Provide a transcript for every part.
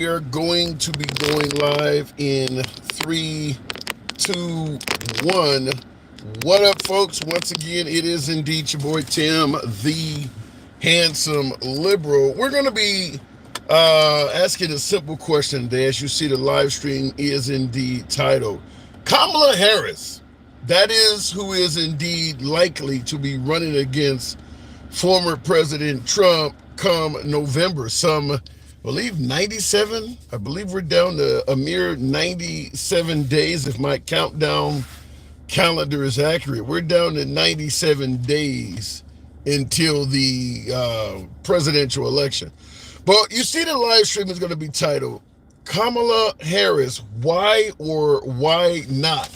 We are going to be going live in three, two, one. What up, folks? Once again, it is indeed your boy Tim, the handsome liberal. We're going to be asking a simple question today. As you see, the live stream is indeed titled Kamala Harris. That is who is indeed likely to be running against former President Trump come November. I believe 97. I believe we're down to a mere 97 days if my countdown calendar is accurate. We're down to 97 days until the presidential election. But you see, the live stream is going to be titled Kamala Harris, why or why not?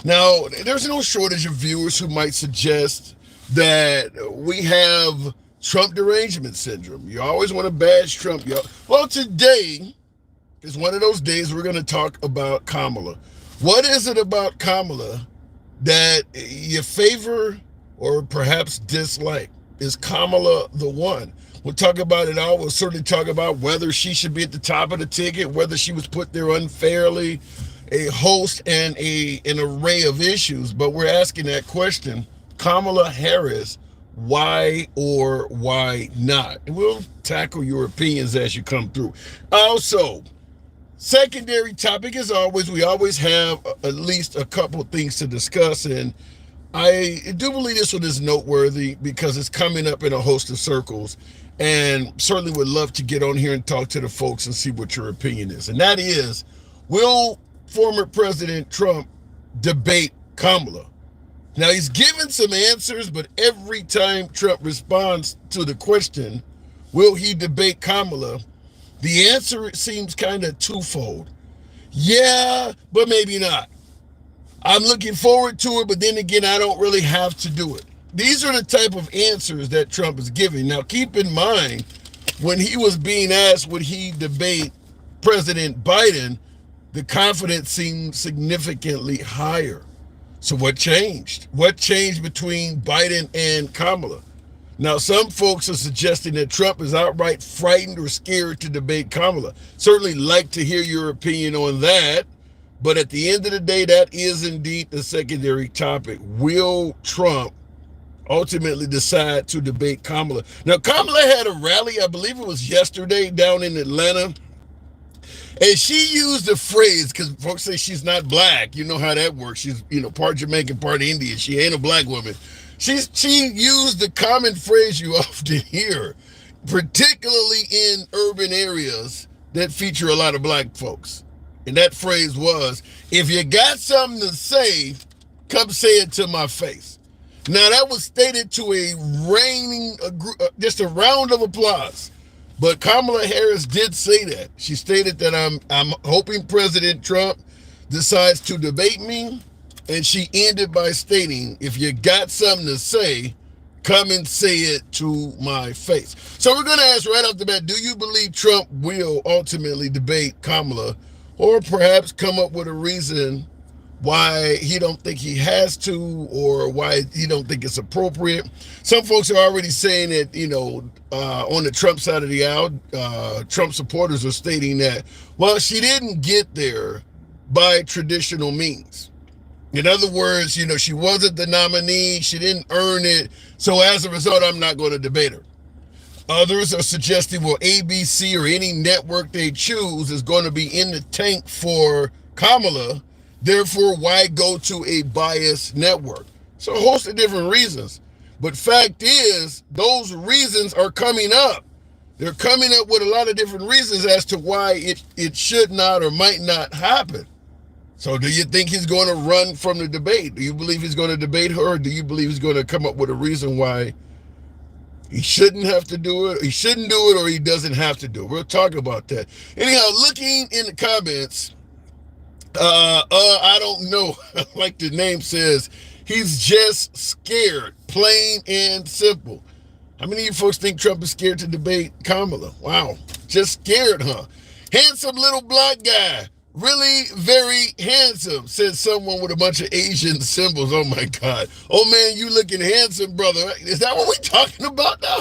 Now, there's no shortage of viewers who might suggest that we have Trump derangement syndrome. You always want to bash Trump. Well, today is one of those days we're going to talk about Kamala. What is it about Kamala that you favor or perhaps dislike? Is Kamala the one? We'll talk about it all. We'll certainly talk about whether she should be at the top of the ticket, whether she was put there unfairly, a host and an array of issues. But we're asking that question, Kamala Harris, why or why not? And we'll tackle your opinions as you come through. Also, secondary topic, as always, we always have at least a couple of things to discuss, and I do believe this one is noteworthy because it's coming up in a host of circles, and certainly would love to get on here and talk to the folks and see what your opinion is. And that is, will former President Trump debate Kamala? Now, he's given some answers, but every time Trump responds to the question, will he debate Kamala, the answer seems kind of twofold. Yeah, but maybe not. I'm looking forward to it, but then again, I don't really have to do it. These are the type of answers that Trump is giving. Now, keep in mind, when he was being asked would he debate President Biden, the confidence seemed significantly higher. So what changed? What changed between Biden and Kamala? Now, some folks are suggesting that Trump is outright frightened or scared to debate Kamala. Certainly like to hear your opinion on that. But at the end of the day, that is indeed the secondary topic. Will Trump ultimately decide to debate Kamala? Now, Kamala had a rally, I believe it was yesterday, down in Atlanta. And she used the phrase, because folks say she's not black. You know how that works. She's, part Jamaican, part Indian. She ain't a black woman. She used the common phrase you often hear, particularly in urban areas that feature a lot of black folks. And that phrase was, if you got something to say, come say it to my face. Now, that was stated to just a round of applause. But Kamala Harris did say that. She stated that I'm hoping President Trump decides to debate me. And she ended by stating, if you got something to say, come and say it to my face. So we're going to ask right off the bat, do you believe Trump will ultimately debate Kamala, or perhaps come up with a reason why he don't think he has to, or why he don't think it's appropriate? Some folks are already saying that, on the Trump side of the aisle, Trump supporters are stating that, well, she didn't get there by traditional means. In other words, she wasn't the nominee, she didn't earn it, so as a result, I'm not going to debate her. Others are suggesting, well, ABC or any network they choose is going to be in the tank for Kamala. Therefore, why go to a biased network? So a host of different reasons. But fact is, those reasons are coming up. They're coming up with a lot of different reasons as to why it should not or might not happen. So do you think he's going to run from the debate? Do you believe he's going to debate her? Or do you believe he's going to come up with a reason why he shouldn't have to do it, he shouldn't do it, or he doesn't have to do it? We'll talk about that. Anyhow, looking in the comments, I don't know. Like the name says, he's just scared, plain and simple. How many of you folks think Trump is scared to debate Kamala? Wow, just scared, huh? Handsome little black guy. Really very handsome, said someone with a bunch of Asian symbols. Oh my God. Oh man, you looking handsome, brother. Is that what we're talking about now?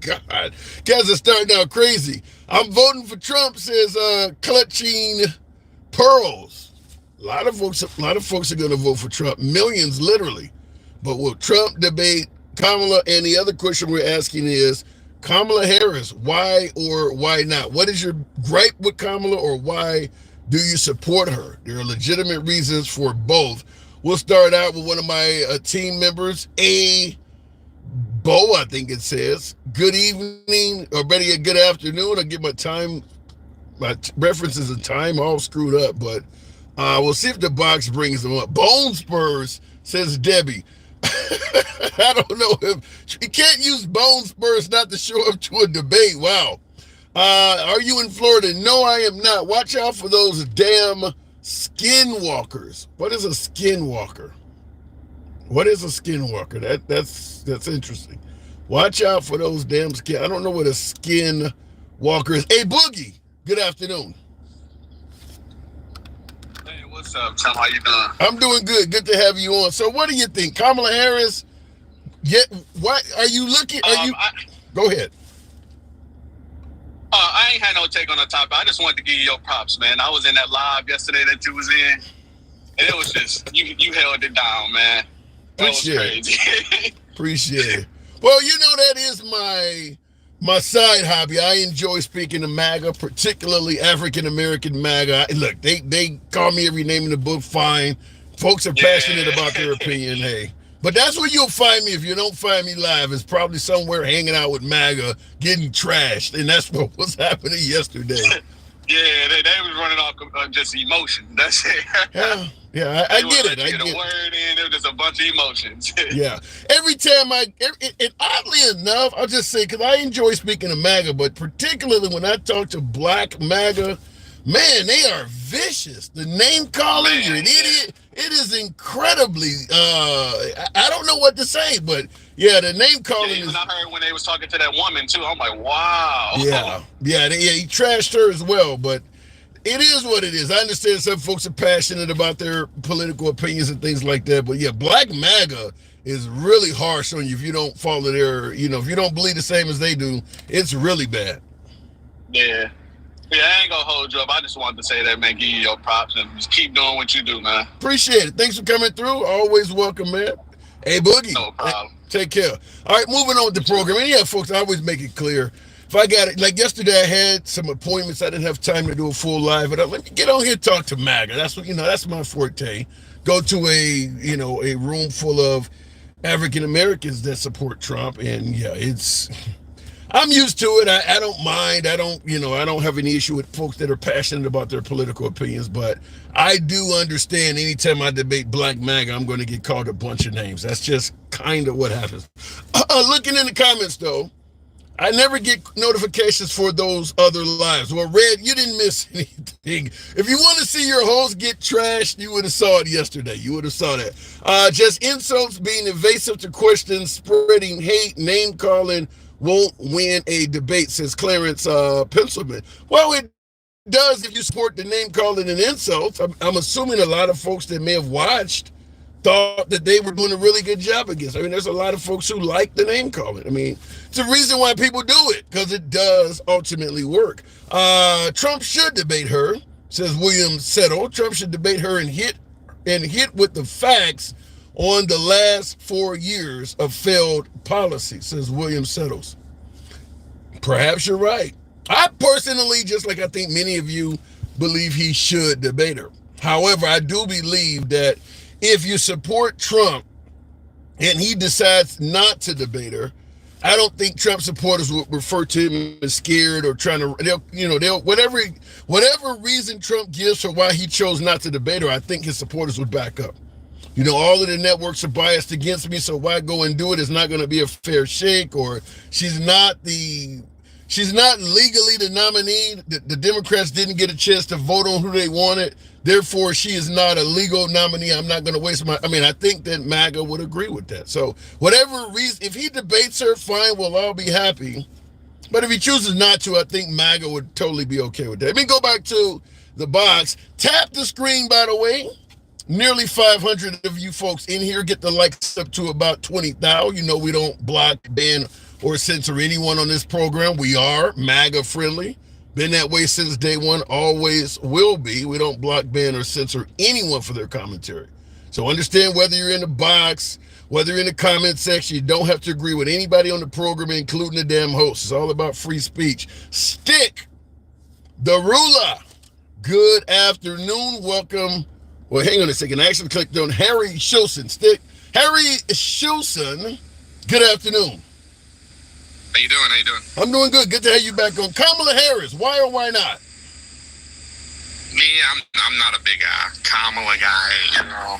God, guys are starting out crazy. I'm voting for Trump, says clutching pearls. A lot of folks are going to vote for Trump. Millions, literally. But will Trump debate Kamala? And the other question we're asking is Kamala Harris. Why or why not? What is your gripe with Kamala, or why do you support her? There are legitimate reasons for both. We'll start out with one of my team members, Bo, I think it says. Good evening, or better yet, good afternoon. I get my references of time all screwed up, but we'll see if the box brings them up. Bone Spurs, says Debbie. I don't know if you can't use bone spurs not to show up to a debate. Wow. Are you in Florida? No, I am not. Watch out for those damn skinwalkers. What is a skinwalker? What is a skinwalker? That's interesting. Watch out for those damn skin. I don't know what a skinwalker is. Hey, Boogie. Good afternoon. Hey, what's up, Tom? How you doing? I'm doing good. Good to have you on. So, what do you think, Kamala Harris? What are you looking? Go ahead. I ain't had no take on the topic. I just wanted to give you your props, man. I was in that live yesterday that you was in, and it was just you held it down, man. That was crazy. Appreciate it. Well, that is my side hobby. I enjoy speaking to Maga, particularly African American Maga. Look, they call me every name in the book. Fine, folks are passionate about their opinion. Hey. But that's where you'll find me. If you don't find me live, it's probably somewhere hanging out with MAGA, getting trashed. And that's what was happening yesterday. Yeah, they was running off just emotion. That's it. Yeah, I get it. I get it. Word in, it was just a bunch of emotions. Yeah. Every time and oddly enough, I'll just say, because I enjoy speaking to MAGA, but particularly when I talk to black MAGA, man, they are vicious. The name calling, you're an idiot. It is incredibly, I don't know what to say, but yeah, the name calling is. I heard when they was talking to that woman too, I'm like, wow. Yeah, he trashed her as well, but it is what it is. I understand some folks are passionate about their political opinions and things like that, but yeah, black MAGA is really harsh on you if you don't follow their, if you don't believe the same as they do, it's really bad. Yeah. Yeah, I ain't gonna hold you up. I just wanted to say that, man. Give you your props and just keep doing what you do, man. Appreciate it. Thanks for coming through. Always welcome, man. Hey, Boogie. No problem. Take care. All right, moving on with the program. And yeah, folks, I always make it clear. If I got it, like yesterday, I had some appointments. I didn't have time to do a full live, but let me get on here and talk to MAGA. That's what that's my forte. Go to a room full of African Americans that support Trump, and yeah, I'm used to it. I don't mind. I don't have any issue with folks that are passionate about their political opinions, but I do understand anytime I debate black MAGA, I'm going to get called a bunch of names. That's just kind of what happens. Looking in the comments, though, I never get notifications for those other lives. Well, Red, you didn't miss anything. If you want to see your host get trashed, you would have saw it yesterday. You would have saw that. Just insults, being evasive to questions, spreading hate, name-calling, won't win a debate, says Clarence Pencilman. Well, it does if you support the name calling and insults. I'm assuming a lot of folks that may have watched thought that they were doing a really good job against. I mean, there's a lot of folks who like the name calling. I mean, it's a reason why people do it, because it does ultimately work. Trump should debate her, says William Settle. Trump should debate her and hit with the facts on the last 4 years of failed policy, says William Settles. Perhaps you're right. I personally, just like I think many of you, believe he should debate her. However, I do believe that if you support Trump and he decides not to debate her, I don't think Trump supporters would refer to him as scared or trying to, they'll whatever reason Trump gives for why he chose not to debate her, I think his supporters would back up. All of the networks are biased against me, so why go and do it? It's not going to be a fair shake, or she's not legally the nominee. The Democrats didn't get a chance to vote on who they wanted. Therefore, she is not a legal nominee. I'm not going to waste I think that MAGA would agree with that. So whatever reason, if he debates her, fine, we'll all be happy. But if he chooses not to, I think MAGA would totally be okay with that. Let me go back to the box. Tap the screen, by the way. Nearly 500 of you folks in here. Get the likes up to about 20,000. We don't block, ban, or censor anyone on this program. We are MAGA friendly. Been that way since day one, always will be. We don't block, ban, or censor anyone for their commentary. So understand, whether you're in the box, whether you're in the comment section, you don't have to agree with anybody on the program, including the damn host. It's all about free speech. Stick the ruler. Good afternoon. Welcome. Well, hang on a second. I actually clicked on Harry Shilson. Stick. Harry Shilson. Good afternoon. How you doing? I'm doing good. Good to have you back on. Kamala Harris. Why or why not? Me, I'm not a big Kamala guy. You know,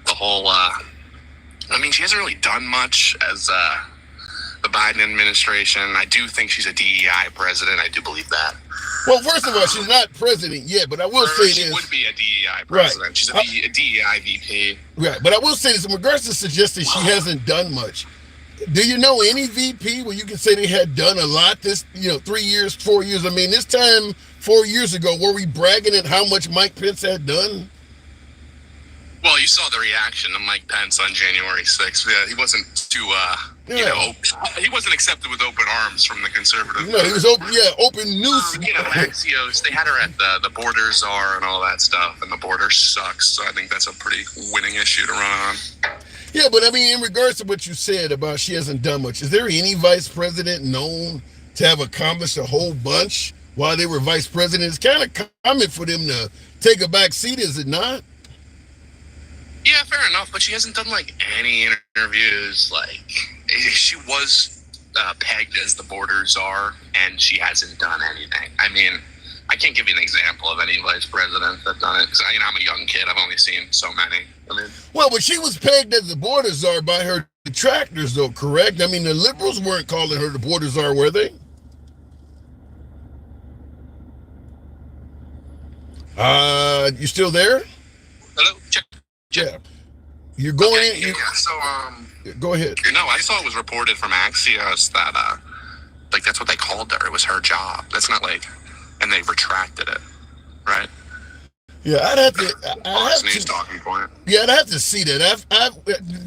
the whole. I mean, she hasn't really done much as the Biden administration. I do think she's a DEI president. I do believe that. Well, first of all, she's not president yet, but I will say this. She would be a DEI president. Right. She's a DEI VP. Right, but I will say this in regards to suggesting she hasn't done much. Do you know any VP where you can say they had done a lot this, 3 years, 4 years? I mean, this time 4 years ago, were we bragging at how much Mike Pence had done? Well, you saw the reaction to Mike Pence on January 6th. Yeah, he wasn't too, he wasn't accepted with open arms from the conservative. No, he was open, open news. Axios, they had her at the border czar and all that stuff, and the border sucks. So I think that's a pretty winning issue to run on. Yeah, but I mean, in regards to what you said about she hasn't done much, is there any vice president known to have accomplished a whole bunch while they were vice president? It's kind of common for them to take a back seat, is it not? Yeah, fair enough, but she hasn't done, any interviews. She was pegged as the border czar, and she hasn't done anything. I mean, I can't give you an example of any vice president that's done it, because, I'm a young kid. I've only seen so many. Well, but she was pegged as the border czar by her detractors, though, correct? I mean, the liberals weren't calling her the border czar, were they? You still there? Hello? Check. Yeah. You're going in. Go ahead. I saw it was reported from Axios that, that's what they called her. It was her job. That's not and they retracted it, right? Yeah, I'd have to. Talking point. Yeah, I'd have to see that.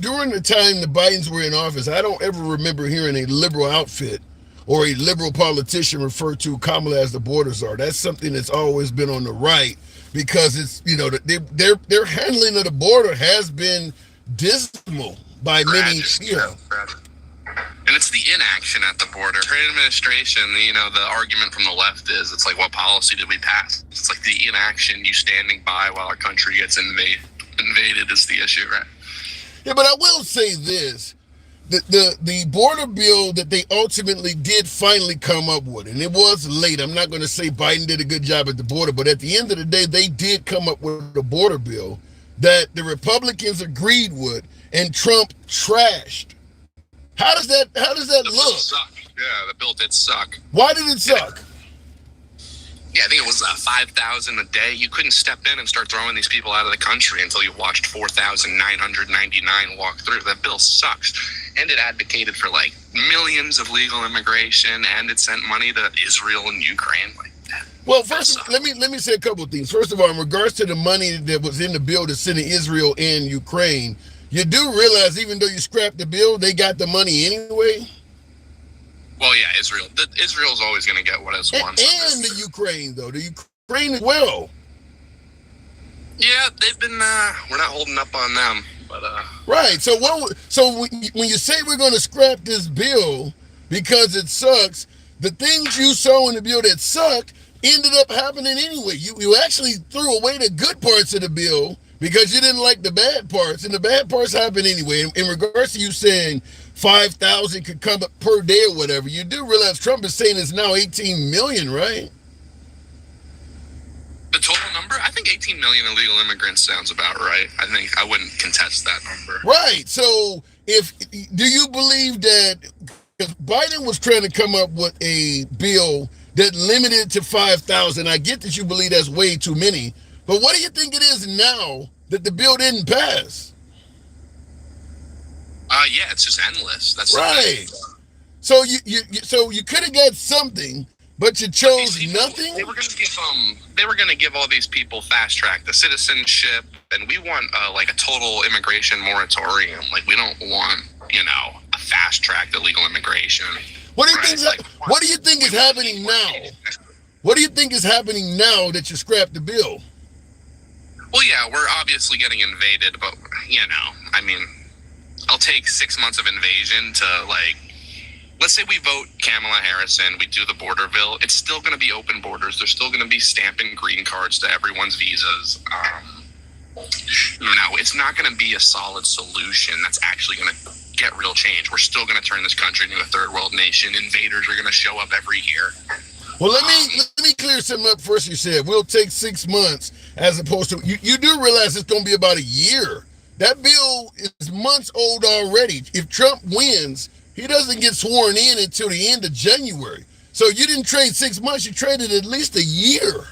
During the time the Bidens were in office, I don't ever remember hearing a liberal outfit or a liberal politician refer to Kamala as the border czar. That's something that's always been on the right, because it's their handling of the border has been dismal by many. And it's the inaction at the border. Her administration, the argument from the left is, it's what policy did we pass? It's the inaction, you standing by while our country gets invaded is the issue, right? Yeah, but I will say this. The border bill that they ultimately did finally come up with, and it was late. I'm not going to say Biden did a good job at the border, but at the end of the day, they did come up with a border bill that the Republicans agreed with and Trump trashed. How does that look? Suck. Yeah, the bill did suck. Why did it suck? Yeah, I think it was 5,000 a day. You couldn't step in and start throwing these people out of the country until you watched 4,999 walk through. That bill sucks. And it advocated for millions of legal immigration, and it sent money to Israel and Ukraine. Well, first, let me say a couple of things. First of all, in regards to the money that was in the bill to send to Israel and Ukraine, you do realize, even though you scrapped the bill, they got the money anyway? Well, yeah, Israel. Israel's always going to get what it wants. And the Ukraine, though. The Ukraine as well. Yeah, they've been, we're not holding up on them. But Right. So when you say we're going to scrap this bill because it sucks, the things you saw in the bill that sucked ended up happening anyway. You actually threw away the good parts of the bill because you didn't like the bad parts, and the bad parts happened anyway. In regards to you saying 5,000 could come up per day or whatever, you do realize Trump is saying it's now 18 million, right? The total number? I think 18 million illegal immigrants sounds about right. I wouldn't contest that number. Right. So do you believe that if Biden was trying to come up with a bill that limited it to 5,000, I get that you believe that's way too many, but what do you think it is now that the bill didn't pass? Yeah, it's just endless. That's right. So you could have got something, but you chose nothing. They were going to give all these people fast track the citizenship, and we want a total immigration moratorium. We don't want fast track the legal immigration. What do you think is happening now? What do you think is happening now that you scrapped the bill? Well, yeah, we're obviously getting invaded, but, I mean, I'll take 6 months of invasion to, let's say we vote Kamala Harris in, we do the border bill. It's still going to be open borders. They're still going to be stamping green cards to everyone's visas. It's not going to be a solid solution that's actually going to get real change. We're still going to turn this country into a third world nation. Invaders are going to show up every year. Well, let me clear something up first. You said we'll take 6 months as opposed to you do realize it's going to be about a year. That bill is months old already. If Trump wins, he doesn't get sworn in until the end of January. So you didn't trade 6 months, you traded at least a year.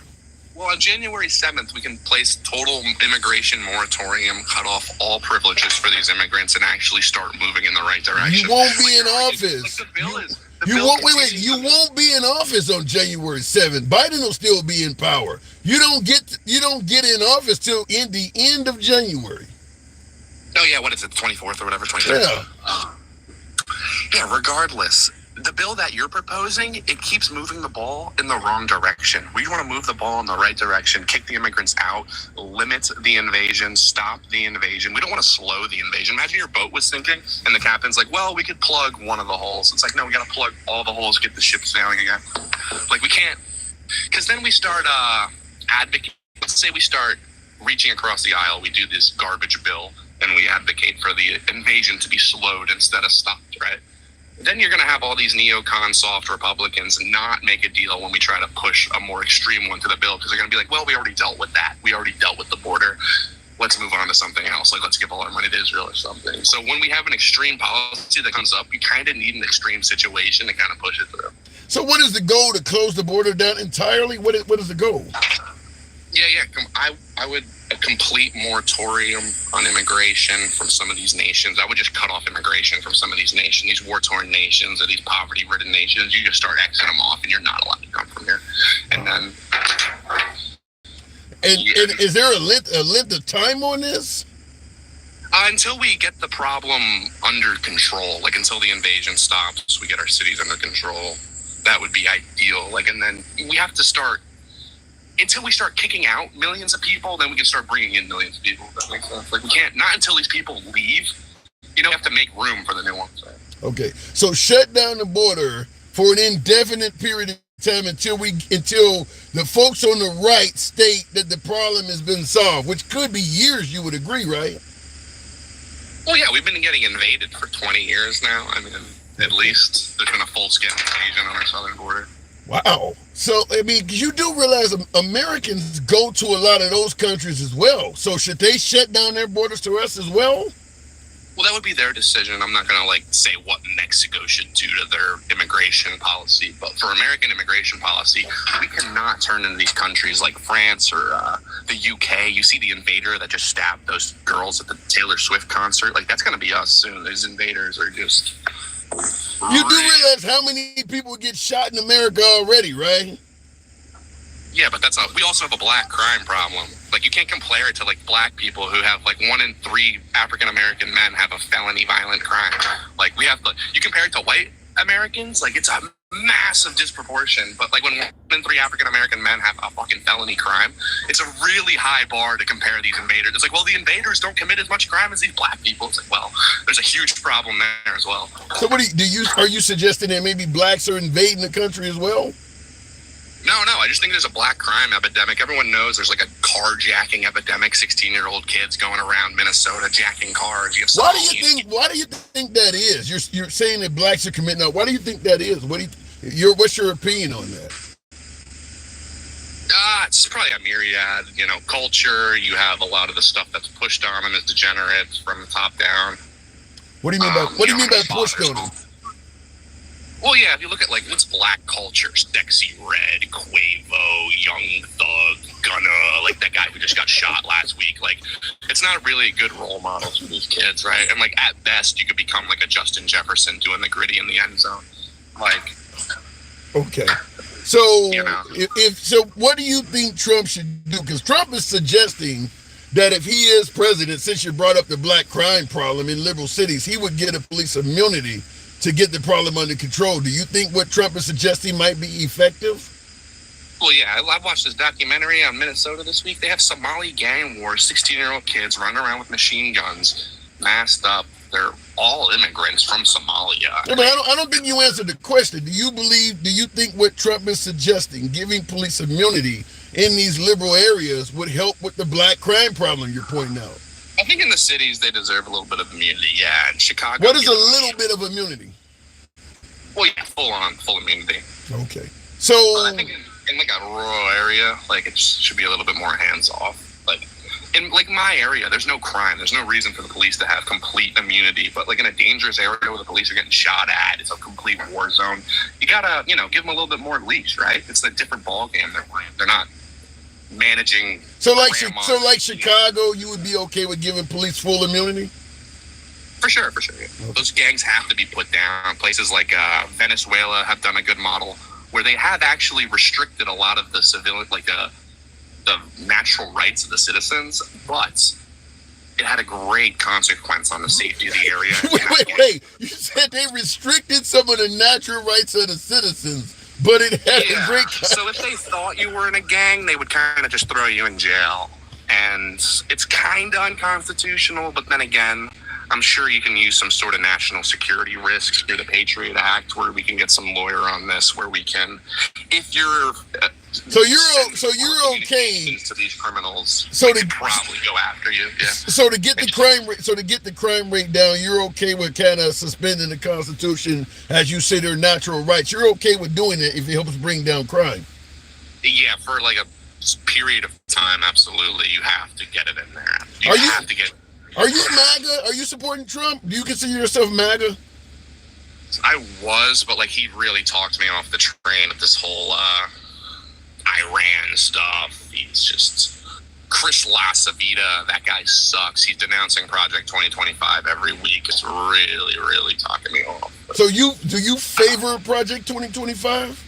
Well, on January 7th, we can place total immigration moratorium, cut off all privileges for these immigrants, and actually start moving in the right direction. You won't be in office. You won't be in office on January 7th. Biden will still be in power. You don't get in office till the end of January. Oh yeah, what is it, 24th or whatever, 23rd? Yeah, regardless, the bill that you're proposing, it keeps moving the ball in the wrong direction. We want to move the ball in the right direction, kick the immigrants out, limit the invasion, stop the invasion. We don't want to slow the invasion. Imagine your boat was sinking and the captain's like, well, we could plug one of the holes. It's like, no, we got to plug all the holes, get the ship sailing again. We can't, because then we start advocating. Let's say we start reaching across the aisle. We do this garbage bill and we advocate for the invasion to be slowed instead of stopped, right? Then you're going to have all these neocon soft Republicans not make a deal when we try to push a more extreme one to the bill, because they're going to be like, well, we already dealt with that. We already dealt with the border. Let's move on to something else. Let's give all our money to Israel or something. So when we have an extreme policy that comes up, you kind of need an extreme situation to kind of push it through. So what is the goal? To close the border down entirely? What is the goal? Yeah. I would a complete moratorium on immigration from some of these nations. I would just cut off immigration from some of these nations, these war-torn nations or these poverty-ridden nations. You just start exiting them off and you're not allowed to come from here. And then... And is there a length of time on this? Until we get the problem under control, until the invasion stops, we get our cities under control. That would be ideal. And then we have to start... Until we start kicking out millions of people, then we can start bringing in millions of people. That makes sense. We can't, not until these people leave. You have to make room for the new ones. Okay, so shut down the border for an indefinite period of time until the folks on the right state that the problem has been solved, which could be years. You would agree, right? Well, yeah, we've been getting invaded for 20 years now. I mean, at least there's been a full-scale invasion on our southern border. Wow. So, you do realize Americans go to a lot of those countries as well. So should they shut down their borders to us as well? Well, that would be their decision. I'm not going to say what Mexico should do to their immigration policy. But for American immigration policy, we cannot turn into these countries like France or the UK. You see the invader that just stabbed those girls at the Taylor Swift concert. That's going to be us soon. These invaders are just... You do realize how many people get shot in America already, right? Yeah, but we also have a black crime problem. You can't compare it to black people who have 1 in 3 African American men have a felony violent crime. You compare it to white Americans, it's a massive disproportion. But when 1 in 3 African American men have a fucking felony crime, it's a really high bar to compare these invaders. It's the invaders don't commit as much crime as these black people. It's there's a huge problem there as well. So are you suggesting that maybe blacks are invading the country as well? No, I just think there's a black crime epidemic. Everyone knows there's a carjacking epidemic, 16-year-old kids going around Minnesota jacking cars. Why do you think that is? You're saying that blacks are committing. Now, why do you think that is? What's your opinion on that? It's probably a myriad, culture. You have a lot of the stuff that's pushed on them as degenerates from the top down. What do you mean by pushed on them? Well, yeah, if you look at what's black culture, Sexy Red, Quavo, Young Thug, Gunna, that guy who just got shot last week. It's not really a good role model for these kids, right? And at best, you could become a Justin Jefferson doing the gritty in the end zone. Okay. So, so what do you think Trump should do? Because Trump is suggesting that if he is president, since you brought up the black crime problem in liberal cities, he would get a police immunity to get the problem under control. Do you think what Trump is suggesting might be effective? Well, yeah, I watched this documentary on Minnesota this week. They have Somali gang wars, 16-year-old kids running around with machine guns, masked up. They're all immigrants from Somalia. Yeah, but I don't think you answered the question. Do you think what Trump is suggesting, giving police immunity in these liberal areas, would help with the black crime problem you're pointing out? I think in the cities they deserve a little bit of immunity, yeah. In Chicago. What is a little bit of immunity? Well, yeah, full immunity. Okay. So I think in like a rural area, like it should be a little bit more hands off. Like in like my area, there's no crime. There's no reason for the police to have complete immunity. But like in a dangerous area where the police are getting shot at, it's a complete war zone. You gotta, give them a little bit more leash, right? It's a different ball game they're playing. They're not managing. So like Chicago, you would be okay with giving police full immunity? For sure. Yeah. Okay. Those gangs have to be put down. Places like Venezuela have done a good model where they have actually restricted a lot of the civilian, like the natural rights of the citizens, but it had a great consequence on the safety of the area. Wait. You said they restricted some of the natural rights of the citizens, but it had a great... So if they thought you were in a gang, they would kind of just throw you in jail. And it's kind of unconstitutional, but then again, I'm sure you can use some sort of national security risks through the Patriot Act, where we can get some lawyer on this, where we can, if you're so you're okay to these criminals, so they could probably go after you. Yeah. So to get the crime rate down, you're okay with kind of suspending the Constitution, as you say, their natural rights. You're okay with doing it if it helps bring down crime. Yeah, for like a period of time, absolutely. You have to get it in there. Are you MAGA? Are you supporting Trump? Do you consider yourself MAGA? I was, but like he really talked me off the train with this whole Iran stuff. He's just Chris LaCivita. That guy sucks. He's denouncing Project 2025 every week. It's really, really talking me off. So do you favor Project 2025?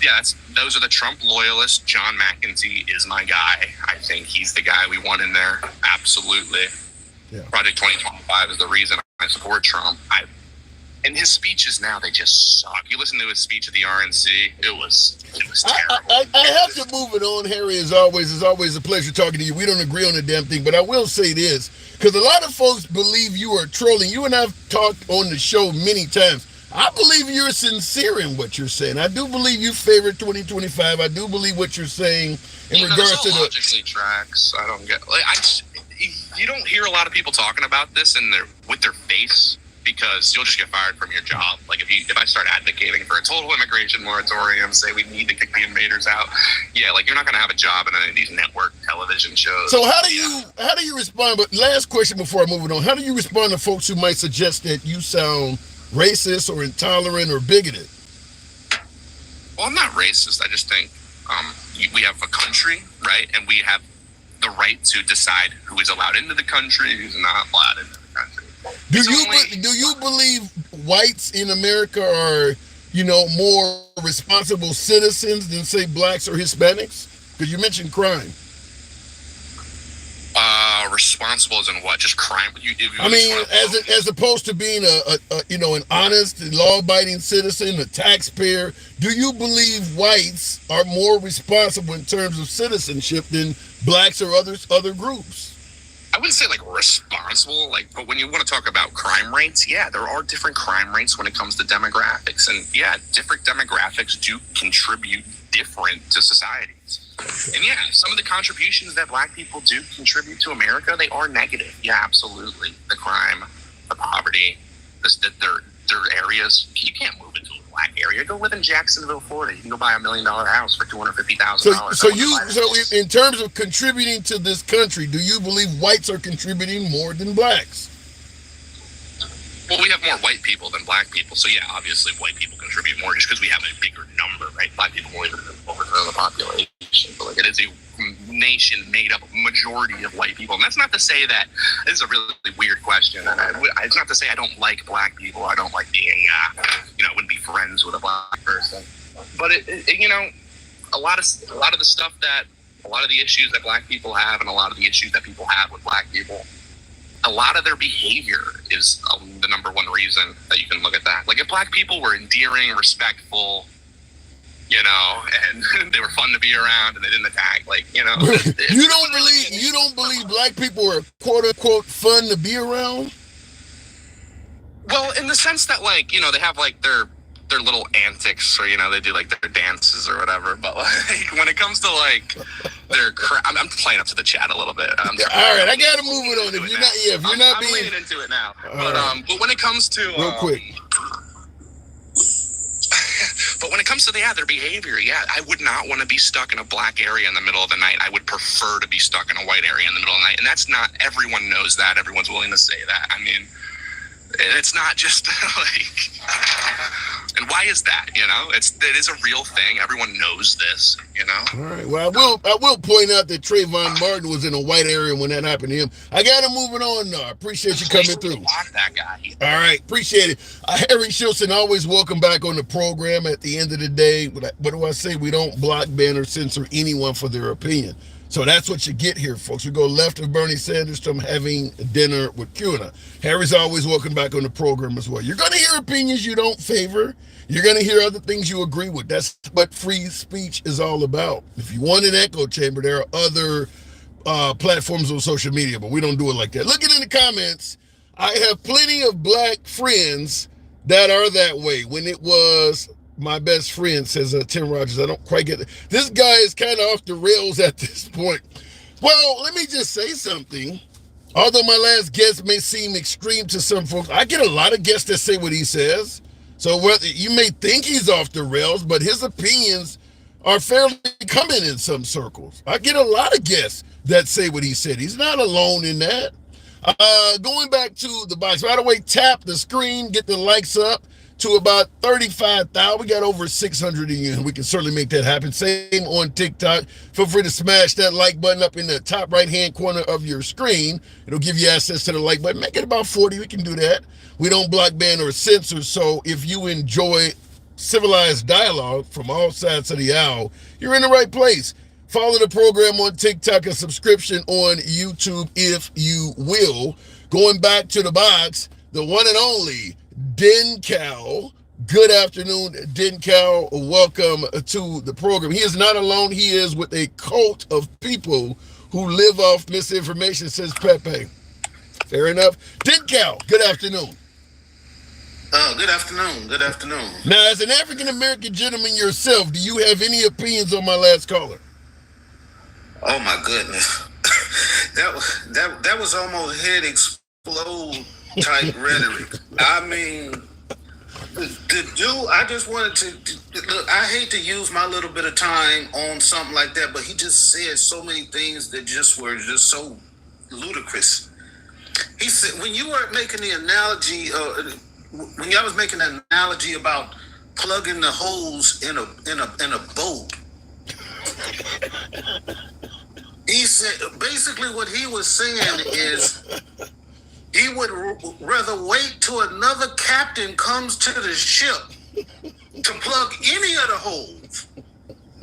Yeah, those are the Trump loyalists. John McEntee is my guy. I think he's the guy we want in there. Absolutely. Yeah. Project 2025 is the reason I support Trump. And his speeches now, they just suck. You listen to his speech at the RNC, it was terrible. I have to move it on, Harry, as always. It's always a pleasure talking to you. We don't agree on the damn thing, but I will say this, because a lot of folks believe you are trolling. You and I have talked on the show many times. I believe you're sincere in what you're saying. I do believe you favor 2025. I do believe what you're saying in regards to the... logically tracks. I don't get... you don't hear a lot of people talking about this with their face, because you'll just get fired from your job. Like if I start advocating for a total immigration moratorium, say we need to kick the invaders out, like you're not going to have a job in any of these network television shows. So how do you respond? But last question before I move it on, how do you respond to folks who might suggest that you sound racist or intolerant or bigoted? Well, I'm not racist. I just think we have a country, right? And we have the right to decide who is allowed into the country, who's not allowed into the country. Do you believe whites in America are, more responsible citizens than, say, blacks or Hispanics? Because you mentioned crime. Responsible as in what? Just crime? As opposed to being an honest, law-abiding citizen, a taxpayer. Do you believe whites are more responsible in terms of citizenship than blacks or other groups? I wouldn't say responsible, but when you want to talk about crime rates, there are different crime rates when it comes to demographics, and different demographics do contribute different to societies. And some of the contributions that black people do contribute to America, they are negative. Yeah, absolutely. The crime, the poverty, their areas. You can't move into a black area. Go live in Jacksonville, Florida. You can go buy $1 million house for $250,000. So in terms of contributing to this country, do you believe whites are contributing more than blacks? Well, we have more white people than black people, so obviously white people contribute more just because we have a bigger number, right? Black people only live in over the population, but it is a nation made up majority of white people, and that's not to say that this is a really weird question. And it's not to say I don't like black people. I don't like being, I wouldn't be friends with a black person, but a lot of the stuff that a lot of the issues that black people have and a lot of the issues that people have with black people, a lot of their behavior is the number one reason that you can look at that. Like if black people were endearing, respectful, you know, and they were fun to be around and they didn't attack, like, you know. You don't believe black people are quote unquote fun to be around? Well, in the sense that, like, you know, they have like their little antics, or, you know, they do like their dances or whatever. But like when it comes to like their I'm playing up to the chat a little bit. All right, I gotta move it on. If you're not I'm being leaning into it now. But when it comes to real quick. But when it comes to their behavior, I would not want to be stuck in a black area in the middle of the night. I would prefer to be stuck in a white area in the middle of the night. And that's not, everyone knows that. Everyone's willing to say that. I mean, it's not just like, and why is that? You know, it is a real thing. Everyone knows this, you know? All right. Well, I will point out that Trayvon Martin was in a white area when that happened to him. I got to move it on now. I appreciate you coming through. That guy. All right. Appreciate it. Harry Shilson, always welcome back on the program. At the end of the day, what do I say? We don't block, ban, or censor anyone for their opinion. So that's what you get here, folks. We go left of Bernie Sanders to having dinner with QAnon. Harry's always welcome back on the program as well. You're going to hear opinions you don't favor. You're going to hear other things you agree with. That's what free speech is all about. If you want an echo chamber, there are other platforms on social media, but we don't do it like that. Looking in the comments, I have plenty of black friends that are that way. When it was my best friend, says Tim Rogers, I don't quite get it. This guy is kind of off the rails at this point. Well, let me just say something. Although my last guest may seem extreme to some folks, I get a lot of guests that say what he says. So whether you may think he's off the rails, but his opinions are fairly common in some circles. I get a lot of guests that say what he said. He's not alone in that. Going back to the box, by the way, tap the screen, get the likes up to about 35,000. We got over 600 in you, and we can certainly make that happen. Same on TikTok. Feel free to smash that like button up in the top right-hand corner of your screen. It'll give you access to the like button. Make it about 40. We can do that. We don't block, ban, or censor, so if you enjoy civilized dialogue from all sides of the aisle, you're in the right place. Follow the program on TikTok, a subscription on YouTube, if you will. Going back to the box, the one and only Den Cal. Good afternoon, Den Cal. Welcome to the program. He is not alone. He is with a cult of people who live off misinformation, says Pepe. Fair enough. Den Cal, good afternoon. Good afternoon. Good afternoon. Now, as an African-American gentleman yourself, do you have any opinions on my last caller? Oh my goodness. that was almost head explode type rhetoric. I mean, the dude, I just wanted to look, I hate to use my little bit of time on something like that, but he just said so many things that were just so ludicrous. He said, when you were making the analogy, when I was making an analogy about plugging the holes in a boat, he said basically what he was saying is he would rather wait till another captain comes to the ship to plug any of the holes.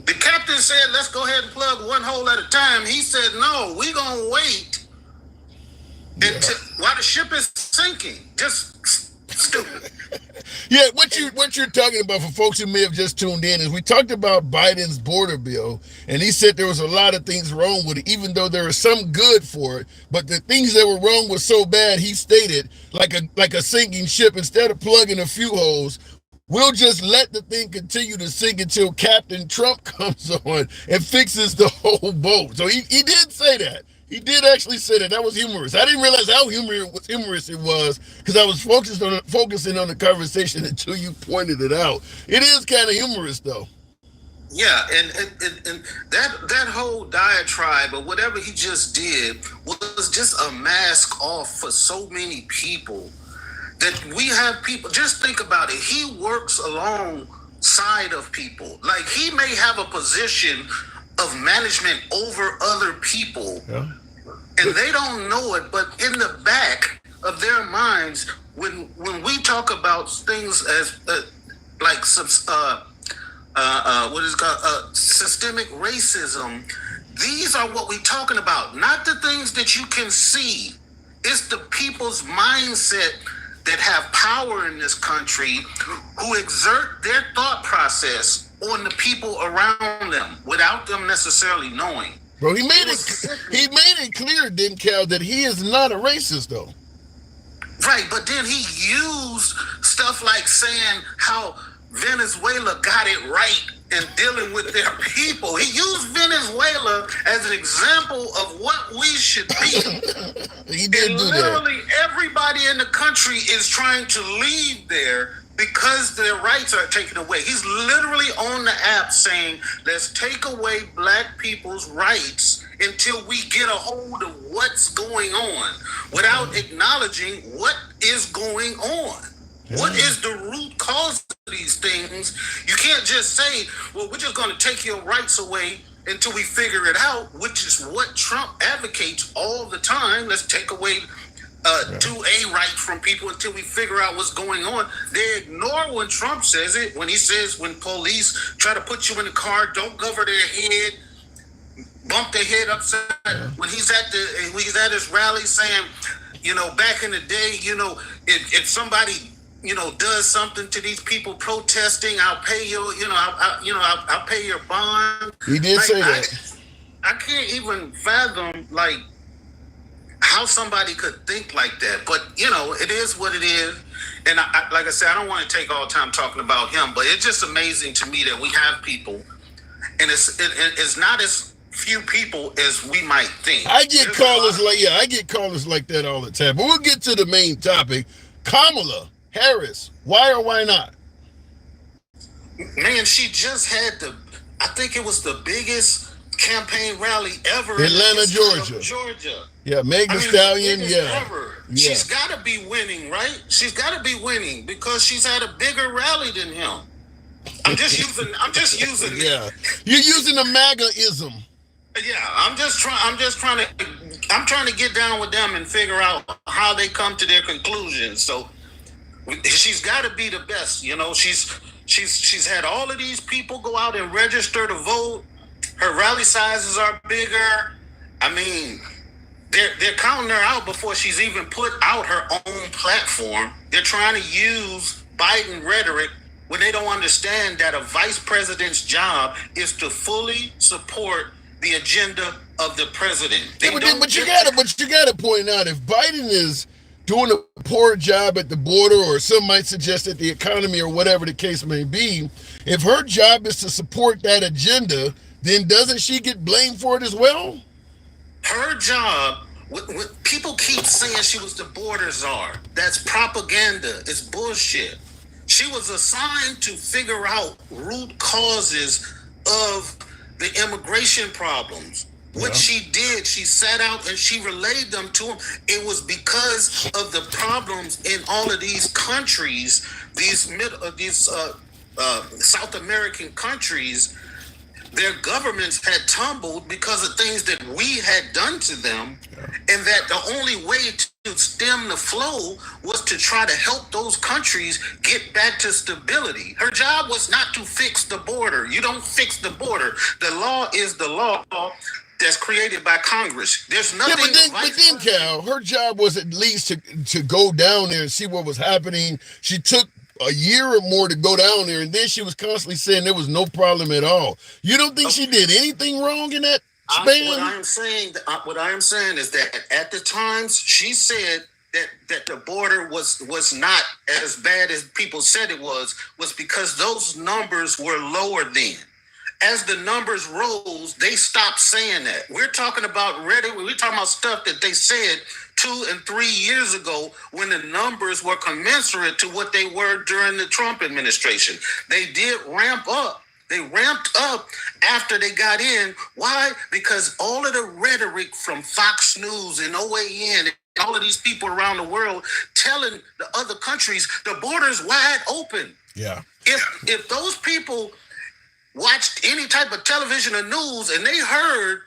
The captain said, let's go ahead and plug one hole at a time. He said, no, we're going to wait until, while the ship is sinking. Just stupid. Yeah, what you're talking about, for folks who may have just tuned in, is we talked about Biden's border bill, and he said there was a lot of things wrong with it, even though there was some good for it. But the things that were wrong were so bad, he stated, like a sinking ship, instead of plugging a few holes, we'll just let the thing continue to sink until Captain Trump comes on and fixes the whole boat. So he did say that. He did actually say that. That was humorous. I didn't realize how humorous it was because I was focusing on the conversation until you pointed it out. It is kind of humorous, though. Yeah, and that whole diatribe or whatever he just did was just a mask off for so many people that we have people. Just think about it. He works alongside of people. Like, he may have a position of management over other people, yeah, and they don't know it, but in the back of their minds, when we talk about things as what is called systemic racism, These are what we're talking about, not the things that you can see. It's the people's mindset that have power in this country who exert their thought process on the people around them without them necessarily knowing. Bro, he made it clear, didn't Cal, that he is not a racist, though. Right, but then he used stuff like saying how Venezuela got it right in dealing with their people. He used Venezuela as an example of what we should be. He did and do literally that. everybody in the country is trying to leave there because their rights are taken away. He's literally on the app saying, let's take away black people's rights until we get a hold of what's going on without acknowledging what is going on. What is the root cause of these things? You can't just say, well, we're just going to take your rights away until we figure it out, which is what Trump advocates all the time. Let's take away 2A right from people until we figure out what's going on. They ignore when Trump says it, when he says when police try to put you in the car, don't cover their head, bump their head upside. When he's at his rally saying, back in the day, if somebody does something to these people protesting, I'll pay your, I'll pay your bond. He did say that. I can't even fathom how somebody could think like that. But it is what it is. And like I said, I don't want to take all time talking about him, but it's just amazing to me that we have people, and it's not as few people as we might think. I get callers like that all the time. But we'll get to the main topic. Kamala Harris, why or why not? Man, she just had I think it was the biggest campaign rally ever Atlanta, Georgia. Yeah, Meg the Stallion, ever. She's got to be winning, right? She's got to be winning because she's had a bigger rally than him. I'm just using Yeah. You're using the Maga-ism. Yeah, I'm trying to get down with them and figure out how they come to their conclusions. So she's got to be the best. She's had all of these people go out and register to vote. Her rally sizes are bigger. I mean, they're counting her out before she's even put out her own platform. They're trying to use Biden rhetoric when they don't understand that a vice president's job is to fully support the agenda of the president. But you gotta point out, if Biden is doing a poor job at the border, or some might suggest at the economy, or whatever the case may be, if her job is to support that agenda, then doesn't she get blamed for it as well? Her job, people keep saying she was the border czar. That's propaganda. It's bullshit. She was assigned to figure out root causes of the immigration problems. What she did, she sat out and she relayed them to him. It was because of the problems in all of these countries, these South American countries. Their governments had tumbled because of things that we had done to them, and that the only way to stem the flow was to try to help those countries get back to stability. Her job was not to fix the border. You don't fix the border. The law is the law that's created by Congress. There's nothing. But then, Cal, her job was at least to go down there and see what was happening. She took a year or more to go down there, and then she was constantly saying there was no problem at all. You don't think she did anything wrong in that span? What I am saying is that at the times she said that the border was not as bad as people said it was because those numbers were lower then. As the numbers rose, they stopped saying that. We're talking about rhetoric. We're talking about stuff that they said 2 and 3 years ago when the numbers were commensurate to what they were during the Trump administration. They did ramp up. They ramped up after they got in. Why? Because all of the rhetoric from Fox News and OAN and all of these people around the world telling the other countries the border's wide open. Yeah. If those people watched any type of television or news and they heard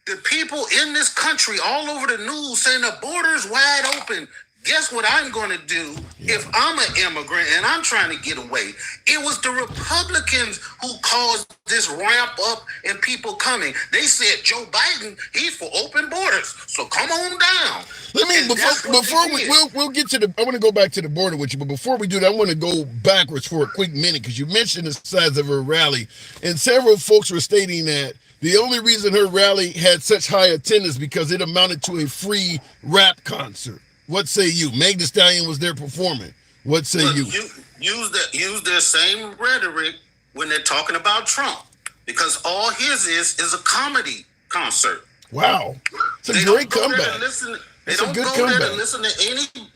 the people in this country all over the news saying the border's wide open, guess what I'm going to do if I'm an immigrant and I'm trying to get away? It was the Republicans who caused this ramp up and people coming. They said Joe Biden, he's for open borders, so come on down. Let me we'll get to the. I want to go back to the border with you, but before we do that, I want to go backwards for a quick minute because you mentioned the size of her rally, and several folks were stating that the only reason her rally had such high attendance because it amounted to a free rap concert. What say you? Meg Thee Stallion was there performing. What say you? Use their same rhetoric when they're talking about Trump, because all his is a comedy concert. Wow, it's a great comeback. They don't go there to listen to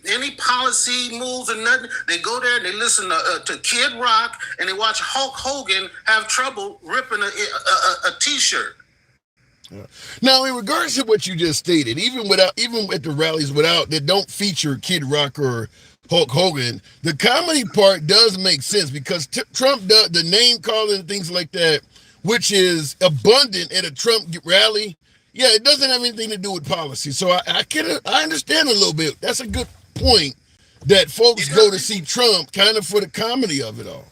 any policy moves or nothing. They go there and they listen to Kid Rock and they watch Hulk Hogan have trouble ripping a T-shirt. Now, in regards to what you just stated, even at the rallies that don't feature Kid Rock or Hulk Hogan, the comedy part does make sense because Trump does the name calling and things like that, which is abundant at a Trump rally. Yeah, it doesn't have anything to do with policy. So I understand a little bit. That's a good point that folks go to see Trump kind of for the comedy of it all.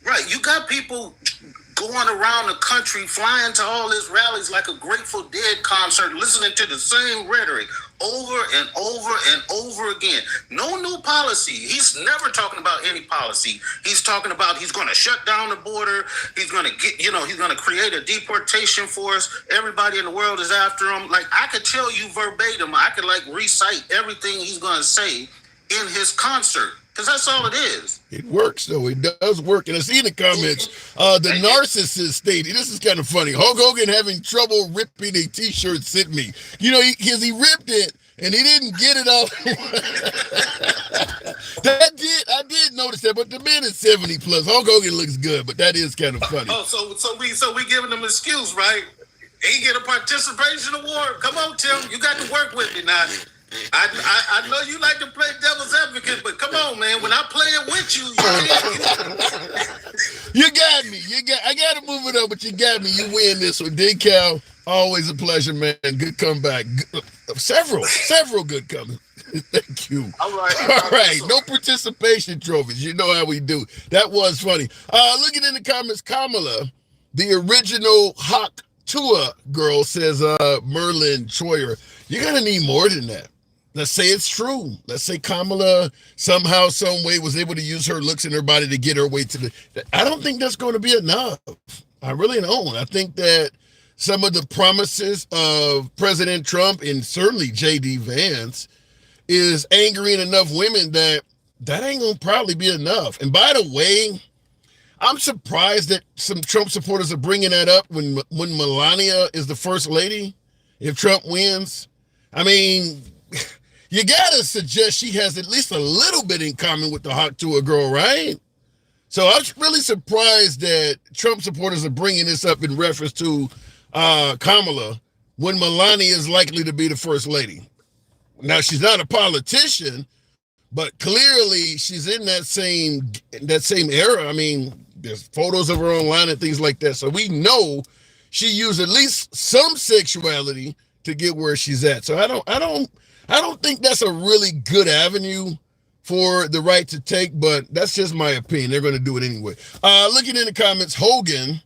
Right. You got people going around the country, flying to all his rallies like a Grateful Dead concert, listening to the same rhetoric over and over and over again. No new policy. He's never talking about any policy. He's talking about he's going to shut down the border. He's going to he's going to create a deportation force. Everybody in the world is after him. Like, I could tell you verbatim. I could recite everything he's going to say in his concert. Because that's all it is. It works, though. It does work. And I see in the comments, the narcissist stated, this is kind of funny. Hulk Hogan having trouble ripping a T-shirt sent me. You know, he ripped it, and he didn't get it off. I did notice that, but the man is 70 plus. Hulk Hogan looks good, but that is kind of funny. So we giving him an excuse, right? He get a participation award. Come on, Tim. You got to work with me now. I know you like to play devil's advocate, but come on, man. When I play it with you, you got me. I got to move it up, but you got me. You win this one. Cal, always a pleasure, man. Good comeback. Several good comebacks. Thank you. All right. No participation trophies. You know how we do. That was funny. Looking in the comments, Kamala, the original Hawk Tua girl, says Merlin Troyer. You're going to need more than that. Let's say it's true. Let's say Kamala somehow, some way was able to use her looks in her body to get her way to I don't think that's going to be enough. I really don't. I think that some of the promises of President Trump and certainly J.D. Vance is angering enough women that ain't going to probably be enough. And by the way, I'm surprised that some Trump supporters are bringing that up when Melania is the first lady. If Trump wins, I mean, you gotta suggest she has at least a little bit in common with the Hawk Tua girl, right? So I'm really surprised that Trump supporters are bringing this up in reference to Kamala when Melania is likely to be the first lady. Now, she's not a politician, but clearly she's in that same era. I mean, there's photos of her online and things like that. So we know she used at least some sexuality to get where she's at. So I don't think that's a really good avenue for the right to take, but that's just my opinion. They're going to do it anyway. Looking in the comments, Hogan,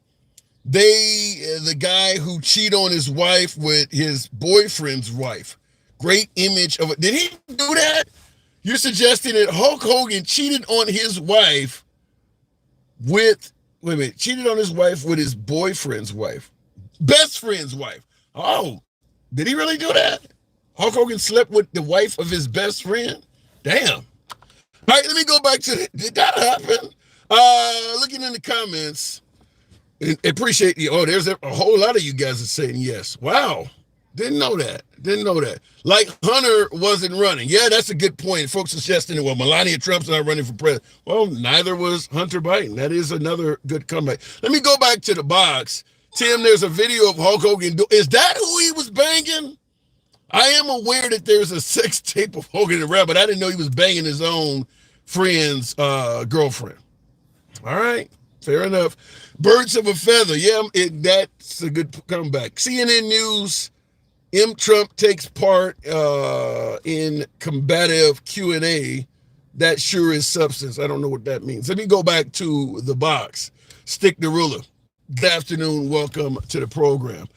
the guy who cheated on his wife with his boyfriend's wife. Great image of it. Did he do that? You're suggesting that Hulk Hogan cheated on his wife cheated on his wife with his boyfriend's wife. Best friend's wife. Oh, did he really do that? Hulk Hogan slept with the wife of his best friend? Damn. All right, let me go back to did that happen? Looking in the comments, appreciate you. Oh, there's a whole lot of you guys are saying yes. Wow. Didn't know that. Like Hunter wasn't running. Yeah, that's a good point. Folks suggesting that, well, Melania Trump's not running for president. Well, neither was Hunter Biden. That is another good comeback. Let me go back to the box. Tim, there's a video of Hulk Hogan. Is that who he was banging? I am aware that there's a sex tape of Hogan around, but I didn't know he was banging his own friend's girlfriend. All right, fair enough. Birds of a feather. Yeah, that's a good comeback. CNN News M. Trump takes part in combative Q&A. That sure is substance. I don't know what that means. Let me go back to the box. Stick the ruler. Good afternoon. Welcome to the program.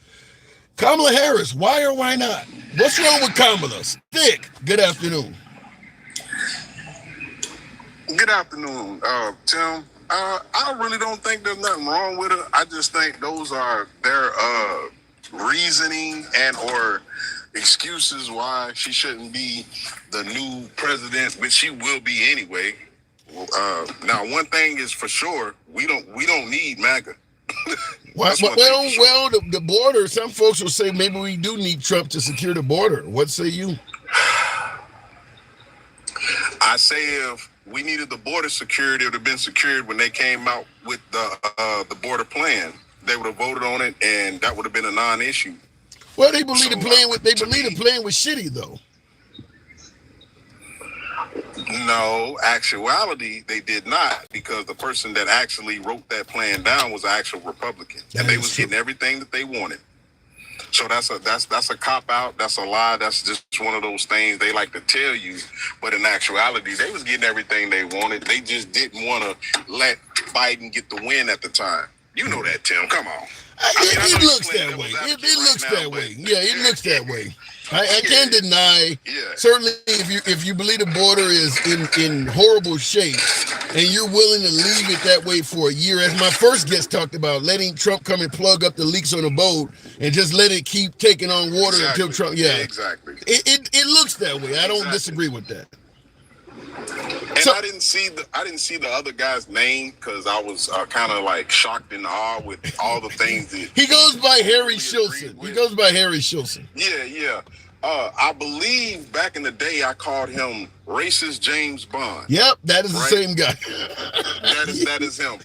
Kamala Harris, why or why not? What's wrong with Kamala? Stick. Good afternoon. Good afternoon, Tim. I really don't think there's nothing wrong with it. I just think those are their reasoning and or excuses why she shouldn't be the new president, which she will be anyway. Now, one thing is for sure, we don't need MAGA. Well, the border. Some folks will say maybe we do need Trump to secure the border. What say you? I say if we needed the border secured, it would have been secured when they came out with the border plan. They would have voted on it, and that would have been a non-issue. Well, they believe the plan was shitty, though. No, actuality, they did not, because the person that actually wrote that plan down was an actual Republican, and they was getting everything that they wanted. So that's a cop out. That's a lie. That's just one of those things they like to tell you. But in actuality, they was getting everything they wanted. They just didn't want to let Biden get the win at the time. You know that, Tim. Come on. It looks that way. It looks that way. Yeah, it looks that way. I can't deny. Yeah. Certainly, if you believe the border is in horrible shape, and you're willing to leave it that way for a year, as my first guest talked about, letting Trump come and plug up the leaks on the boat and just let it keep taking on water until Trump. Yeah, exactly. It looks that way. I don't disagree with that. And I didn't see the other guy's name because I was kind of like shocked and awe with all the things that he goes by Harry Shilson. He goes by Harry Shilson. Yeah. I believe back in the day I called him racist James Bond. Yep, that is the same guy. That is him.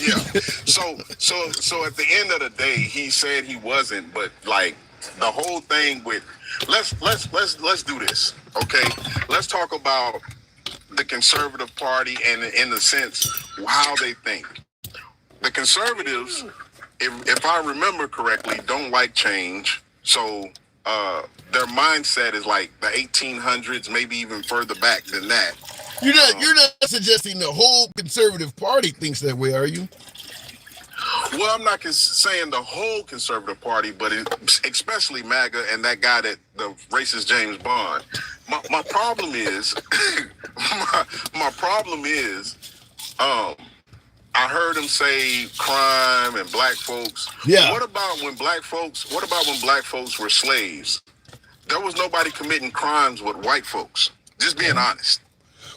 Yeah. So at the end of the day, he said he wasn't, but like the whole thing with let's do this, okay? Let's talk about the conservative party and in the sense how they think. The conservatives, if I remember correctly, don't like change. So their mindset is like the 1800s, maybe even further back than that. You're not suggesting the whole conservative party thinks that way, are you? Well, I'm not saying the whole conservative party, but especially MAGA and that guy that the racist James Bond. My problem is, my problem is, I heard him say crime and black folks. Yeah. What about when black folks were slaves? There was nobody committing crimes with white folks. Just being honest.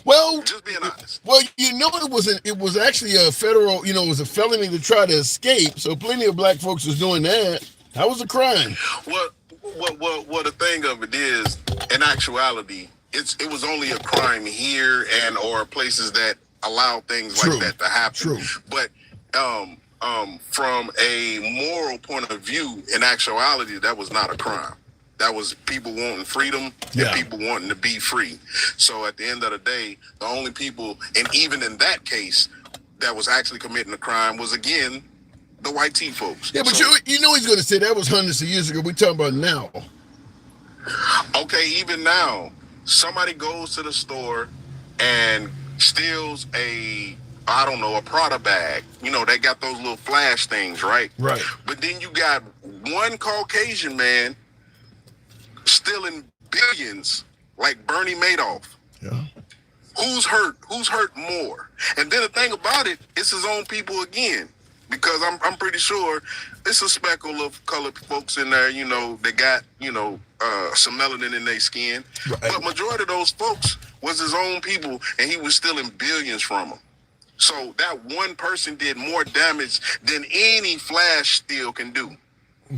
Well, just being honest. Well, it was actually a federal, it was a felony to try to escape. So plenty of black folks was doing that. That was a crime. Well, the thing of it is, in actuality, it was only a crime here and or places that allow things like that to happen. True. But from a moral point of view, in actuality, that was not a crime. That was people wanting freedom and people wanting to be free. So at the end of the day, the only people, and even in that case, that was actually committing a crime was, again, the white tea folks. Yeah, but he's going to say that was hundreds of years ago. We're talking about now. Okay, even now, somebody goes to the store and steals a Prada bag. They got those little flash things, right? Right. But then you got one Caucasian man stealing billions like Bernie Madoff. Yeah. Who's hurt? Who's hurt more? And then the thing about it, it's his own people again. Because I'm pretty sure it's a speckle of colored folks in there, they got, some melanin in their skin. Right. But majority of those folks was his own people, and he was stealing billions from them. So that one person did more damage than any flash steal can do.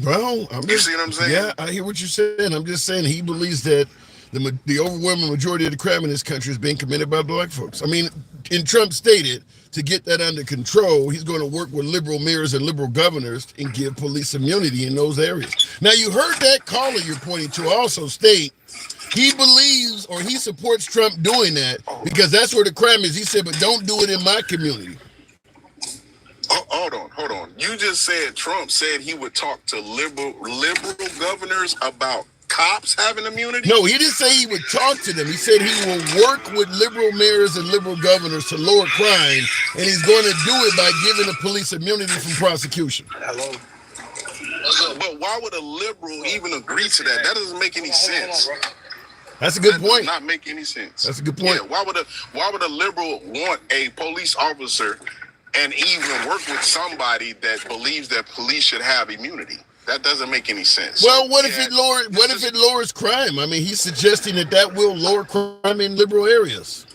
Well, you see what I'm saying? Yeah, I hear what you're saying. I'm just saying he believes that the overwhelming majority of the crime in this country is being committed by black folks. I mean, and Trump stated to get that under control, he's going to work with liberal mayors and liberal governors and give police immunity in those areas. Now, you heard that caller you're pointing to also state he believes or he supports Trump doing that because that's where the crime is. He said, but don't do it in my community. Hold on. You just said Trump said he would talk to liberal governors about cops having immunity? No, he didn't say he would talk to them. He said he will work with liberal mayors and liberal governors to lower crime, and he's going to do it by giving the police immunity from prosecution. Hello. But why would a liberal even agree to that? That doesn't make any sense. That's a good That point. does not make any sense. That's a good point. Yeah, why would a liberal want a police officer and even work with somebody that believes that police should have immunity? That doesn't make any sense. Well, what if it lowers crime? I mean, he's suggesting that will lower crime in liberal areas.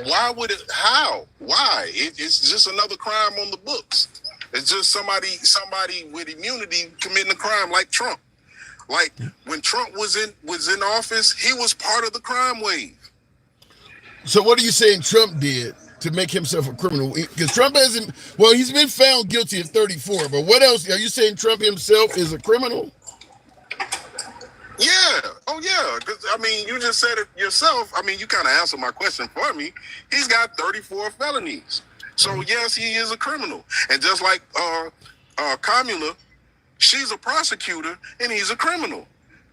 Why would it? How? Why? It's just another crime on the books. It's just somebody with immunity committing a crime like Trump. Like when Trump was in office, he was part of the crime wave. So what are you saying Trump did to make himself a criminal? Because Trump hasn't, well, he's been found guilty of 34, but what else? Are you saying Trump himself is a criminal? Yeah. Oh, yeah. Because, I mean, you just said it yourself. I mean, you kind of answered my question for me. He's got 34 felonies. So, yes, he is a criminal. And just like Kamala, she's a prosecutor and he's a criminal.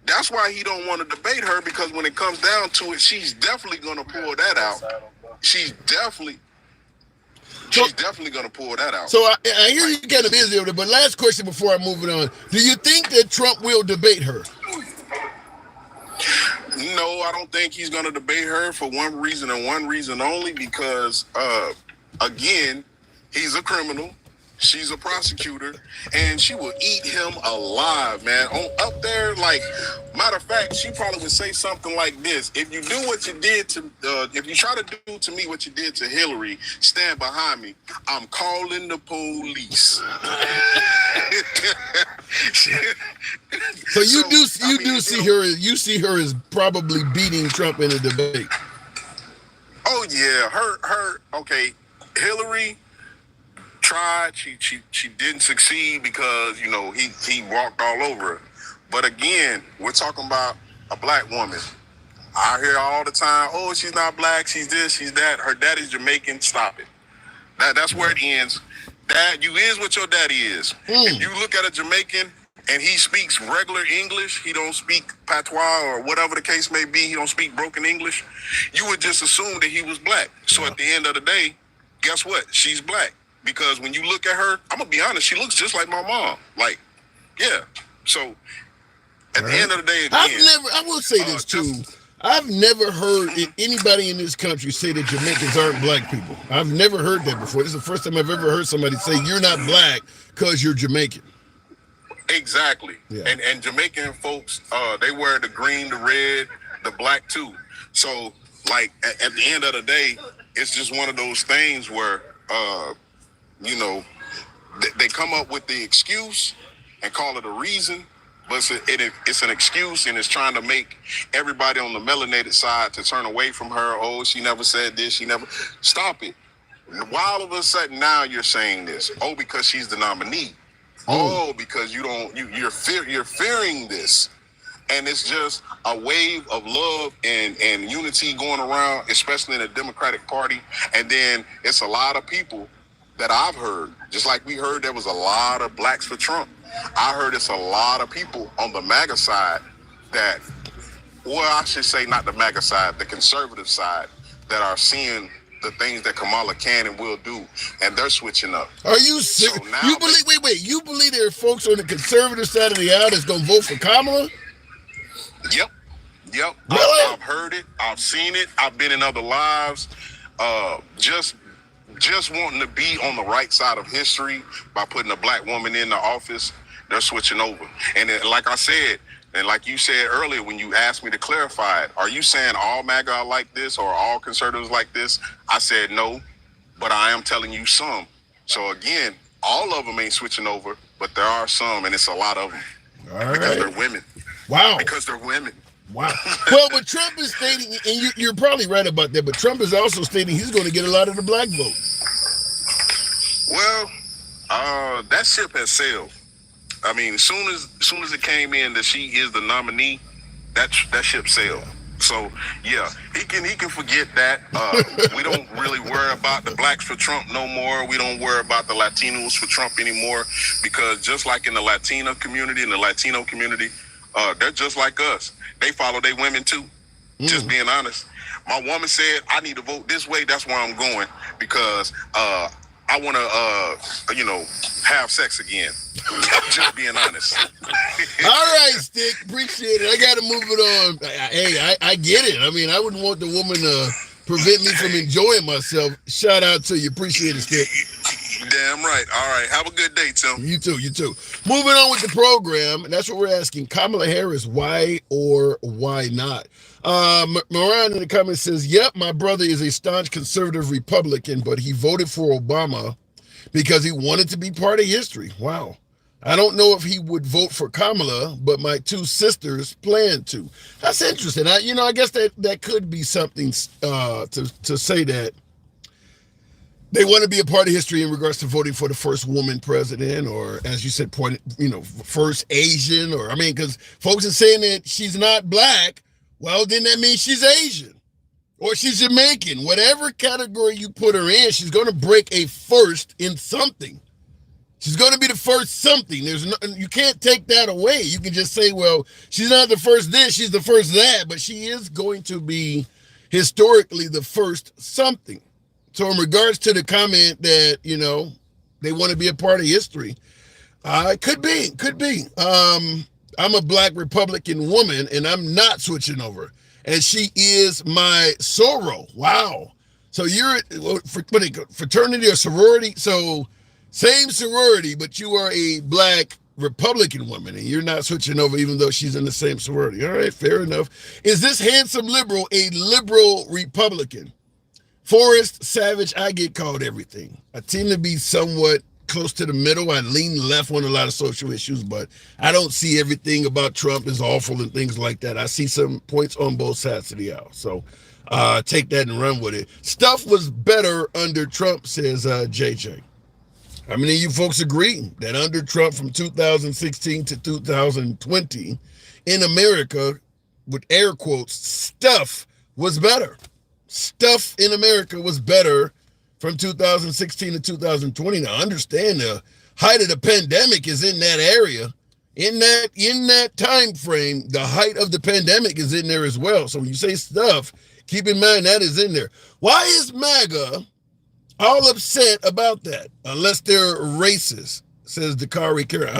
That's why he don't want to debate her, because when it comes down to it, she's definitely going to pull that out. She's definitely going to pull that out. So I hear you kind of busy over there, but last question before I move it on. Do you think that Trump will debate her? No, I don't think he's going to debate her for one reason and one reason only, because, again, he's a criminal. She's a prosecutor, and she will eat him alive, man. Up there, like, matter of fact, she probably would say something like this: if you do what you did to, if you try to do to me what you did to Hillary, stand behind me. I'm calling the police. So you see her as probably beating Trump in a debate. Oh yeah, okay, Hillary tried. She didn't succeed because he walked all over her. But again, we're talking about a black woman. I hear all the time, oh, she's not black, she's this, she's that. Her daddy's Jamaican. Stop it. That's where it ends. Dad, you is what your daddy is. If you look at a Jamaican and he speaks regular English, he don't speak patois or whatever the case may be, he don't speak broken English, you would just assume that he was black. So at the end of the day, guess what? She's black. Because when you look at her, I'm going to be honest, she looks just like my mom. Like, yeah. So, at the end of the day, again, I will say this too. I've never heard anybody in this country say that Jamaicans aren't black people. I've never heard that before. This is the first time I've ever heard somebody say you're not black because you're Jamaican. Exactly. Yeah. And Jamaican folks, they wear the green, the red, the black too. So, like, at the end of the day, it's just one of those things where, they come up with the excuse and call it a reason, but it's an excuse, and it's trying to make everybody on the melanated side to turn away from her. Oh, she never said this. She never. Stop it. Why all of a sudden now you're saying this? Oh, because she's the nominee. Oh, because you're fearing this. And it's just a wave of love and unity going around, especially in the Democratic Party. And then it's a lot of people that I've heard, just like we heard there was a lot of blacks for Trump. I heard it's a lot of people on the MAGA side that, well, I should say not the MAGA side, the conservative side, that are seeing the things that Kamala can and will do, and they're switching up. Are you serious? So you believe there are folks on the conservative side of the aisle that's going to vote for Kamala? Yep. Really? I've heard it. I've seen it. I've been in other lives. Just wanting to be on the right side of history by putting a black woman in the office, they're switching over. And then, like I said, and like you said earlier when you asked me to clarify it, are you saying all MAGA are like this or all conservatives like this? I said no, but I am telling you some. So again, all of them ain't switching over, but there are some, and it's a lot of them. All right. Because they're women. Wow. Because they're women. Wow. Well, but Trump is stating, and you're probably right about that, but Trump is also stating he's going to get a lot of the black vote. Well, that ship has sailed. I mean, as soon as it came in that she is the nominee, that ship sailed. So yeah, he can forget that. We don't really worry about the blacks for Trump no more. We don't worry about the Latinos for Trump anymore, because just like in the Latino community, they're just like us. They follow their women too. Just being honest. My woman said, I need to vote this way. That's where I'm going, because I want to, have sex again. Just being honest. All right, Stick. Appreciate it. I got to move it on. Hey, I get it. I mean, I wouldn't want the woman to prevent me from enjoying myself. Shout out to you. Appreciate it, Stick. Damn right. All right. Have a good day, Tim. You too. Moving on with the program. And that's what we're asking. Kamala Harris, why or why not? Moran in the comments says, yep, my brother is a staunch conservative Republican, but he voted for Obama because he wanted to be part of history. Wow. I don't know if he would vote for Kamala, but my two sisters plan to. That's interesting. I guess that could be something to say that they want to be a part of history in regards to voting for the first woman president, or as you said, first Asian, because folks are saying that she's not black. Well, then that means she's Asian or she's Jamaican. Whatever category you put her in, she's going to break a first in something. She's going to be the first something. You can't take that away. You can just say, well, she's not the first this, she's the first that, but she is going to be historically the first something. So in regards to the comment that, they want to be a part of history, it could be. I'm a black Republican woman, and I'm not switching over. And she is my soror. Wow. So you're fraternity or sorority? So same sorority, but you are a black Republican woman, and you're not switching over even though she's in the same sorority. All right, fair enough. Is this handsome liberal a liberal Republican? Forrest, Savage, I get called everything. I tend to be somewhat close to the middle. I lean left on a lot of social issues, but I don't see everything about Trump as awful and things like that. I see some points on both sides of the aisle. So take that and run with it. Stuff was better under Trump, says JJ. How many of you folks agree that under Trump from 2016 to 2020 in America, with air quotes, stuff was better? Stuff in America was better from 2016 to 2020. Now, understand the height of the pandemic is in that area. In that time frame, the height of the pandemic is in there as well. So when you say stuff, keep in mind that is in there. Why is Maga all upset about that? Unless they're racist, says Dakari Kara.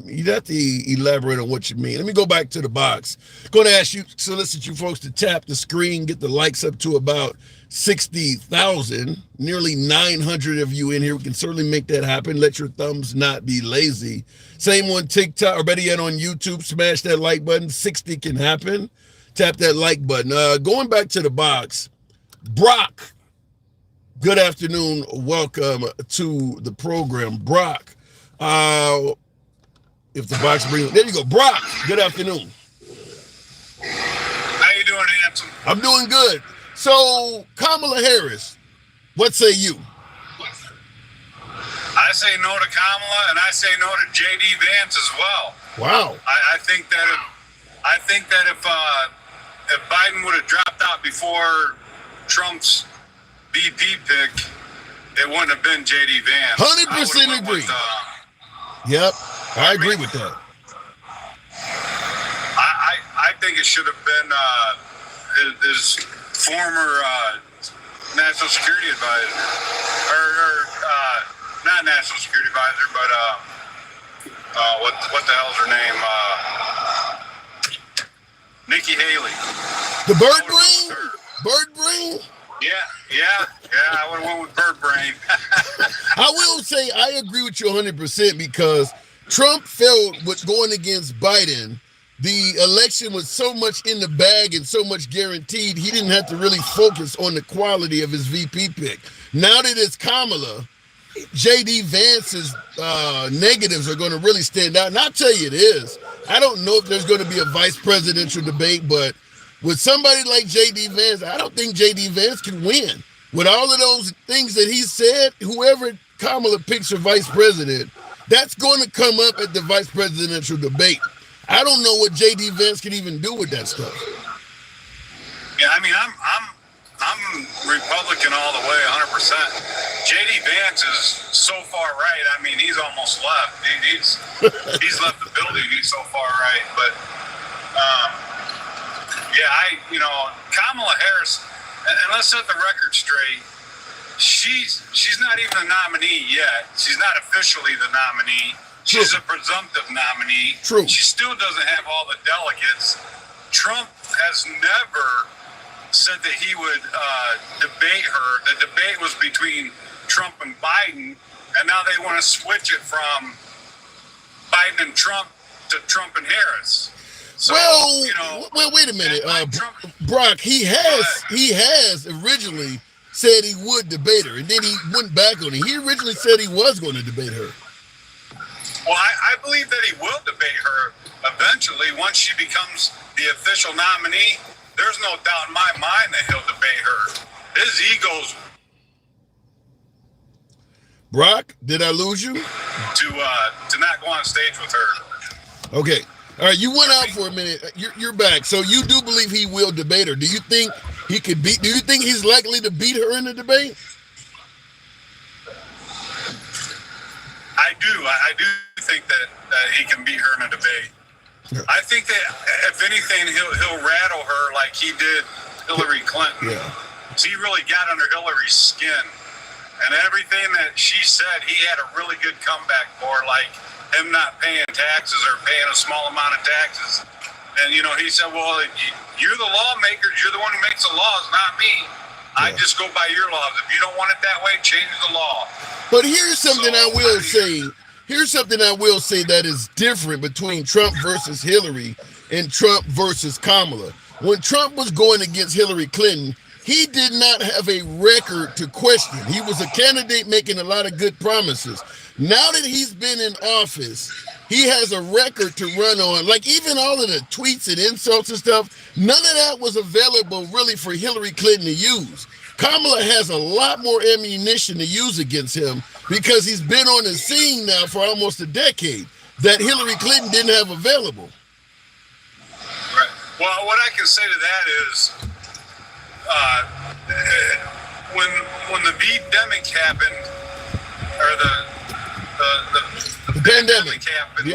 You have to elaborate on what you mean. Let me go back to the box. Going to solicit you folks to tap the screen, get the likes up to about 60,000, nearly 900 of you in here. We can certainly make that happen. Let your thumbs not be lazy. Same on TikTok, or better yet on YouTube. Smash that like button. 60 can happen. Tap that like button. Going back to the box, Brock, good afternoon. Welcome to the program, Brock. If the box brings, there you go, Brock. Good afternoon. How you doing, handsome? I'm doing good. So, Kamala Harris, what say you? I say no to Kamala, and I say no to J.D. Vance as well. Wow. I think that if Biden would have dropped out before Trump's VP pick, it wouldn't have been J.D. Vance. 100% agree. Yep, I agree with that. I think it should have been his former national security advisor, or not national security advisor, but what the hell's her name? Nikki Haley. The bird brain? Bird brain? Yeah, I would have went with bird brain. I will say I agree with you 100% because Trump felt with going against Biden, the election was so much in the bag and so much guaranteed, he didn't have to really focus on the quality of his VP pick. Now that it's Kamala, J.D. Vance's negatives are going to really stand out. And I'll tell you it is. I don't know if there's going to be a vice presidential debate, but with somebody like J.D. Vance, I don't think J.D. Vance can win. With all of those things that he said, whoever Kamala picks for vice president, that's going to come up at the vice presidential debate. I don't know what J.D. Vance can even do with that stuff. Yeah, I mean, I'm Republican all the way, 100%. JD Vance is so far right. I mean, he's almost left. He's left the building. He's so far right. But Kamala Harris, and let's set the record straight. She's not even a nominee yet. She's not officially the nominee. She's a presumptive nominee. True. She still doesn't have all the delegates. Trump has never said that he would debate her. The debate was between Trump and Biden, and now they want to switch it from Biden and Trump to Trump and Harris. So, well, wait a minute, Brock. He has originally said he would debate her, and then he went back on it. He originally said he was going to debate her. Well, I believe that he will debate her eventually once she becomes the official nominee. There's no doubt in my mind that he'll debate her. His ego's. Brock, did I lose you? To not go on stage with her. Okay. All right, you went out for a minute. You're back. So you do believe he will debate her. Do you think he could beat? Do you think he's likely to beat her in the debate? I do think that he can beat her in a debate. Yeah. I think that if anything, he'll rattle her like he did Hillary Clinton. Yeah. So he really got under Hillary's skin, and everything that she said, he had a really good comeback for, like him not paying taxes or paying a small amount of taxes. And he said, "Well, you're the lawmakers. You're the one who makes the laws, not me. I just go by your laws. If you don't want it that way, change the law." But here's something I will say. Here's something I will say that is different between Trump versus Hillary and Trump versus Kamala. When Trump was going against Hillary Clinton, he did not have a record to question. He was a candidate making a lot of good promises. Now that he's been in office, he has a record to run on. Like even all of the tweets and insults and stuff, none of that was available really for Hillary Clinton to use. Kamala has a lot more ammunition to use against him because he's been on the scene now for almost a decade that Hillary Clinton didn't have available. Right. Well, what I can say to that is when the pandemic happened, or the pandemic happened,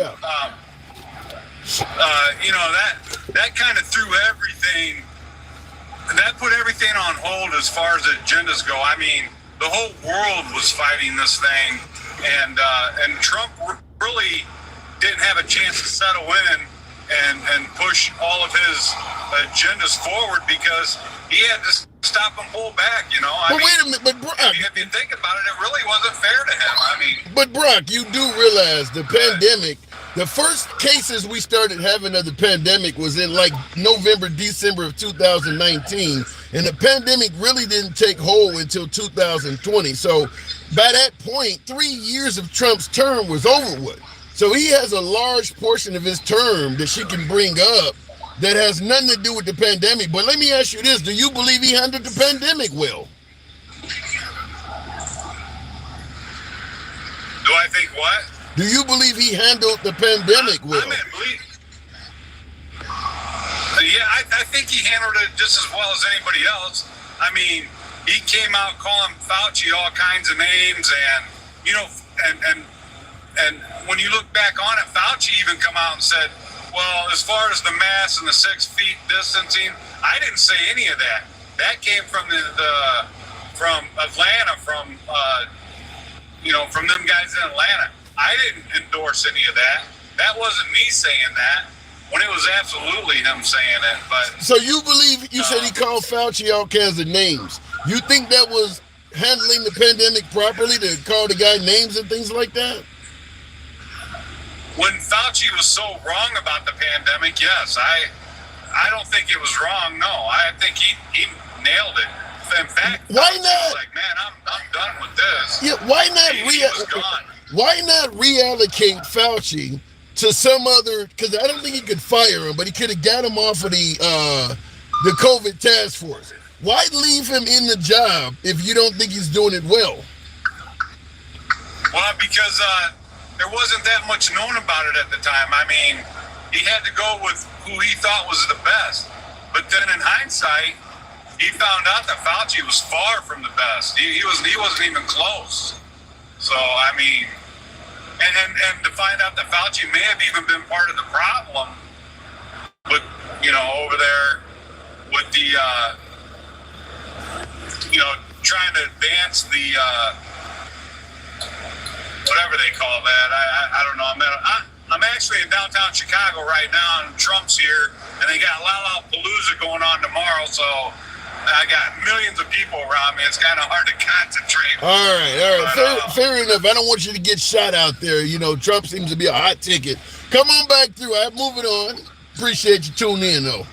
that kind of threw everything. That put everything on hold as far as agendas go. I mean, the whole world was fighting this thing, and Trump really didn't have a chance to settle in and push all of his agendas forward because he had to stop and pull back. Wait a minute, but Brock, if you think about it, it really wasn't fair to him. I mean, but Brock, you do realize the pandemic. The first cases we started having of the pandemic was in like November, December of 2019. And the pandemic really didn't take hold until 2020. So by that point, 3 years of Trump's term was over with. So he has a large portion of his term that she can bring up that has nothing to do with the pandemic. But let me ask you this. Do you believe he handled the pandemic well? Do I think what? Do you believe he handled the pandemic well? I think he handled it just as well as anybody else. I mean, he came out calling Fauci all kinds of names, and when you look back on it, Fauci even come out and said, "Well, as far as the mask and the 6 feet distancing, I didn't say any of that. That came from from Atlanta, from them guys in Atlanta. I didn't endorse any of that. That wasn't me saying that." When it was absolutely him saying it. But so you believe, you said he called Fauci all kinds of names. You think that was handling the pandemic properly, to call the guy names and things like that? When Fauci was so wrong about the pandemic, yes. I don't think it was wrong. No, I think he nailed it. In fact, why not? Like, man, I'm done with this. Yeah, why not reallocate Fauci to some other, because I don't think he could fire him, but he could have got him off of the COVID task force. Why leave him in the job if you don't think he's doing it well? Well, because there wasn't that much known about it at the time. I mean, he had to go with who he thought was the best. But then in hindsight, he found out that Fauci was far from the best. He wasn't even close. So I mean, and to find out that Fauci may have even been part of the problem with, over there with the trying to advance the whatever they call that. I don't know. I'm actually in downtown Chicago right now, and Trump's here, and they got Lollapalooza going on tomorrow, so I got millions of people around me. It's kind of hard to concentrate. All right. Fair enough. I don't want you to get shot out there. Trump seems to be a hot ticket. Come on back through. I'm moving on. Appreciate you tuning in, though.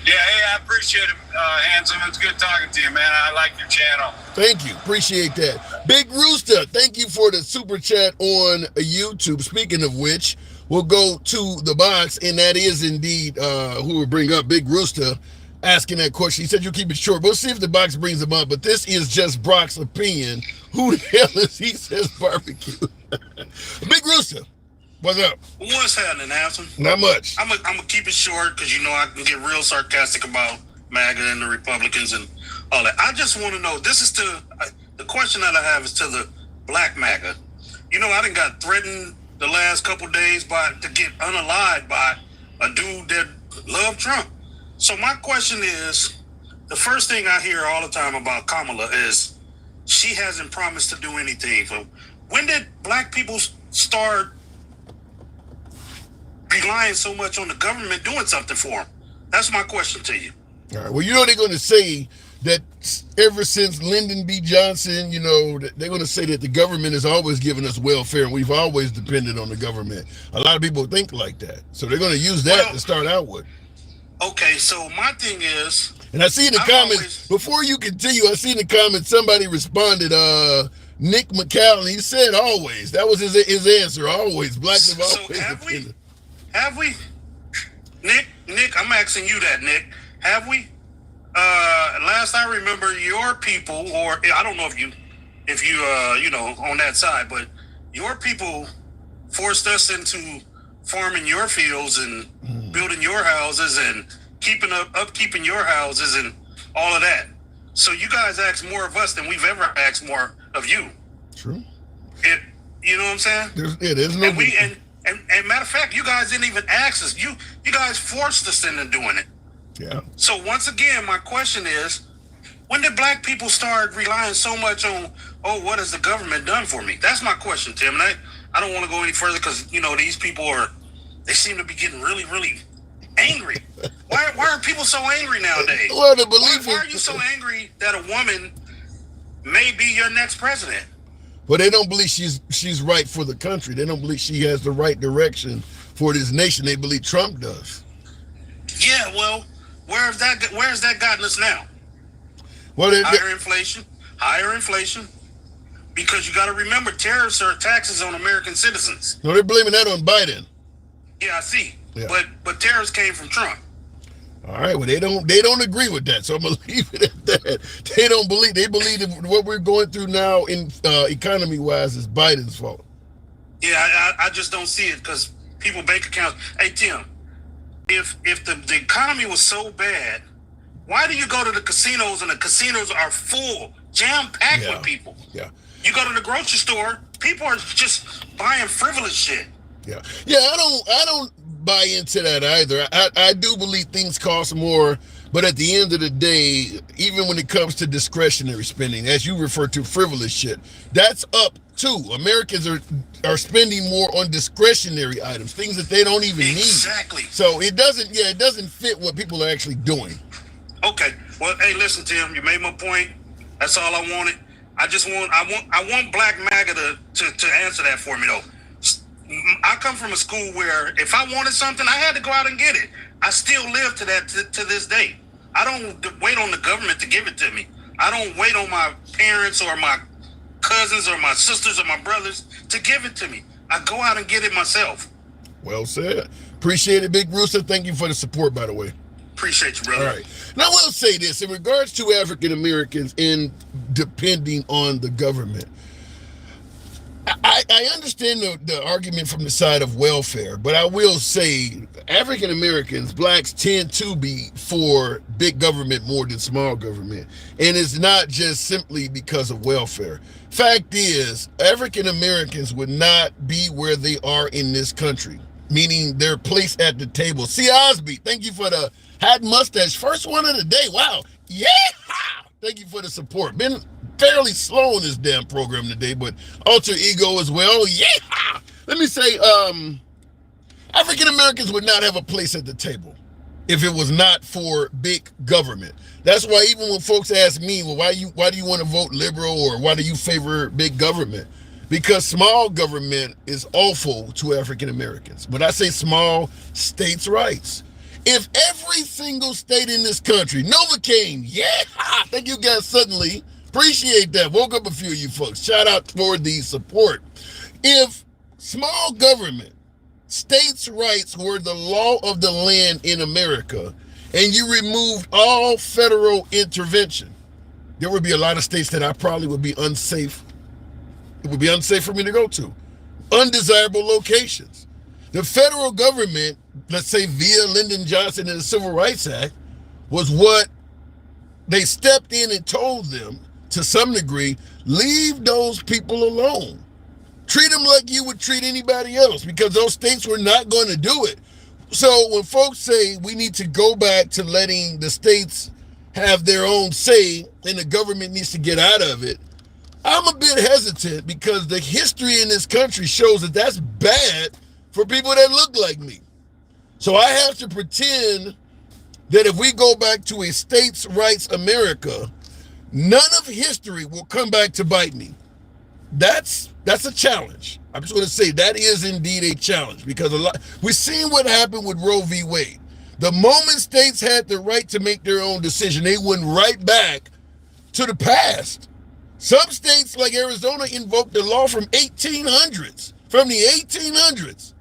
Yeah, hey, I appreciate it, Handsome. It's good talking to you, man. I like your channel. Thank you. Appreciate that. Big Rooster, thank you for the super chat on YouTube. Speaking of which, we'll go to the box, and that is indeed who will bring up Big Rooster asking that question. He said you'll keep it short. We'll see if the box brings him up, but this is just Brock's opinion. Who the hell is he? Says barbecue. Big Rooster, what's up? What's happening, Hanson? Not much. I'm gonna keep it short because I can get real sarcastic about MAGA and the Republicans and all that. I just want to know. This is the question that I have is to the black MAGA. I done got threatened the last couple days to get unalived by a dude that loved Trump. So my question is, the first thing I hear all the time about Kamala is she hasn't promised to do anything. So when did black people start relying so much on the government doing something for them? That's my question to you. All right. Well, they're going to say that ever since Lyndon B. Johnson, they're going to say that the government has always given us welfare and we've always depended on the government. A lot of people think like that. So they're going to use that to start out with. Okay, so my thing is... And I see in the comments, before you continue, I see in the comments somebody responded, Nick McCallum, he said always. That was his answer, always. Blacks have always depended. Have we? Nick, I'm asking you that, Nick. Have we? Last I remember, your people, or I don't know if you on that side, but your people forced us into farming your fields and building your houses and upkeeping your houses and all of that. So you guys ask more of us than we've ever asked more of you. True. You know what I'm saying? There's no. And matter of fact, you guys didn't even ask us. You guys forced us into doing it. Yeah. So once again, my question is, when did black people start relying so much on, what has the government done for me? That's my question, Tim. And I don't want to go any further because, these people they seem to be getting really, really angry. Why are people so angry nowadays? Well, why are you so angry that a woman may be your next president? Well, they don't believe she's right for the country. They don't believe she has the right direction for this nation. They believe Trump does. Yeah, well, where's that gotten us now? Well, higher inflation, because you got to remember tariffs are taxes on American citizens. No, they're blaming that on Biden. Yeah, I see. Yeah. But tariffs came from Trump. All right, well, they don't agree with that, so I'm gonna leave it at that. They believe that what we're going through now in economy-wise is Biden's fault. Yeah, I just don't see it because people bank accounts. Hey, Tim, if the economy was so bad, why do you go to the casinos and the casinos are full, jam-packed with people? Yeah. You go to the grocery store, people are just buying frivolous shit. Yeah. Yeah, I don't buy into that either. I do believe things cost more, but at the end of the day, even when it comes to discretionary spending, as you refer to frivolous shit, that's up too. Americans are spending more on discretionary items, things that they don't even need. Exactly. So it doesn't fit what people are actually doing. Okay. Well, hey, listen, Tim, you made my point. That's all I wanted. I want Black MAGA to answer that for me though. I come from a school where if I wanted something, I had to go out and get it. I still live to that to this day. I don't wait on the government to give it to me. I don't wait on my parents or my cousins or my sisters or my brothers to give it to me. I go out and get it myself. Well said. Appreciate it, Big Rooster. Thank you for the support, by the way. Appreciate you, brother. All right. Now, I will say this. In regards to African Americans in depending on the government, I understand the argument from the side of welfare, but I will say African Americans, blacks tend to be for big government more than small government. And it's not just simply because of welfare. Fact is, African Americans would not be where they are in this country, meaning their place at the table. C. Osby, thank you for the hat mustache. First one of the day. Wow. Yeah. Thank you for the support. Been fairly slow in this damn program today, but alter ego as well. Yeah. Let me say, African Americans would not have a place at the table if it was not for big government. That's why even when folks ask me, well, why do you want to vote liberal or why do you favor big government? Because small government is awful to African Americans. When I say small, states' rights. If every single state in this country, Novocaine, yeah, thank you guys suddenly. Appreciate that. Woke up a few of you folks. Shout out for the support. If small government, states' rights were the law of the land in America, and you removed all federal intervention, there would be a lot of states that I probably would be unsafe. It would be unsafe for me to go to. Undesirable locations. The federal government, let's say via Lyndon Johnson and the Civil Rights Act, was what they stepped in and told them, to some degree, leave those people alone. Treat them like you would treat anybody else, because those states were not going to do it. So when folks say we need to go back to letting the states have their own say and the government needs to get out of it, I'm a bit hesitant because the history in this country shows that that's bad for people that look like me. So I have to pretend that if we go back to a states' rights America, none of history will come back to bite me. That's a challenge. I'm just going to say that is indeed a challenge, because we've seen what happened with Roe v. Wade. The moment states had the right to make their own decision, they went right back to the past. Some states like Arizona invoked the law from 1800s, from the 1800s.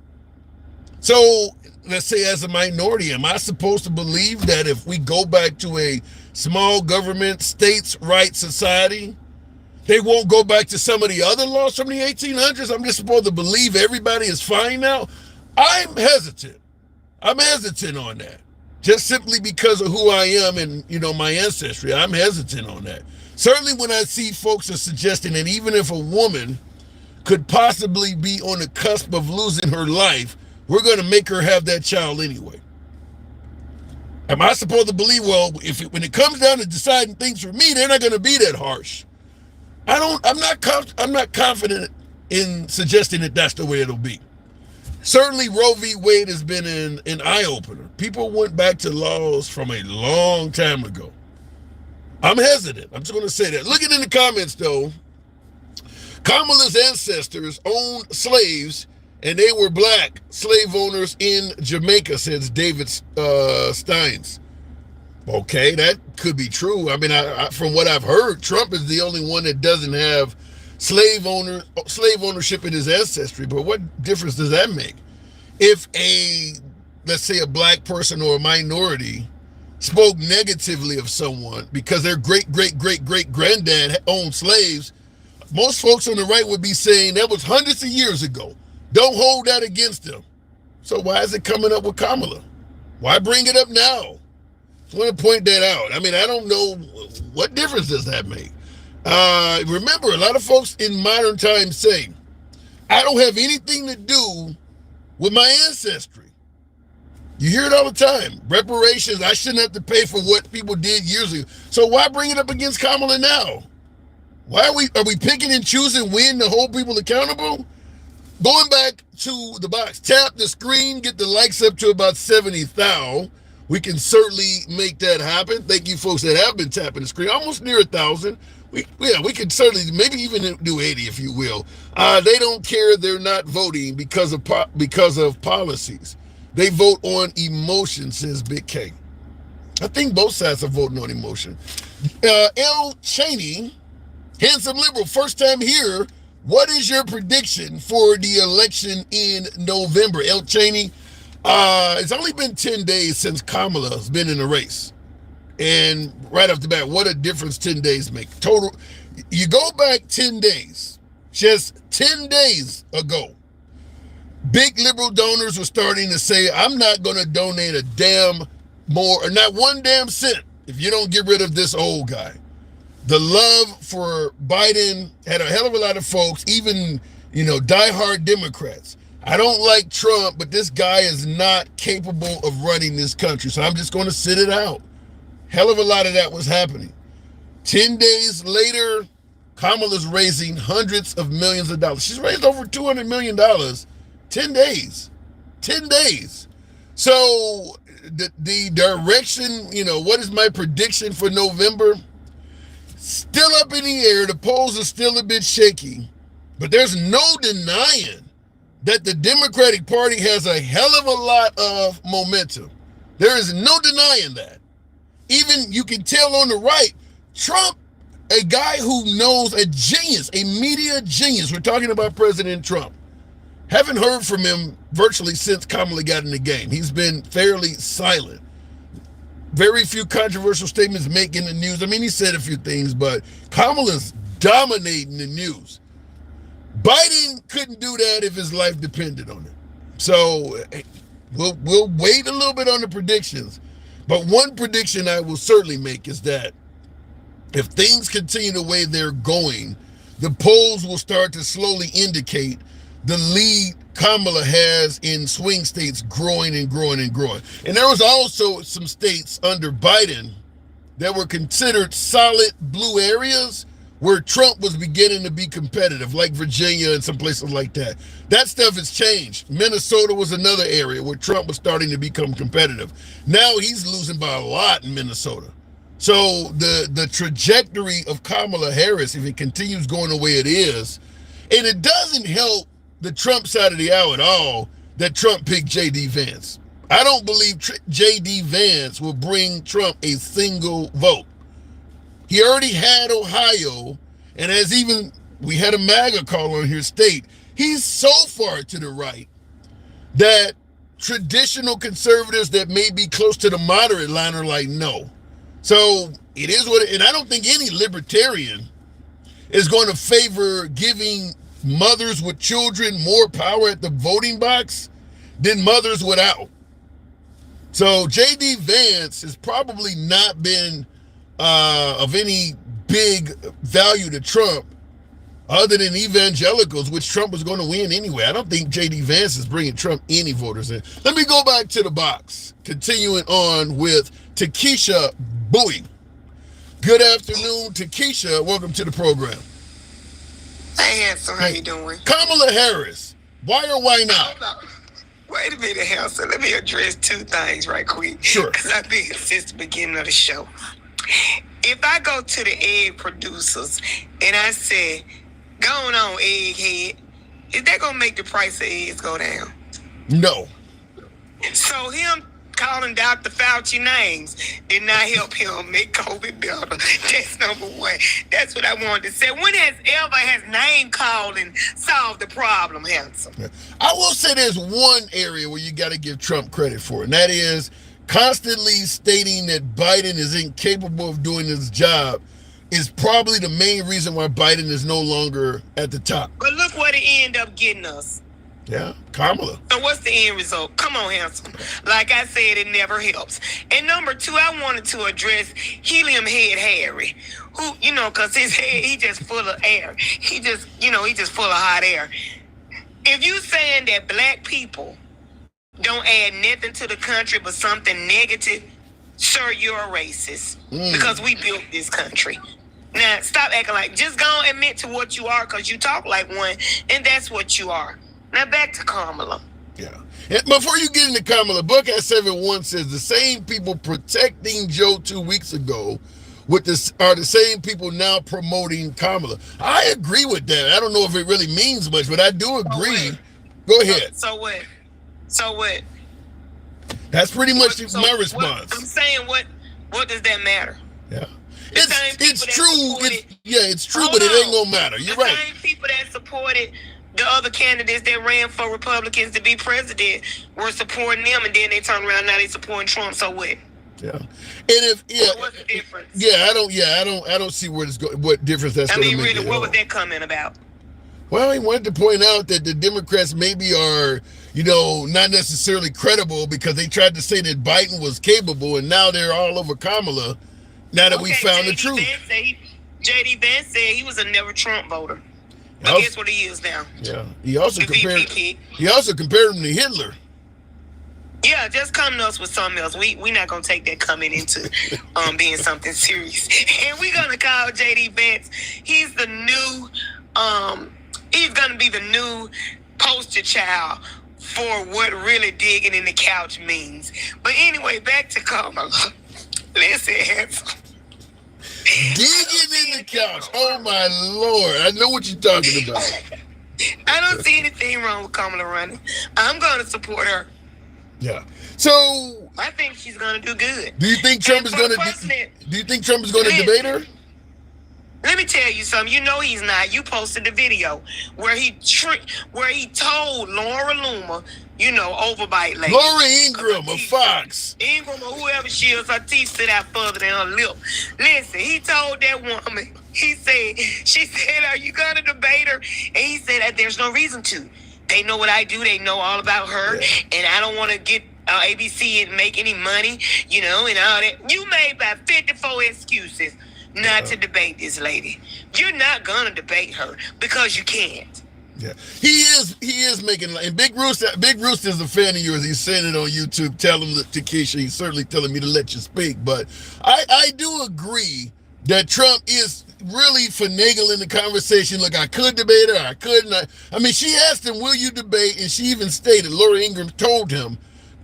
So let's say as a minority, am I supposed to believe that if we go back to a small government, states' rights society, they won't go back to some of the other laws from the 1800s? I'm just supposed to believe everybody is fine now? I'm hesitant. I'm hesitant on that. Just simply because of who I am and, my ancestry. I'm hesitant on that. Certainly when I see folks are suggesting that even if a woman could possibly be on the cusp of losing her life, we're going to make her have that child anyway. Am I supposed to believe, well, when it comes down to deciding things for me, they're not going to be that harsh? I'm not confident in suggesting that that's the way it'll be. Certainly Roe v. Wade has been an eye-opener. People went back to laws from a long time ago. I'm hesitant. I'm just going to say that. Looking in the comments, though, Kamala's ancestors owned slaves, and they were black slave owners in Jamaica, says David Steins. Okay, that could be true. I mean, from what I've heard, Trump is the only one that doesn't have slave ownership in his ancestry. But what difference does that make? If let's say a black person or a minority spoke negatively of someone because their great-great-great-great-granddad owned slaves, most folks on the right would be saying that was hundreds of years ago. Don't hold that against them. So why is it coming up with Kamala? Why bring it up now? I want to point that out. I mean, I don't know, what difference does that make? Remember, a lot of folks in modern times say, I don't have anything to do with my ancestry. You hear it all the time. Reparations, I shouldn't have to pay for what people did years ago. So why bring it up against Kamala now? Why are we picking and choosing when to hold people accountable? Going back to the box, tap the screen, get the likes up to about 70,000. We can certainly make that happen. Thank you folks that have been tapping the screen. Almost near 1,000. We can certainly, maybe even do 80 if you will. They don't care. They're not voting because of policies. They vote on emotion, says Big K. I think both sides are voting on emotion. L. Cheney, handsome liberal, first time here. What is your prediction for the election in November? L. Cheney, it's only been 10 days since Kamala has been in the race. And right off the bat, what a difference 10 days make. Total, you go back 10 days. just 10 days ago, big liberal donors were starting to say, I'm not going to donate a damn more, or not one damn cent, if you don't get rid of this old guy. The love for Biden had a hell of a lot of folks, even, diehard Democrats. I don't like Trump, but this guy is not capable of running this country, so I'm just going to sit it out. Hell of a lot of that was happening. 10 days later, Kamala's raising hundreds of millions of dollars. She's raised over $200 million 10 days. 10 days. So the direction, what is my prediction for November? Still up in the air. The polls are still a bit shaky. But there's no denying that the Democratic Party has a hell of a lot of momentum. There is no denying that. Even you can tell on the right, Trump, a guy who knows, a genius, a media genius. We're talking about President Trump. Haven't heard from him virtually since Kamala got in the game. He's been fairly silent. Very few controversial statements making the news. I mean, he said a few things, but Kamala's dominating the news. Biden couldn't do that if his life depended on it. So we'll wait a little bit on the predictions. But one prediction I will certainly make is that if things continue the way they're going, the polls will start to slowly indicate the lead Kamala has in swing states growing and growing and growing. And there was also some states under Biden that were considered solid blue areas where Trump was beginning to be competitive, like Virginia and some places like that. That stuff has changed. Minnesota was another area where Trump was starting to become competitive. Now he's losing by a lot in Minnesota. So the trajectory of Kamala Harris, if it continues going the way it is, and it doesn't help the Trump side of the aisle at all that Trump picked J.D. Vance. I don't believe J.D. Vance will bring Trump a single vote. He already had Ohio, and we had a Maga call on here state, he's so far to the right that traditional conservatives that may be close to the moderate line are like, no. So it is what and I don't think any libertarian is going to favor giving mothers with children more power at the voting box than mothers without. So J.D. Vance has probably not been of any big value to Trump other than evangelicals, which Trump was going to win anyway. I don't think J.D. Vance is bringing Trump any voters in. Let me go back to the box. Continuing on with Takesha Bowie. Good afternoon, Takesha. Welcome to the program. Hey, Hanson, how you doing? Kamala Harris. Why or why not? Wait a minute, Hanson. Let me address two things right quick. Sure. Because I've been here since the beginning of the show. If I go to the egg producers and I say, go on, egghead, is that going to make the price of eggs go down? No. So him calling Dr. Fauci names did not help him make COVID better. That's number one. That's what I wanted to say. When has name calling solved the problem, Hanson? I will say there's one area where you got to give Trump credit for, and that is constantly stating that Biden is incapable of doing his job is probably the main reason why Biden is no longer at the top. But look what it ended up getting us. Yeah, Kamala. So what's the end result? Come on, Hanson. Like I said, it never helps. And number two, I wanted to address Helium Head Harry, who, because his head, he just full of air. He just full of hot air. If you saying that black people don't add nothing to the country but something negative, sir, you're a racist. Because we built this country. Now, stop acting like, just go and admit to what you are because you talk like one, and that's what you are. Now back to Kamala. Yeah. And before you get into Kamala, Buckeye 71 says the same people protecting Joe 2 weeks ago are the same people now promoting Kamala. I agree with that. I don't know if it really means much, but I do agree. Go ahead. So what? That's pretty much my response. I'm saying what does that matter? Yeah. It's true. It's true, but it ain't gonna matter. You're right. The same people that supported the other candidates that ran for Republicans to be president were supporting them, and then they turn around now they supporting Trump. So what? Yeah. And what's the difference? I don't see where it's going. What difference that's going to make. Really, what was that comment about? Well, he wanted to point out that the Democrats maybe are, not necessarily credible because they tried to say that Biden was capable, and now they're all over Kamala. Now that we found the truth. J.D. Vance said he was a never Trump voter. But guess what he is now? Yeah. He also compared him to Hitler. Yeah, just come to us with something else. We're not gonna take that coming into being something serious. And we're gonna call J.D. Vance. He's the new he's gonna be the new poster child for what really digging in the couch means. But anyway, back to Kamala. Listen, digging in the couch. Oh my Lord. I know what you're talking about. I don't see anything wrong with Kamala running. I'm gonna support her. Yeah. So I think she's gonna do good. Do you think Trump is gonna debate her? Let me tell you something. You know he's not. You posted the video where he told Laura Loomer, overbite lady. Laura Ingraham of Fox. Ingraham or whoever she is, her teeth sit out further than her lip. Listen, he told that woman, she said, are you gonna debate her? And he said that there's no reason to. They know what I do. They know all about her. Yeah. And I don't want to get ABC and make any money, and all that. You made about 54 excuses not to debate this lady. You're not gonna debate her because you can't. Yeah, he is making, and Big Rooster's a fan of yours. He's saying it on YouTube. Tell him to Keisha. He's certainly telling me to let you speak, but I do agree that Trump is really finagling the conversation. Look, I could debate her. I couldn't. I mean, she asked him, "Will you debate?" And she even stated, Laura Ingraham told him,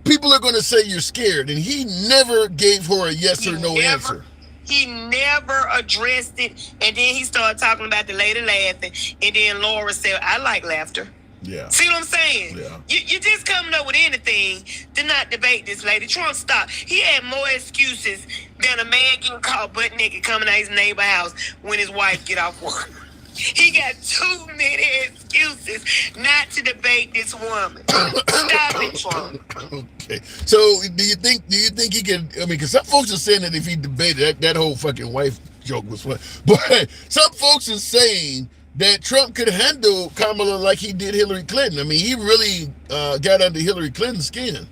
"People are going to say you're scared," and he never gave her a yes or no answer. He never addressed it, and then he started talking about the lady laughing, and then Laura said, I like laughter. Yeah. See what I'm saying? Yeah. You just coming up with anything to not debate this lady. Trump stopped. He had more excuses than a man getting caught butt naked coming out his neighbor's house when his wife get off work. He got too many excuses not to debate this woman. Stop it, Trump. Okay. So do you think he can? I mean, because some folks are saying that if he debated, that whole fucking wife joke was fun. But some folks are saying that Trump could handle Kamala like he did Hillary Clinton. I mean, he really got under Hillary Clinton's skin.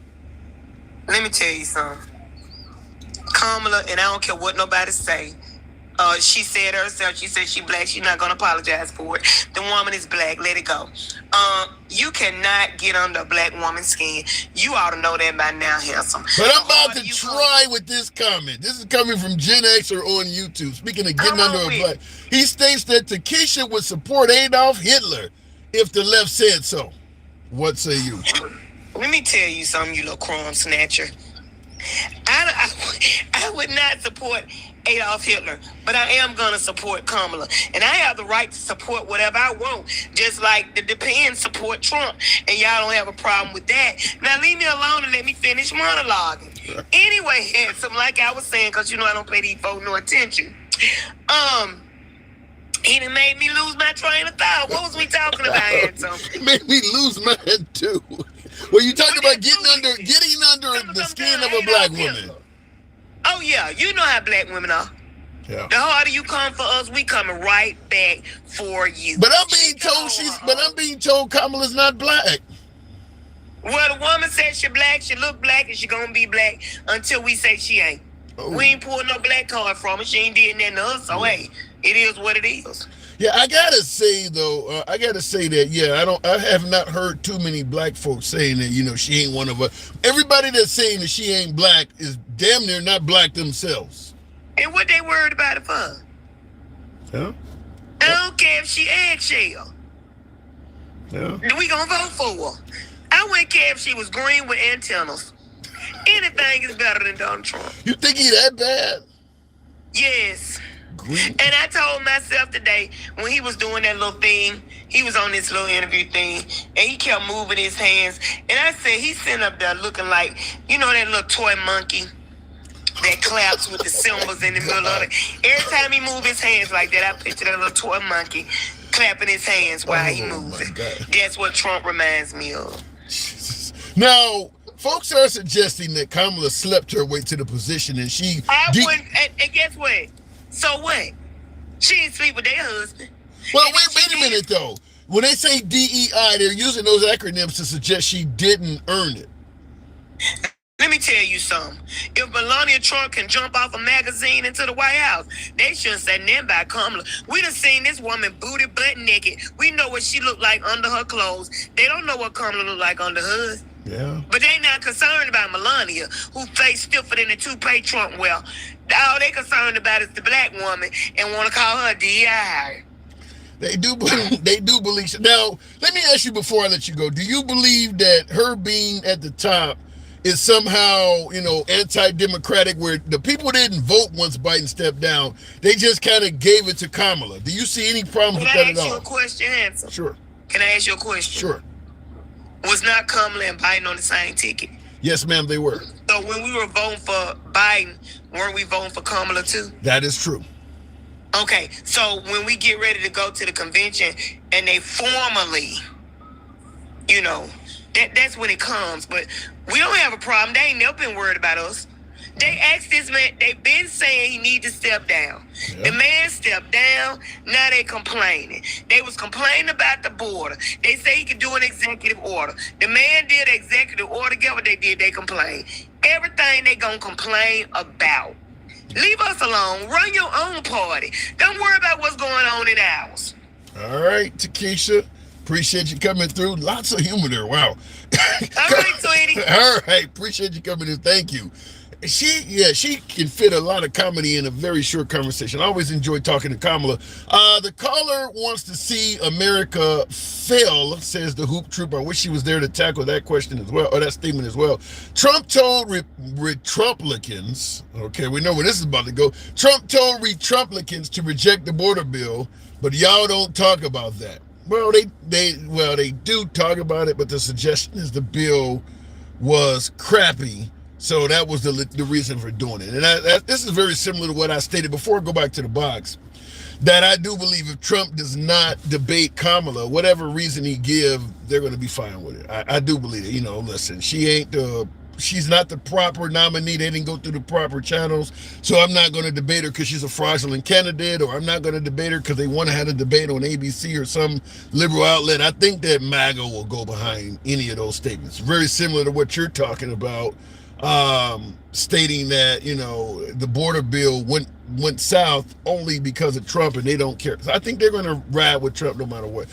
Let me tell you something. Kamala, and I don't care what nobody say, she said herself, she said she black, she's not going to apologize for it. The woman is black, let it go. You cannot get under a black woman's skin. You ought to know that by now, handsome. But I'm about to try with this comment. This is coming from Gen Xer on YouTube. Speaking of getting under a black, he states that Takesha would support Adolf Hitler if the left said so. What say you? Let me tell you something, you little crumb snatcher. I would not support Adolf Hitler, but I am going to support Kamala. And I have the right to support whatever I want, just like the Depends support Trump. And y'all don't have a problem with that. Now leave me alone and let me finish monologuing. Anyway, handsome, like I was saying, because I don't pay these folks no attention. He done made me lose my train of thought. What was we talking about, handsome? It made me lose mine too. Well, you talking about getting under the skin of a black woman. Oh yeah, you know how black women are. Yeah. The harder you come for us, we coming right back for you. But I'm being told Kamala's not black. Well, the woman said she black, she look black, and she gonna be black until we say she ain't. Oh. We ain't pulling no black card from her. She ain't did nothing to us, so hey, it is what it is. Yeah, I gotta say though, that I have not heard too many black folks saying that she ain't one of us. Everybody that's saying that she ain't black is damn near not black themselves. And what they worried about it for? Yeah. I don't care if she eggshell. Yeah. We gonna vote for her. I wouldn't care if she was green with antennas. Anything is better than Donald Trump. You think he that bad? Yes. And I told myself today, when he was doing that little thing, he was on this little interview thing, and he kept moving his hands. And I said, he's sitting up there looking like, that little toy monkey that claps with the symbols in the middle of it. Every time he moves his hands like that, I picture that little toy monkey clapping his hands while he moves it. That's what Trump reminds me of. Now, folks are suggesting that Kamala slept her way to the position, and and guess what? So what? She didn't sleep with their husband. Well, wait a minute, though. when they say DEI, they're using those acronyms to suggest she didn't earn it. Let me tell you something. If Melania Trump can jump off a magazine into the White House, they shouldn't say nothing about Kamala. We done seen this woman booty butt naked. We know what she looked like under her clothes. They don't know what Kamala looked like under hers. Yeah. But they not concerned about Melania, who face stiffer than the toupee Trump wear. All they concerned about is the black woman and want to call her DI. They do believe. Now, let me ask you before I let you go. Do you believe that her being at the top is somehow, anti-democratic, where the people didn't vote once Biden stepped down? They just kind of gave it to Kamala. Do you see any problem with that at all? Can I ask you a question, Hanson? Sure. Can I ask you a question? Sure. Was not Kamala and Biden on the same ticket? Yes, ma'am, they were. So when we were voting for Biden, weren't we voting for Kamala too? That is true. Okay, so when we get ready to go to the convention and they formally, that's when it comes. But we don't have a problem. They ain't never been worried about us. They asked this man, they've been saying he need to step down. Yeah. The man stepped down, now they complaining. They was complaining about the border. They say he could do an executive order. The man did an executive order, get what they did, they complained. Everything they gonna complain about. Leave us alone, run your own party. Don't worry about what's going on in ours. All right, Takesha. Appreciate you coming through. Lots of humor there. Wow. All right, sweetie. All right. Appreciate you coming in. Thank you. She can fit a lot of comedy in a very short conversation. I always enjoy talking to Kamala. The caller wants to see America fail, says the Hoop Troop. I wish she was there to tackle that question as well, or that statement as well. Trump told Retrumplicans, okay, we know where this is about to go. Trump told Retrumplicans to reject the border bill, but y'all don't talk about that. Well, they do talk about it, but the suggestion is the bill was crappy. So that was the reason for doing it. And this is very similar to what I stated before I go back to the box, that I do believe if Trump does not debate Kamala, whatever reason he give, they're going to be fine with it. I do believe it. Listen, she's not the proper nominee. They didn't go through the proper channels. So I'm not going to debate her because she's a fraudulent candidate, or I'm not going to debate her because they want to have a debate on ABC or some liberal outlet. I think that Maga will go behind any of those statements. Very similar to what you're talking about. Stating that, the border bill went south only because of Trump and they don't care. So I think they're going to ride with Trump no matter what.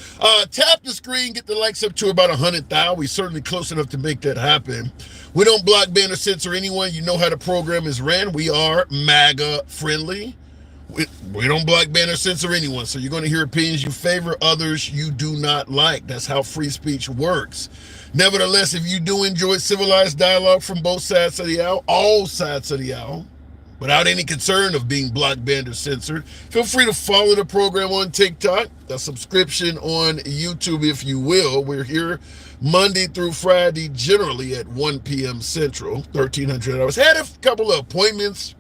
Tap the screen, get the likes up to about 100,000. We're certainly close enough to make that happen. We don't block, ban, or censor anyone. You know how the program is ran. We are MAGA friendly. We don't block, ban, or censor anyone. So you're going to hear opinions you favor, others you do not like. That's how free speech works. Nevertheless, if you do enjoy civilized dialogue from both sides of the aisle, all sides of the aisle, without any concern of being blocked, banned, or censored, feel free to follow the program on TikTok, a subscription on YouTube, if you will. We're here Monday through Friday, generally at 1 p.m. Central, 1,300 hours. Had a couple of appointments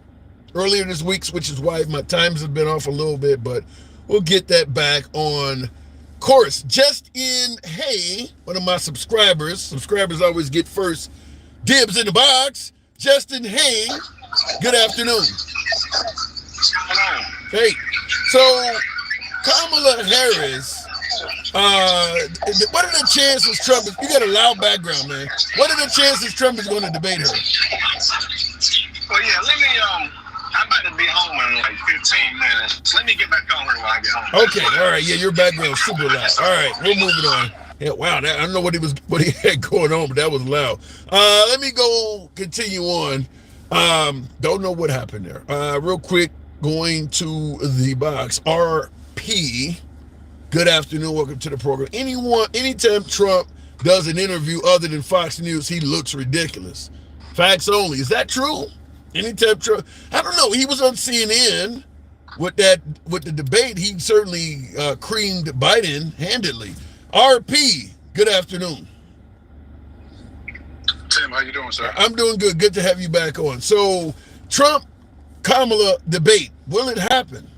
earlier this week, which is why my times have been off a little bit, but we'll get that back on course. Just in, hey, one of my subscribers always get first dibs in the box. Justin, hey, good afternoon. Hey, so Kamala Harris, what are the chances Trump is, you got a loud background, man. What are the chances Trump is going to debate her? Well, yeah, let me, I'm about to be home in like 15 minutes. Let me get back on her while I get home. Okay, all right. Yeah, your background's super loud. All right, we'll move it on. Yeah, wow. I don't know what he had going on, but that was loud. Let me continue on. Don't know what happened there. Real quick, going to the box. RP. Good afternoon. Welcome to the program. Anytime Trump does an interview other than Fox News, he looks ridiculous. Facts only. Is that true? Anytime Trump, I don't know. He was on CNN with the debate. He certainly creamed Biden handedly. RP, good afternoon. Tim, how you doing, sir? I'm doing good. Good to have you back on. So, Trump, Kamala debate. Will it happen?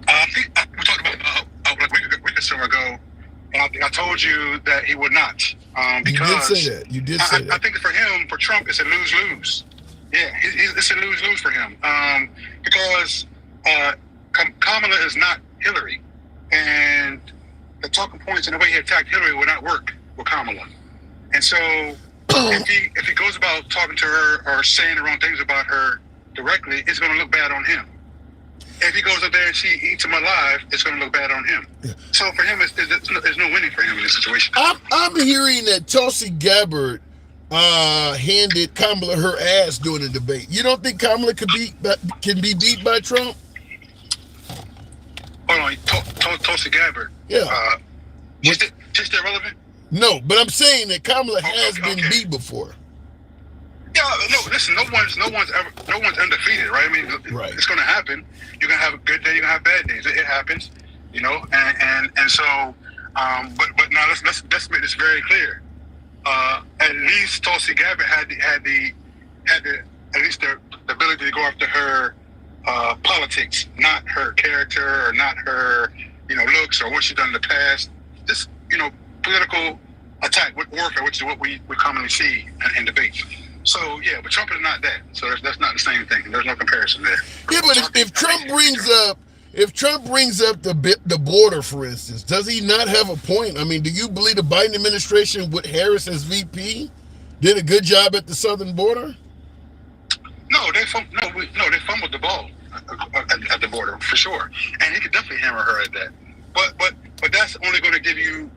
I think we talked about like a week or so ago, and I told you that he would not. Because you did say that. I think for Trump, it's a lose-lose. Yeah, it's a lose-lose for him. Because Kamala is not Hillary, and the talking points and the way he attacked Hillary would not work with Kamala. And so, if he goes about talking to her or saying the wrong things about her directly, it's going to look bad on him. If he goes up there and she eats him alive, it's going to look bad on him. Yeah. So for him, there's no winning for him in this situation. I'm hearing that Tulsi Gabbard handed Kamala her ass during the debate. You don't think Kamala can be beat by Trump? Hold on, Tulsi Gabbard. Yeah. She's still relevant? No, but I'm saying that Kamala has been beat before. Yeah, no. Listen, no one's undefeated, right? I mean, It's going to happen. You're going to have a good day. You're going to have bad days. It happens, you know. And so, but now let's make this very clear. At least Tulsi Gabbard had the at least the ability to go after her politics, not her character or not her looks or what she's done in the past. Just political attack, warfare, which is what we commonly see in debates. So yeah, but Trump is not that. So that's not the same thing. There's no comparison there. Yeah, but if Trump brings up the border, for instance, does he not have a point? I mean, do you believe the Biden administration with Harris as VP did a good job at the southern border? No, they fumbled the ball at the border for sure, and he could definitely hammer her at that. But that's only going to give you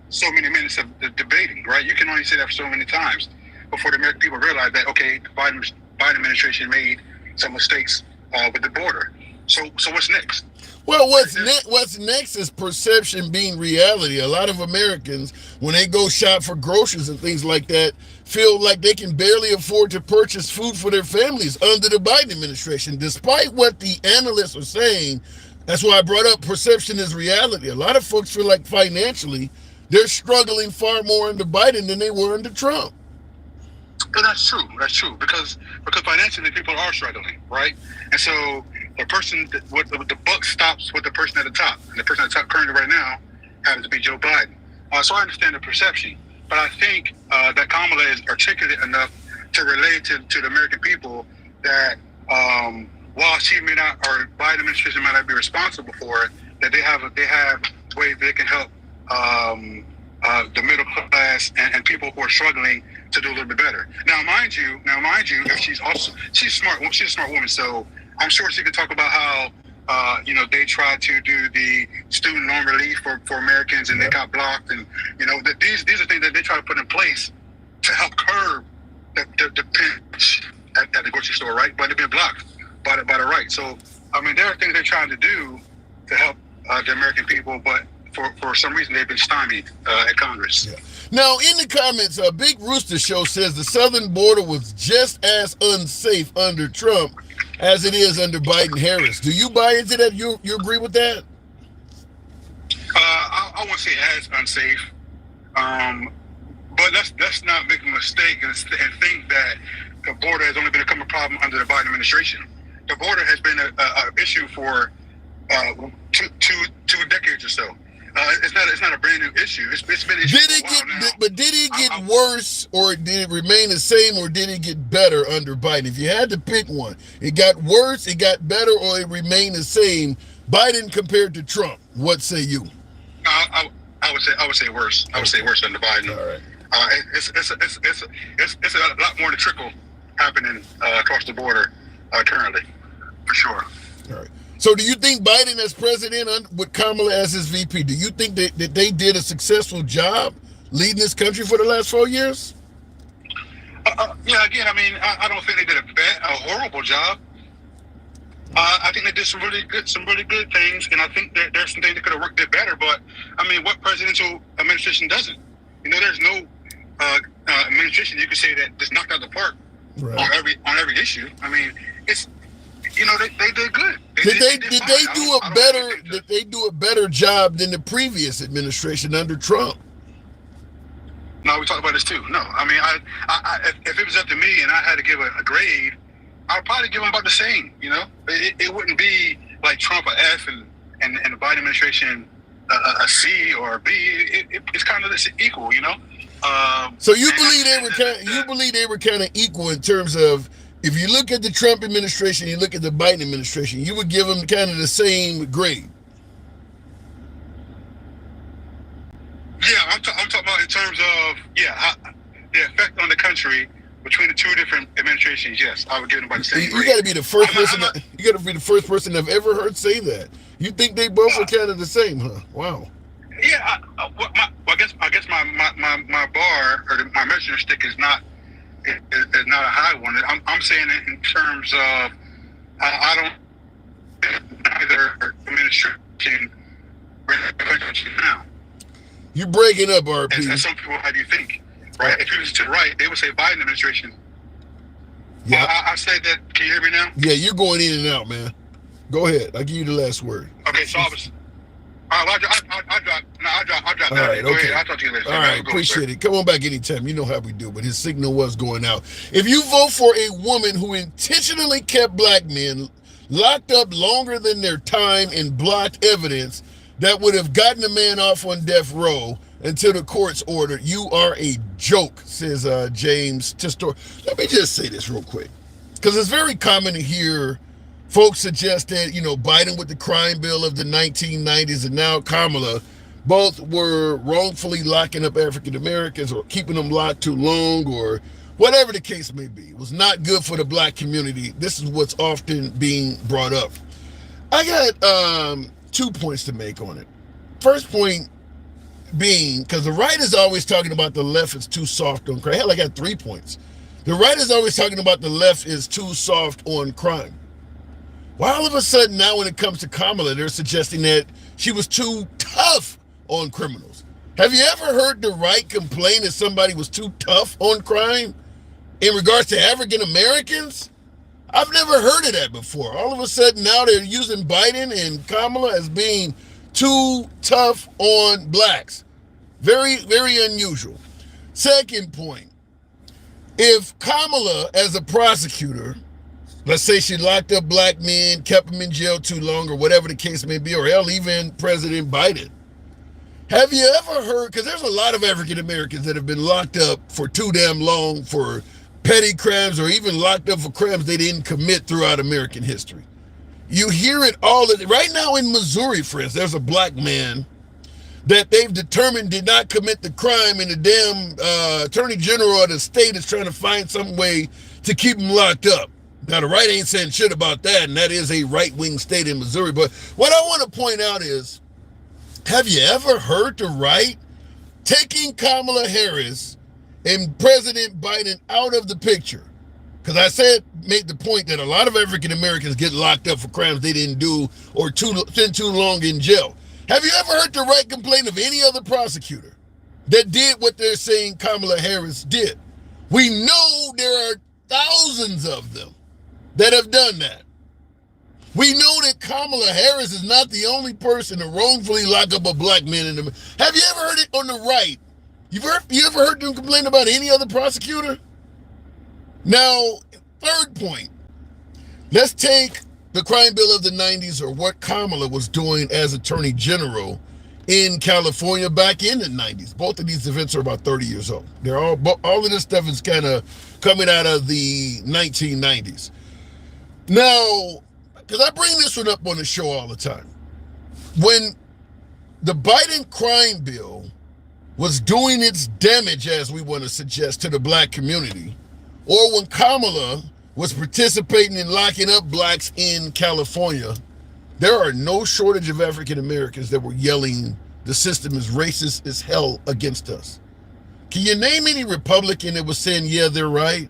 so many minutes of debating, right? You can only say that for so many times before the American people realize that, okay, the Biden administration made some mistakes with the border. So what's next? Well, what's next is perception being reality. A lot of Americans, when they go shop for groceries and things like that, feel like they can barely afford to purchase food for their families under the Biden administration, despite what the analysts are saying. That's why I brought up perception is reality. A lot of folks feel like financially they're struggling far more under Biden than they were under Trump. But that's true. That's true because financially people are struggling, right? And so the person, the buck stops with the person at the top, and the person at the top currently right now happens to be Joe Biden. So I understand the perception, but I think that Kamala is articulate enough to relay to the American people that while she may not, or Biden administration might not be responsible for it, that they have ways they can help the middle class and people who are struggling to do a little bit better. Now, mind you, if she's smart. She's a smart woman, so I'm sure she could talk about how they tried to do the student loan relief for Americans and they got blocked, and that these are things that they try to put in place to help curb the pinch at the grocery store, right? But they've been blocked by the right. So I mean, there are things they're trying to do to help the American people, but for some reason they've been stymied at Congress. Yeah. Now, in the comments, Big Rooster Show says the southern border was just as unsafe under Trump as it is under Biden-Harris. Do you buy into that? You agree with that? I won't say as unsafe, but let's not make a mistake and think that the border has only become a problem under the Biden administration. The border has been an issue for two decades or so. It's not a brand new issue. It's been an issue for a while now. But did it get worse, or did it remain the same, or did it get better under Biden? If you had to pick one, it got worse, it got better, or it remained the same, Biden compared to Trump. What say you? I would say worse. I would say worse under Biden. All right. It's a lot more to trickle happening across the border currently, for sure. All right. So do you think Biden as president with Kamala as his VP, do you think that they did a successful job leading this country for the last 4 years? Yeah, again, I mean, I don't think they did a horrible job. I think they did some really good things, and I think that there's some things that could have worked it better. But I mean, what presidential administration doesn't? There's no administration you could say that just knocked out the park on every issue. I mean, it's they did good. Did they do a better job than the previous administration under Trump? No, we talked about this too. No, I mean, if it was up to me and I had to give a grade, I'd probably give them about the same. It wouldn't be like Trump a F and the Biden administration a C or a B. It's kind of equal. So you believe they were kind of equal in terms of If you look at the Trump administration, you look at the Biden administration, you would give them kind of the same grade. Yeah, I'm talking about in terms of the effect on the country between the two different administrations. Yes, I would give them by the same grade. You got to be the first person. You got to be the first person I've ever heard say that. You think they both are kind of the same, huh? Wow. Yeah, I guess my bar or my measuring stick is not a high one. I'm saying it in terms of I don't either administration now. You breaking up, RP. And some people, how do you think? Right? If you was to the right, they would say Biden administration. Yeah. I said that. Can you hear me now? Yeah, you're going in and out, man. Go ahead. I'll give you the last word. Okay, so I was. I'll drop All that. right, Go okay. ahead. I'll talk to you later. All right, appreciate it. Come on back anytime. You know how we do, but his signal was going out. If you vote for a woman who intentionally kept black men locked up longer than their time and blocked evidence that would have gotten a man off on death row until the court's order, you are a joke, says James Tistor. Let me just say this real quick, because it's very common to hear folks suggest that, Biden with the crime bill of the 1990s and now Kamala both were wrongfully locking up African Americans or keeping them locked too long or whatever the case may be. It was not good for the black community. This is what's often being brought up. I got 2 points to make on it. First point being, because the right is always talking about the left is too soft on crime. Hell, I got 3 points. The right is always talking about the left is too soft on crime. Why all of a sudden now when it comes to Kamala, they're suggesting that she was too tough on criminals? Have you ever heard the right complain that somebody was too tough on crime in regards to African Americans? I've never heard of that before. All of a sudden now they're using Biden and Kamala as being too tough on blacks. Very, very unusual. Second point, if Kamala, as a prosecutor, let's say she locked up black men, kept them in jail too long, or whatever the case may be, or hell, even President Biden. Have you ever heard, because there's a lot of African Americans that have been locked up for too damn long for petty crimes or even locked up for crimes they didn't commit throughout American history. You hear it all. Right now in Missouri, for instance, there's a black man that they've determined did not commit the crime, and the damn attorney general of the state is trying to find some way to keep him locked up. Now, the right ain't saying shit about that, and that is a right-wing state in Missouri. But what I want to point out is, have you ever heard the right taking Kamala Harris and President Biden out of the picture? Because I made the point that a lot of African Americans get locked up for crimes they didn't do or spend too long in jail. Have you ever heard the right complain of any other prosecutor that did what they're saying Kamala Harris did? We know there are thousands of them that have done that. We know that Kamala Harris is not the only person to wrongfully lock up a black man in the. Have you ever heard it on the right? You ever heard them complain about any other prosecutor? Now, third point. Let's take the crime bill of the 90s, or what Kamala was doing as Attorney General in California back in the 90s. Both of these events are about 30 years old. They're all of this stuff is kind of coming out of the 1990s. Now, because I bring this one up on the show all the time. When the Biden crime bill was doing its damage, as we want to suggest, to the black community, or when Kamala was participating in locking up blacks in California, there are no shortage of African Americans that were yelling, the system is racist as hell against us. Can you name any Republican that was saying, yeah, they're right?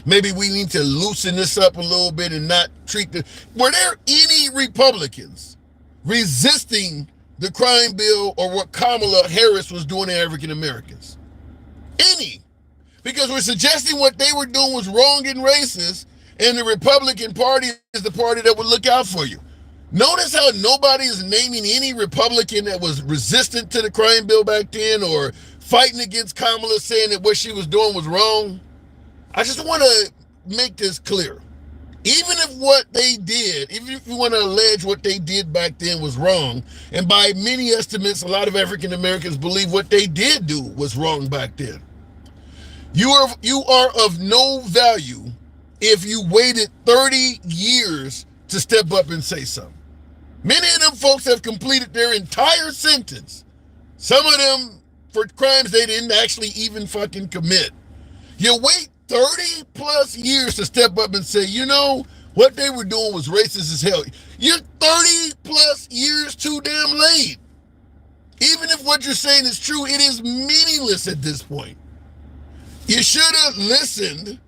Maybe we need to loosen this up a little bit and not treat the... Were there any Republicans resisting the crime bill or what Kamala Harris was doing to African Americans? Any. Because we're suggesting what they were doing was wrong and racist, and the Republican Party is the party that would look out for you. Notice how nobody is naming any Republican that was resistant to the crime bill back then or fighting against Kamala, saying that what she was doing was wrong. I just want to make this clear. Even if what they did, even if you want to allege what they did back then was wrong, and by many estimates, a lot of African Americans believe what they did do was wrong back then, you are of no value if you waited 30 years to step up and say something. Many of them folks have completed their entire sentence. Some of them for crimes they didn't actually even fucking commit. You wait 30 plus years to step up and say, you know, what they were doing was racist as hell. You're 30 plus years too damn late. Even if what you're saying is true, it is meaningless at this point. You should have listened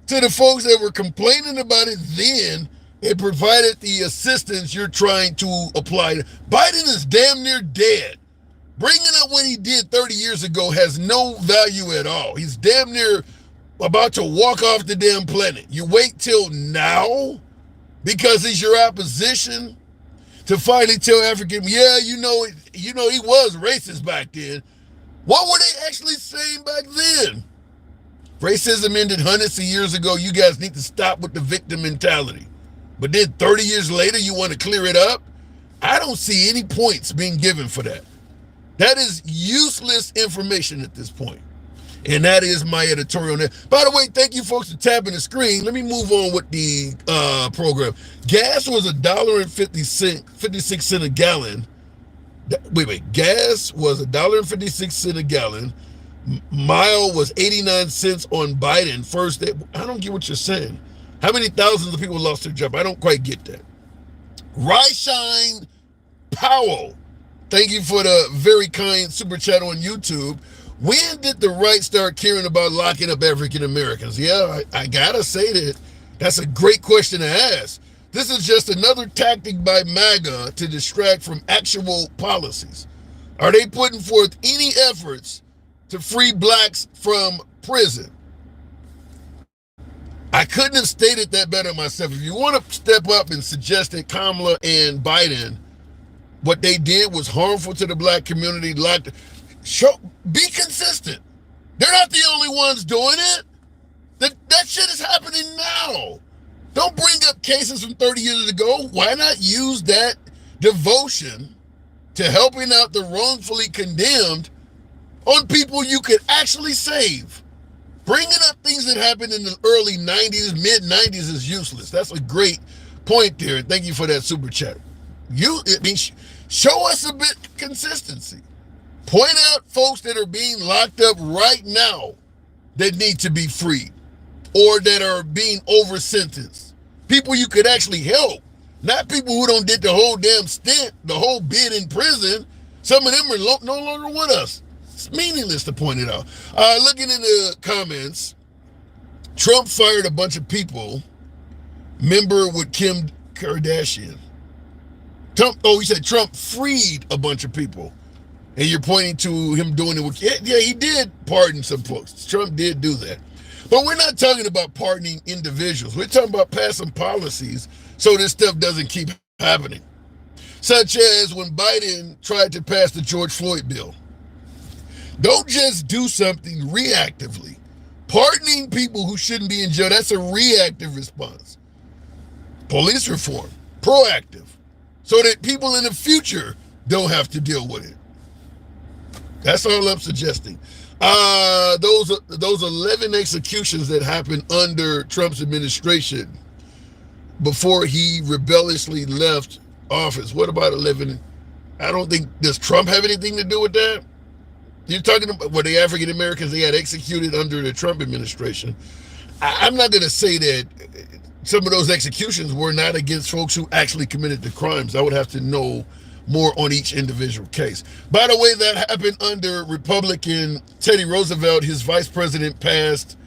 to the folks that were complaining about it then and provided the assistance you're trying to apply. Biden is damn near dead. Bringing up what he did 30 years ago has no value at all. He's damn near about to walk off the damn planet. You wait till now because he's your opposition to finally tell African, yeah, you know, he was racist back then. What were they actually saying back then? Racism ended hundreds of years ago. You guys need to stop with the victim mentality. But then 30 years later, you want to clear it up? I don't see any points being given for that. That is useless information at this point. And that is my editorial. By the way, thank you folks for tapping the screen. Let me move on with the program. Gas was $1.56 a gallon. Wait. Gas was $1.56 a gallon. Mile was 89 cents on Biden first day. I don't get what you're saying. How many thousands of people lost their job? I don't quite get that. Ryshine Powell, thank you for the very kind super chat on YouTube. When did the right start caring about locking up African Americans? Yeah, I gotta say that. That's a great question to ask. This is just another tactic by Maga to distract from actual policies. Are they putting forth any efforts to free blacks from prison? I couldn't have stated that better myself. If you want to step up and suggest that Kamala and Biden, what they did was harmful to the black community, be consistent. They're not the only ones doing it. That shit is happening now. Don't bring up cases from 30 years ago. Why not use that devotion to helping out the wrongfully condemned on people you could actually save? Bringing up things that happened in the early 90s, mid-90s is useless. That's a great point there. Thank you for that super chat. Show us a bit of consistency. Point out folks that are being locked up right now that need to be freed or that are being over-sentenced. People you could actually help, not people who don't did the whole damn stint, the whole bid in prison. Some of them are no longer with us. It's meaningless to point it out. Looking in the comments, Trump fired a bunch of people. Member with Kim Kardashian. He said Trump freed a bunch of people. And you're pointing to him doing it with, yeah, he did pardon some folks. Trump did do that. But we're not talking about pardoning individuals. We're talking about passing policies so this stuff doesn't keep happening. Such as when Biden tried to pass the George Floyd bill. Don't just do something reactively. Pardoning people who shouldn't be in jail, that's a reactive response. Police reform, proactive, so that people in the future don't have to deal with it. That's all I'm suggesting. Those 11 executions that happened under Trump's administration before he rebelliously left office. What about 11? I don't think, does Trump have anything to do with that? You're talking about what the African Americans they had executed under the Trump administration. I'm not going to say that some of those executions were not against folks who actually committed the crimes. I would have to know more on each individual case. By the way, that happened under Republican Teddy Roosevelt. His vice president passed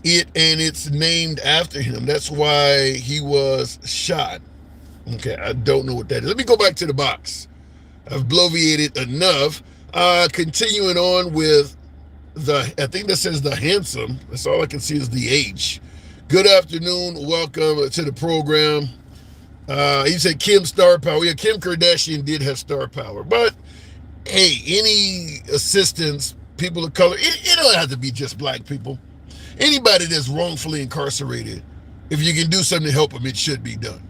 it, and it's named after him. That's why he was shot. Okay, I don't know what that is. Let me go back to the box. I've bloviated enough. Continuing on with I think that says the handsome. That's all I can see is the H. Good afternoon. Welcome to the program. He said Kim star power. Yeah, Kim Kardashian did have star power. But, hey, any assistance, people of color, it don't have to be just black people. Anybody that's wrongfully incarcerated, if you can do something to help them, it should be done.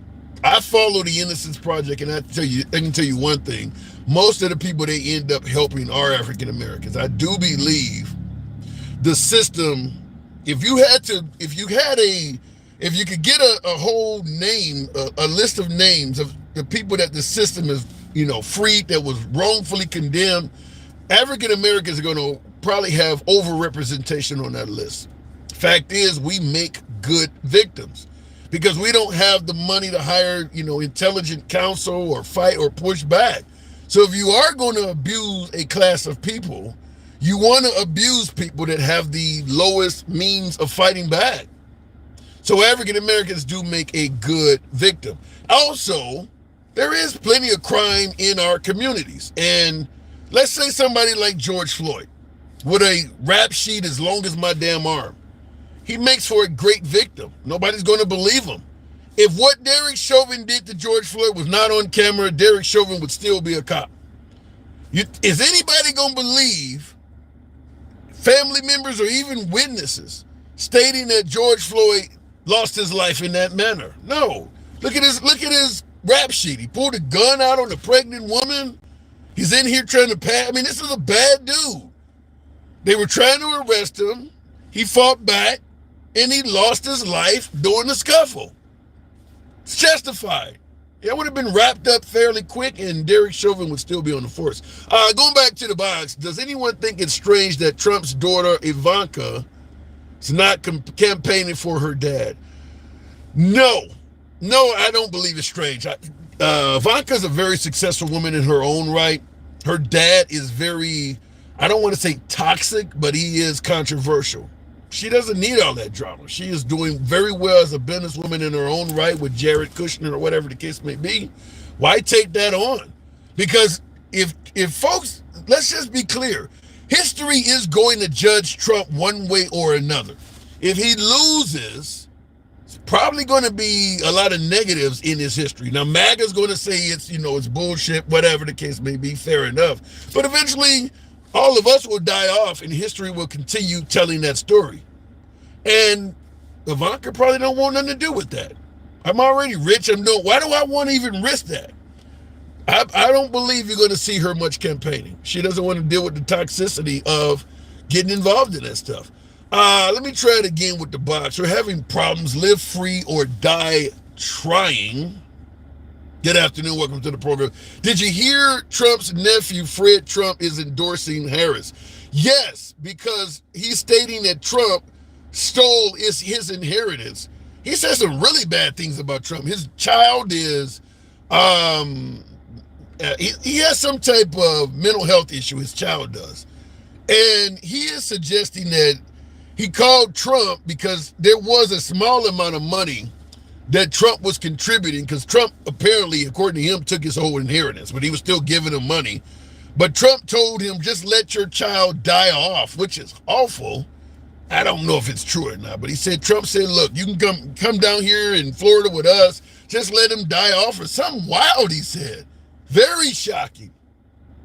I follow the Innocence Project, and I can tell you one thing. Most of the people they end up helping are African Americans. I do believe the system, if you had a if you could get a whole name, a list of names of the people that the system is, freed, that was wrongfully condemned, African Americans are going to probably have overrepresentation on that list. Fact is, we make good victims because we don't have the money to hire, intelligent counsel or fight or push back. So if you are going to abuse a class of people, you want to abuse people that have the lowest means of fighting back. So African Americans do make a good victim. Also, there is plenty of crime in our communities. And let's say somebody like George Floyd with a rap sheet as long as my damn arm. He makes for a great victim. Nobody's going to believe him. If what Derek Chauvin did to George Floyd was not on camera, Derek Chauvin would still be a cop. Is anybody going to believe family members or even witnesses stating that George Floyd lost his life in that manner? No. Look at his rap sheet. He pulled a gun out on a pregnant woman. He's in here trying to pass. I mean, this is a bad dude. They were trying to arrest him. He fought back, and he lost his life during the scuffle. It's justified. It would have been wrapped up fairly quick, and Derek Chauvin would still be on the force. Going back to the box, does anyone think it's strange that Trump's daughter, Ivanka, is not campaigning for her dad? No, I don't believe it's strange. Ivanka's a very successful woman in her own right. Her dad is very, I don't want to say toxic, but he is controversial. She doesn't need all that drama. She is doing very well as a businesswoman in her own right with Jared Kushner or whatever the case may be. Why take that on? Because if folks, let's just be clear, history is going to judge Trump one way or another. If he loses, it's probably going to be a lot of negatives in his history. Now, Maga's going to say it's bullshit, whatever the case may be, fair enough. But eventually, all of us will die off and history will continue telling that story. And Ivanka probably don't want nothing to do with that. I'm already rich. Why do I want to even risk that? I don't believe you're going to see her much campaigning. She doesn't want to deal with the toxicity of getting involved in that stuff. Let me try it again with the box. We're having problems. Live free or die trying. Good afternoon. Welcome to the program. Did you hear Trump's nephew, Fred Trump, is endorsing Harris? Yes, because he's stating that Trump stole his inheritance. He says some really bad things about Trump. His child is, he has some type of mental health issue, his child does. And he is suggesting that he called Trump because there was a small amount of money that Trump was contributing, because Trump apparently, according to him, took his whole inheritance, but he was still giving him money. But Trump told him, just let your child die off, which is awful. I don't know if it's true or not, but Trump said, look, you can come down here in Florida with us, just let him die off, or something wild, he said. Very shocking.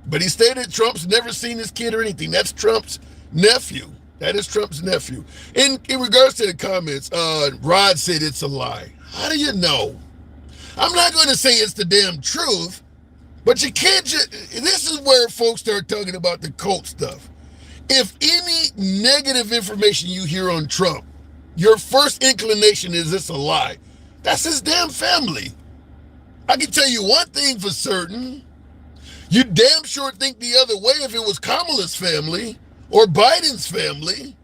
But he stated Trump's never seen his kid or anything. That's Trump's nephew. That is Trump's nephew. In regards to the comments, Rod said it's a lie. How do you know? I'm not going to say it's the damn truth, but you can't just, this is where folks start talking about the cult stuff. If any negative information you hear on Trump, your first inclination is it's a lie. That's his damn family. I can tell you one thing for certain. You damn sure think the other way if it was Kamala's family or Biden's family.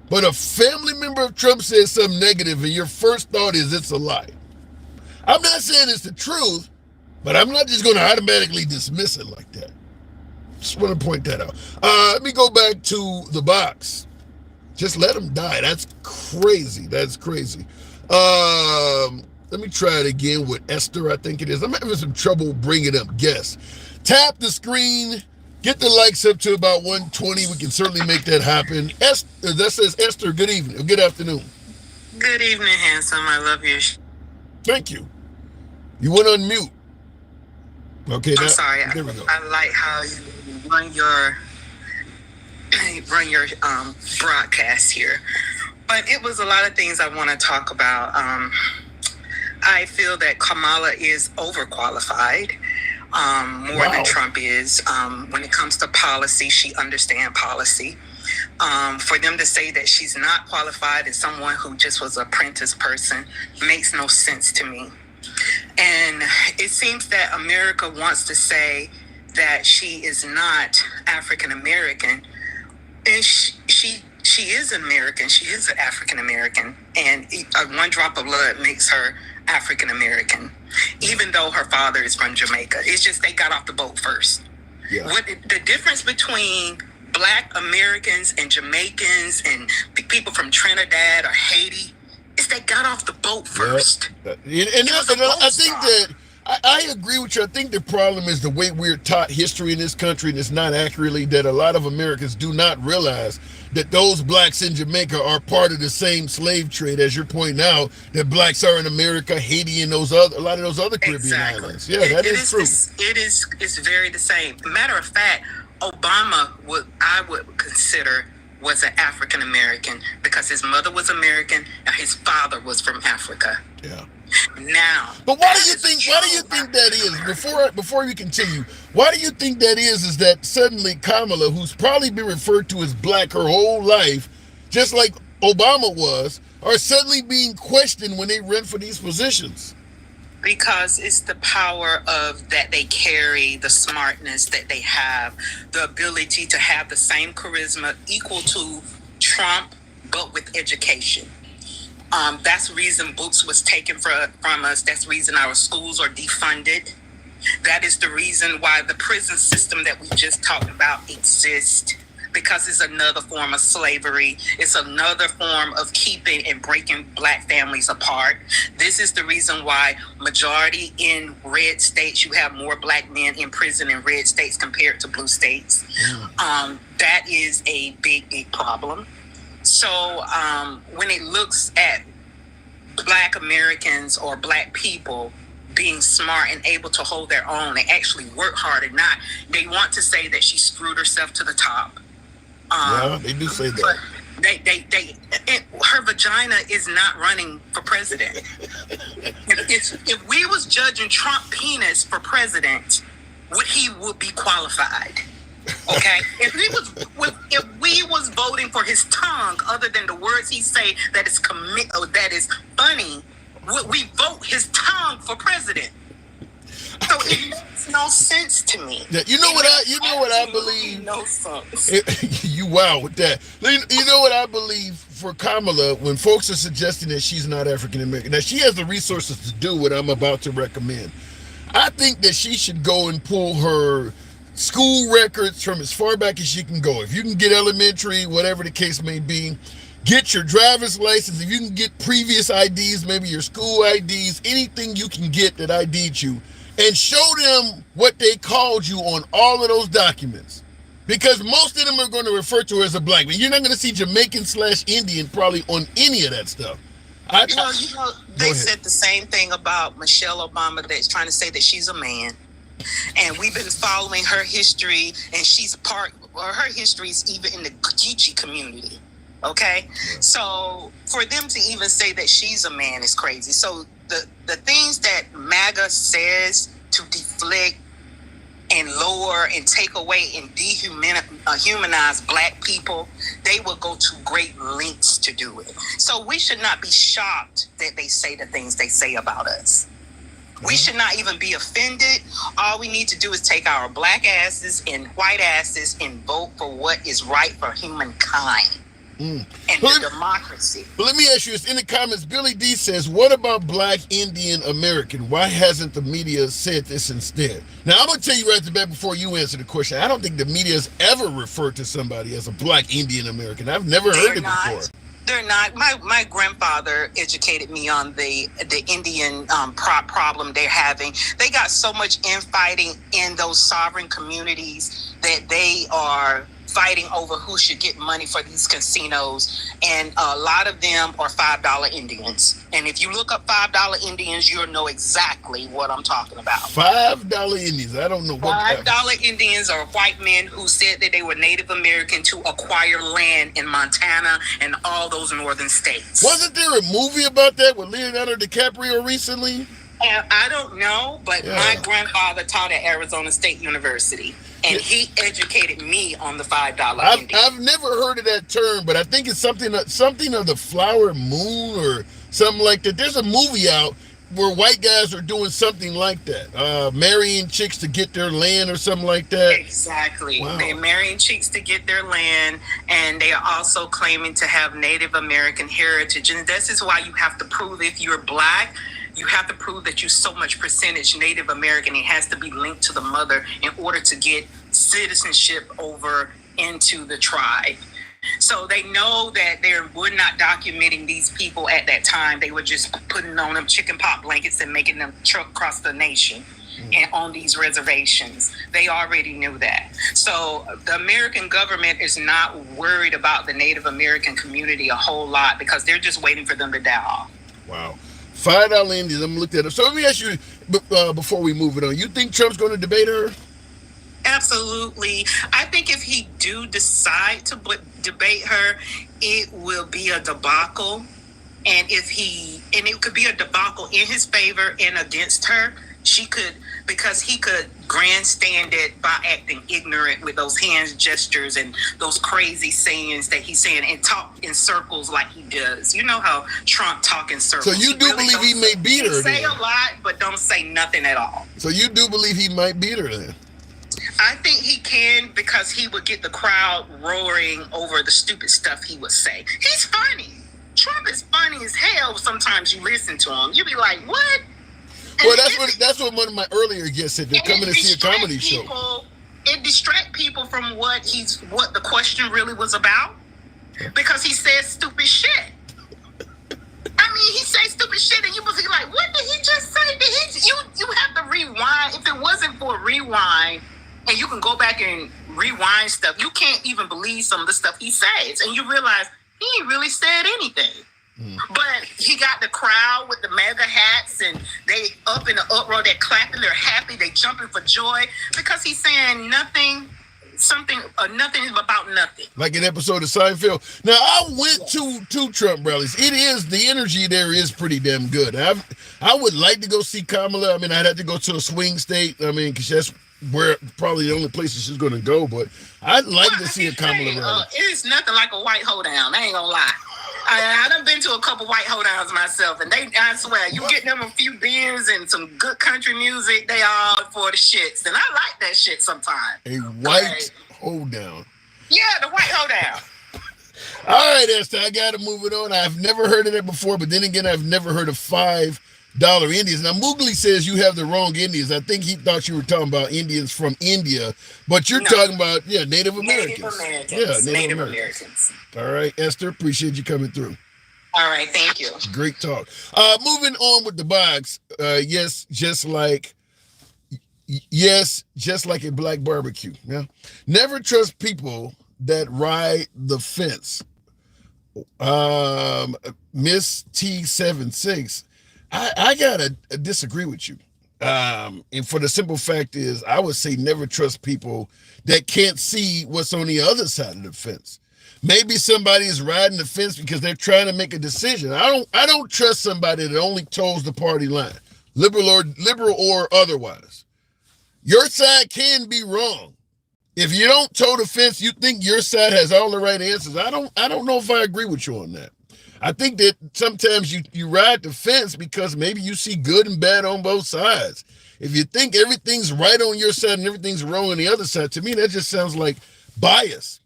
But a family member of Trump says something negative and your first thought is it's a lie. I'm not saying it's the truth, but I'm not just going to automatically dismiss it like that. Just want to point that out. Let me go back to the box. Just let him die. That's crazy. That's crazy. Let me try it again with Esther, I think it is. I'm having some trouble bringing up guests. Tap the screen. Get the likes up to about 120. We can certainly make that happen. Esther, that says Esther, good evening. Good afternoon. Good evening, handsome. I love you. Thank you. You went on mute. Okay. I'm sorry. There we go. I like how you run your broadcast here. But it was a lot of things I want to talk about. I feel that Kamala is overqualified. More than Trump is. When it comes to policy, she understands policy. For them to say that she's not qualified and someone who just was an apprentice person makes no sense to me. And it seems that America wants to say that she is not African American, and she is American. She is an African American, and one drop of blood makes her African American, even though her father is from Jamaica. It's just they got off the boat first. Yeah. What the difference between Black Americans and Jamaicans and people from Trinidad or Haiti is they got off the boat first. And I think that I agree with you. I think the problem is the way we're taught history in this country, and it's not accurately, that a lot of Americans do not realize that those blacks in Jamaica are part of the same slave trade, as you're pointing out, that blacks are in America, Haiti, and a lot of those other Caribbean islands. Yeah, that is true. It's very the same. Matter of fact, Obama I would consider was an African American because his mother was American and his father was from Africa. Yeah. Now, but why do you think that is? Before you continue, why do you think that is that suddenly Kamala, who's probably been referred to as black her whole life, just like Obama was, are suddenly being questioned when they run for these positions? Because it's the power of that they carry, the smartness that they have, the ability to have the same charisma equal to Trump, but with education. That's the reason books was taken from us. That's the reason our schools are defunded. That is the reason why the prison system that we just talked about exists, because it's another form of slavery. It's another form of keeping and breaking black families apart. This is the reason why majority in red states, you have more black men in prison in red states compared to blue states. That is a big problem. So when it looks at Black Americans or Black people being smart and able to hold their own and actually work hard and not, they want to say that she screwed herself to the top. Yeah, they do say that. But her vagina is not running for president. If we was judging Trump penis for president, he would be qualified. Okay, if we was voting for his tongue, other than the words he say that is funny, would we vote his tongue for president? So it makes no sense to me. Yeah, you know what I believe. No sense. You wow with that. You know what I believe for Kamala when folks are suggesting that she's not African American. Now she has the resources to do what I'm about to recommend. I think that she should go and pull her school records from as far back as she can go. If you can get elementary, whatever the case may be, get your driver's license. If you can get previous IDs, maybe your school IDs, anything you can get that ID'd you, and show them what they called you on all of those documents. Because most of them are going to refer to her as a black man. You're not going to see Jamaican/Indian probably on any of that stuff. They said the same thing about Michelle Obama, that's trying to say that she's a man. And we've been following her history, and her history is even in the Geechee community. Okay? So for them to even say that she's a man is crazy. So the things that MAGA says to deflect and lower and take away and dehumanize black people, they will go to great lengths to do it. So we should not be shocked that they say the things they say about us. We should not even be offended. All we need to do is take our black asses and white asses and vote for what is right for humankind and the democracy. But let me ask you this. In the comments, Billy D says, what about Black Indian American? Why hasn't the media said this instead? Now, I'm going to tell you right at the back before you answer the question, I don't think the media has ever referred to somebody as a Black Indian American. I've never heard it before. They're not. My grandfather educated me on the Indian problem they're having. They got so much infighting in those sovereign communities that they are fighting over who should get money for these casinos, and a lot of them are $5 Indians. And if you look up $5 Indians, you'll know exactly what I'm talking about. $5 Indians. I don't know what $5 Indians are white men who said that they were Native American to acquire land in Montana and all those northern states. Wasn't there a movie about that with Leonardo DiCaprio recently? I don't know, but my grandfather taught at Arizona State University. And he educated me on the $5 I've never heard of that term, but I think it's something of the flower moon or something like that. There's a movie out where white guys are doing something like that, marrying chicks to get their land or something like that. Exactly. Wow. They're marrying chicks to get their land, and they are also claiming to have Native American heritage. And this is why you have to prove, if you're Black, you have to prove that you're so much percentage Native American. It has to be linked to the mother in order to get citizenship over into the tribe. So they know that they were not documenting these people at that time. They were just putting on them chicken pot blankets and making them truck across the nation and on these reservations. They already knew that. So the American government is not worried about the Native American community a whole lot because they're just waiting for them to die off. Wow. $5 Indians. I'm gonna look that up. So let me ask you before we move it on. You think Trump's going to debate her? Absolutely. I think if he do decide to debate her, it will be a debacle. And it could be a debacle in his favor and against her. Because he could grandstand it by acting ignorant with those hand gestures and those crazy sayings that he's saying and talk in circles like he does. You know how Trump talk in circles. So you do believe he may beat her? He say a lot, but don't say nothing at all. So you do believe he might beat her then? I think he can because he would get the crowd roaring over the stupid stuff he would say. He's funny. Trump is funny as hell. Sometimes you listen to him. You be like, what? Well, that's what one of my earlier guests said. They're coming to see a comedy show. It distracts people from what the question really was about, because he says stupid shit. I mean, he says stupid shit, and you must be like, "What did he just say?" You have to rewind. If it wasn't for rewind, and you can go back and rewind stuff, you can't even believe some of the stuff he says, and you realize he ain't really said anything. But he got the crowd with the MAGA hats, and they up in the uproar, they're clapping, they're happy, they jumping for joy because he's saying nothing about nothing. Like an episode of Seinfeld. Now, I went to Trump rallies. The energy there is pretty damn good. I would like to go see Kamala. I mean, I'd have to go to a swing state. I mean, because that's where probably the only place she's going to go. But I'd like to see a Kamala rally. It's nothing like a white hoedown. I ain't going to lie. I done been to a couple white hoedowns myself, and I swear, you get them a few beers and some good country music, they all for the shits. And I like that shit sometimes. A white hoedown. Yeah, the white hoedown. All right, Esther, I got to move it on. I've never heard of that before, but then again, I've never heard of $5 Indians. Now, Mowgli says you have the wrong Indians. I think he thought you were talking about Indians from India, but you're talking about, Native Americans. Native Americans. All right, Esther, appreciate you coming through. All right, thank you. Great talk. Moving on with the box. Yes, just like a black barbecue. Yeah. Never trust people that ride the fence. Miss T76. I gotta disagree with you. And for the simple fact is, I would say never trust people that can't see what's on the other side of the fence. Maybe somebody is riding the fence because they're trying to make a decision. I don't trust somebody that only toes the party line, liberal or otherwise. Your side can be wrong. If you don't toe the fence, you think your side has all the right answers. I don't know if I agree with you on that. I think that sometimes you ride the fence because maybe you see good and bad on both sides. If you think everything's right on your side and everything's wrong on the other side, to me, that just sounds like bias.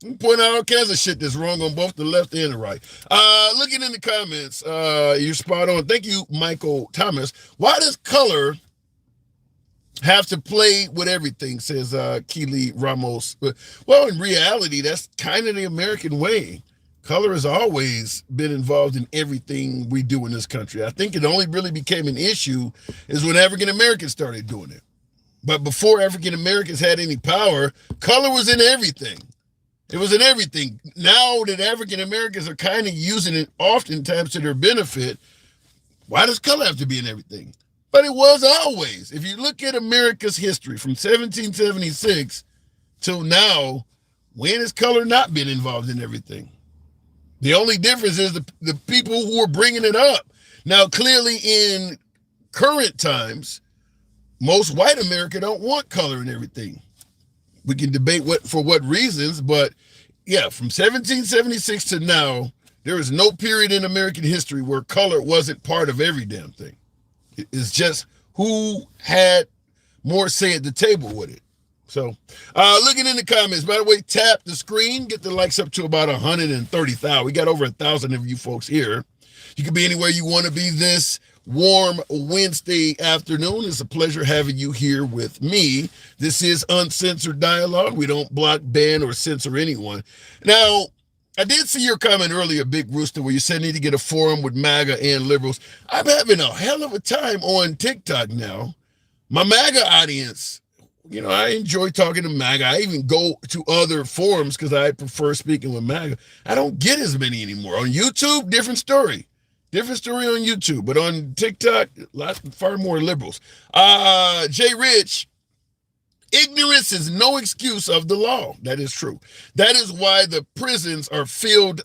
You point out all kinds of shit that's wrong on both the left and the right. Looking in the comments, you're spot on. Thank you, Michael Thomas. Why does color have to play with everything, says Keely Ramos. Well, in reality, that's kind of the American way. Color has always been involved in everything we do in this country. I think it only really became an issue is when African Americans started doing it. But before African Americans had any power, color was in everything. It was in everything. Now that African Americans are kind of using it oftentimes to their benefit, why does color have to be in everything? But it was always. If you look at America's history from 1776 till now, when has color not been involved in everything? The only difference is the people who are bringing it up. Now, clearly in current times, most white America don't want color in everything. We can debate for what reasons, but yeah, from 1776 to now, there is no period in American history where color wasn't part of every damn thing. It's just who had more say at the table with it. So, looking in the comments, by the way, tap the screen, get the likes up to about 130,000. We got over 1,000 of you folks here. You can be anywhere you want to be this warm Wednesday afternoon. It's a pleasure having you here with me. This is Uncensored Dialogue. We don't block, ban, or censor anyone. Now, I did see your comment earlier, Big Rooster, where you said need to get a forum with MAGA and liberals. I'm having a hell of a time on TikTok now. My MAGA audience, you know, I enjoy talking to MAGA. I even go to other forums because I prefer speaking with MAGA. I don't get as many anymore. On YouTube, different story. Different story on YouTube. But on TikTok, far more liberals. Jay Rich, ignorance is no excuse of the law. That is true. That is why the prisons are filled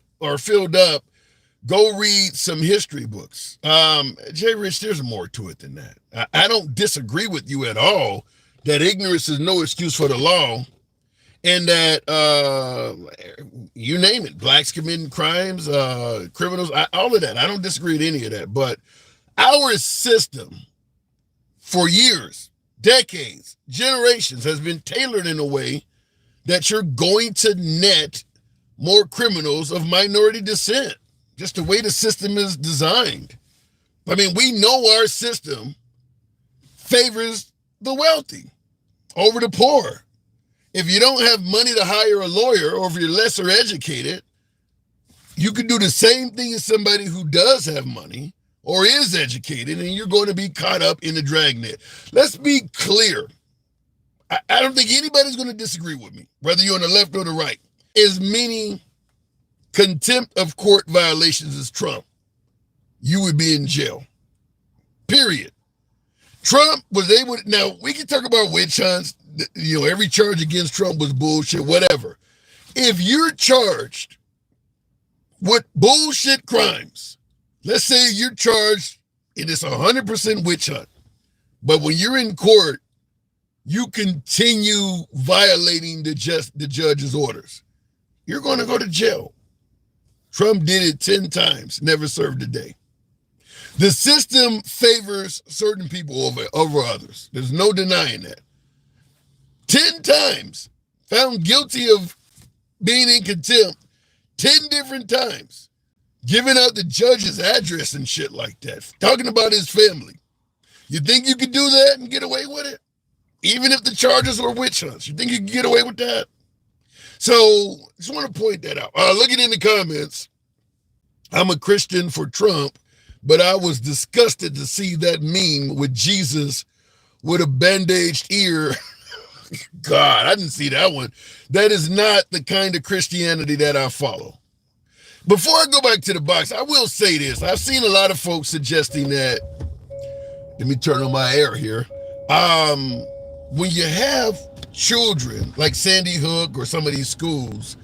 up. Go read some history books. Jay Rich, there's more to it than that. I don't disagree with you at all that ignorance is no excuse for the law, and that you name it, blacks committing crimes, criminals, all of that. I don't disagree with any of that. But our system for years, decades, generations has been tailored in a way that you're going to net more criminals of minority descent. Just the way the system is designed. I mean, we know our system favors the wealthy over the poor. If you don't have money to hire a lawyer, or if you're lesser educated, you can do the same thing as somebody who does have money or is educated, and you're going to be caught up in the dragnet. Let's be clear. I don't think anybody's going to disagree with me, whether you're on the left or the right. As many contempt of court violations as Trump, you would be in jail. Period. Trump was able to, now we can talk about witch hunts, you know, every charge against Trump was bullshit, whatever. If you're charged with bullshit crimes, let's say you're charged and it's 100% witch hunt, but when you're in court, you continue violating the judge's orders, you're going to go to jail. Trump did it 10 times, never served a day. The system favors certain people over others. There's no denying that. 10 times, found guilty of being in contempt, 10 different times, giving out the judge's address and shit like that, talking about his family. You think you could do that and get away with it? Even if the charges were witch hunts, you think you could get away with that? So, just want to point that out. Looking in the comments, I'm a Christian for Trump, but I was disgusted to see that meme with Jesus with a bandaged ear. God, I didn't see that one. That is not the kind of Christianity that I follow. Before I go back to the box, I will say this. I've seen a lot of folks suggesting that, let me turn on my air here. When you have children like Sandy Hook or some of these schools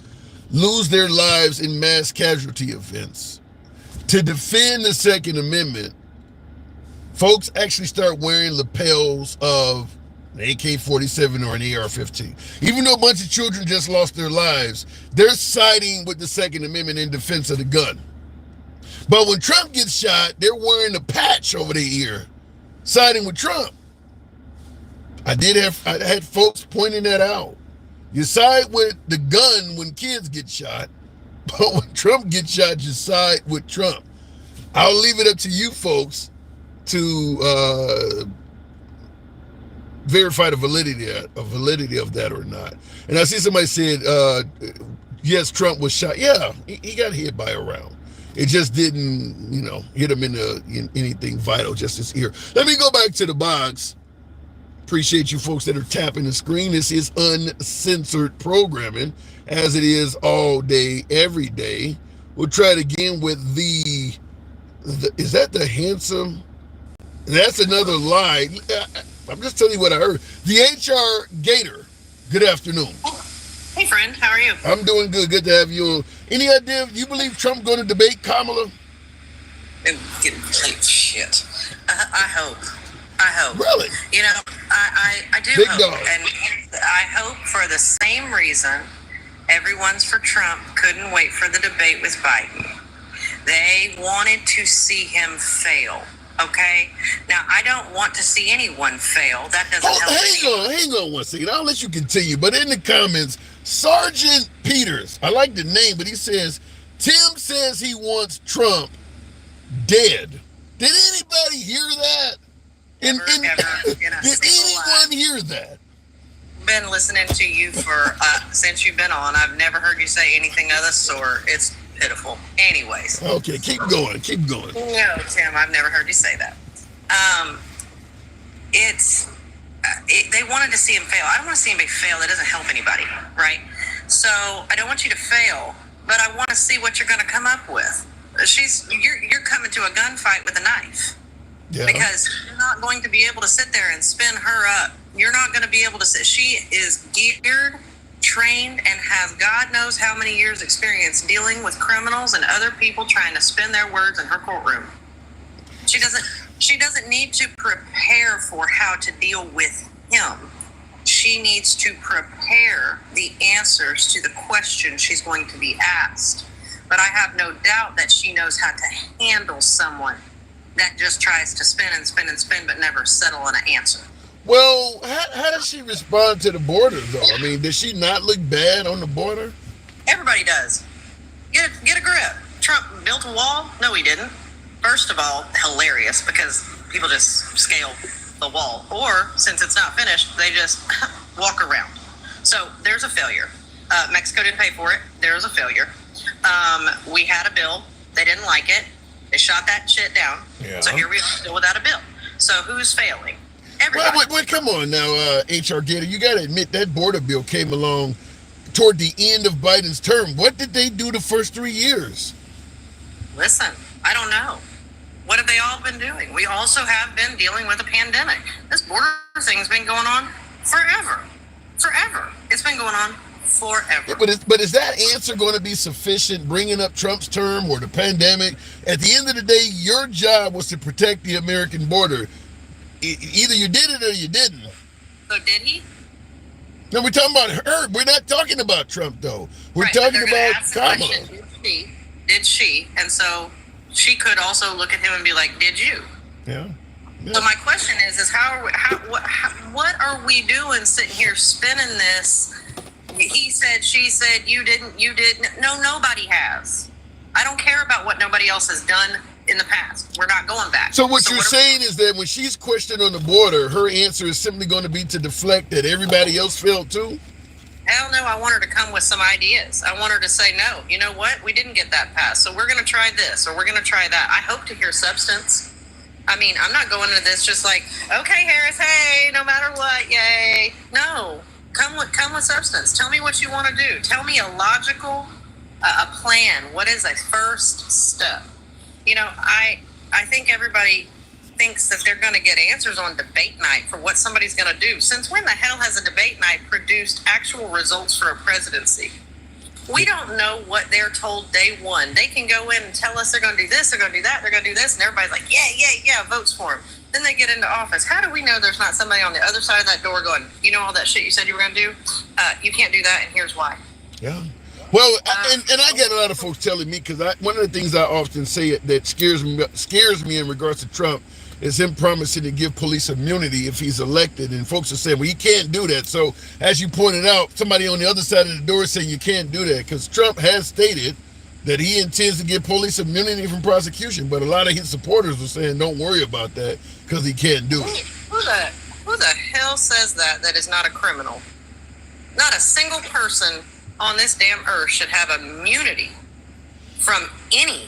lose their lives in mass casualty events, to defend the Second Amendment, folks actually start wearing lapels of an AK-47 or an AR-15. Even though a bunch of children just lost their lives, they're siding with the Second Amendment in defense of the gun. But when Trump gets shot, they're wearing a patch over their ear, siding with Trump. I had folks pointing that out. You side with the gun when kids get shot, but when Trump gets shot, you side with Trump. I'll leave it up to you folks to verify the validity of that or not. And I see somebody said, yes, Trump was shot. Yeah, he got hit by a round. It just didn't, hit him in anything vital, just his ear. Let me go back to the box. Appreciate you folks that are tapping the screen. This is uncensored programming, as it is all day, every day. We'll try it again with is that the handsome? That's another lie. I'm just telling you what I heard. The HR Gator. Good afternoon. Hey, friend. How are you? I'm doing good. Good to have you on. Any idea, you believe Trump going to debate Kamala? Shit. I hope. I hope. Really? You know, I do Big hope. dog. And I hope for the same reason everyone's for Trump couldn't wait for the debate with Biden. They wanted to see him fail. Okay? Now, I don't want to see anyone fail. That doesn't help. Hang on one second. I'll let you continue. But in the comments, Sergeant Peters, I like the name, but he says, Tim says he wants Trump dead. Did anybody hear that? Never, ever in a did single anyone hear that? Been listening to you for since you've been on. I've never heard you say anything of the sort. It's pitiful. Anyways. Okay, keep going. No, Tim, I've never heard you say that. They wanted to see him fail. I don't want to see anybody fail. That doesn't help anybody, right? So I don't want you to fail, but I want to see what you're going to come up with. You're coming to a gunfight with a knife. Yeah. Because you're not going to be able to sit there and spin her up. You're not going to be able to sit. She is geared, trained, and has God knows how many years experience dealing with criminals and other people trying to spin their words in her courtroom. She doesn't need to prepare for how to deal with him. She needs to prepare the answers to the questions she's going to be asked. But I have no doubt that she knows how to handle someone that just tries to spin and spin and spin but never settle on an answer. Well, how does she respond to the border, though? I mean, does she not look bad on the border? Everybody does. Get a grip. Trump built a wall? No, he didn't. First of all, hilarious, because people just scale the wall. Or, since it's not finished, they just walk around. So, there's a failure. Mexico didn't pay for it. There was a failure. We had a bill. They didn't like it. They shot that shit down. Yeah. So here we are, still without a bill. So who's failing? Everybody. Well, come on now, HR Gator. You got to admit that border bill came along toward the end of Biden's term. What did they do the first 3 years? Listen, I don't know. What have they all been doing? We also have been dealing with a pandemic. This border thing's been going on forever. Forever. It's been going on forever. Yeah, but is that answer going to be sufficient, bringing up Trump's term or the pandemic? At the end of the day, your job was to protect the American border. Either you did it or you didn't. So did he? No, we're talking about her. We're not talking about Trump, though. We're talking about Kamala. Did she? And so she could also look at him and be like, did you? Yeah. So my question is what are we doing sitting here spinning this? He said, she said, you didn't. No, nobody has. I don't care about what nobody else has done in the past. We're not going back. So what you're saying is that when she's questioned on the border, her answer is simply going to be to deflect that everybody else failed too? Hell no, I want her to come with some ideas. I want her to say, no, you know what? We didn't get that passed. So we're going to try this or we're going to try that. I hope to hear substance. I mean, I'm not going into this just like, okay, Harris, hey, no matter what, yay. No. Come with substance. Tell me what you want to do. Tell me a logical a plan. What is a first step? You know, I think everybody thinks that they're going to get answers on debate night for what somebody's going to do. Since when the hell has a debate night produced actual results for a presidency? We don't know what they're told day one. They can go in and tell us they're going to do this, they're going to do that, they're going to do this, and everybody's like, yeah, votes for him. Then they get into office. How do we know there's not somebody on the other side of that door going, you know all that shit you said you were going to do? You can't do that, and here's why. Yeah. Well, and I get a lot of folks telling me, because one of the things I often say that scares me in regards to Trump is him promising to give police immunity if he's elected. And folks are saying, well, he can't do that. So as you pointed out, somebody on the other side of the door is saying you can't do that because Trump has stated that he intends to give police immunity from prosecution. But a lot of his supporters are saying, don't worry about that because he can't do it. Who the hell says that is not a criminal? Not a single person on this damn earth should have immunity from any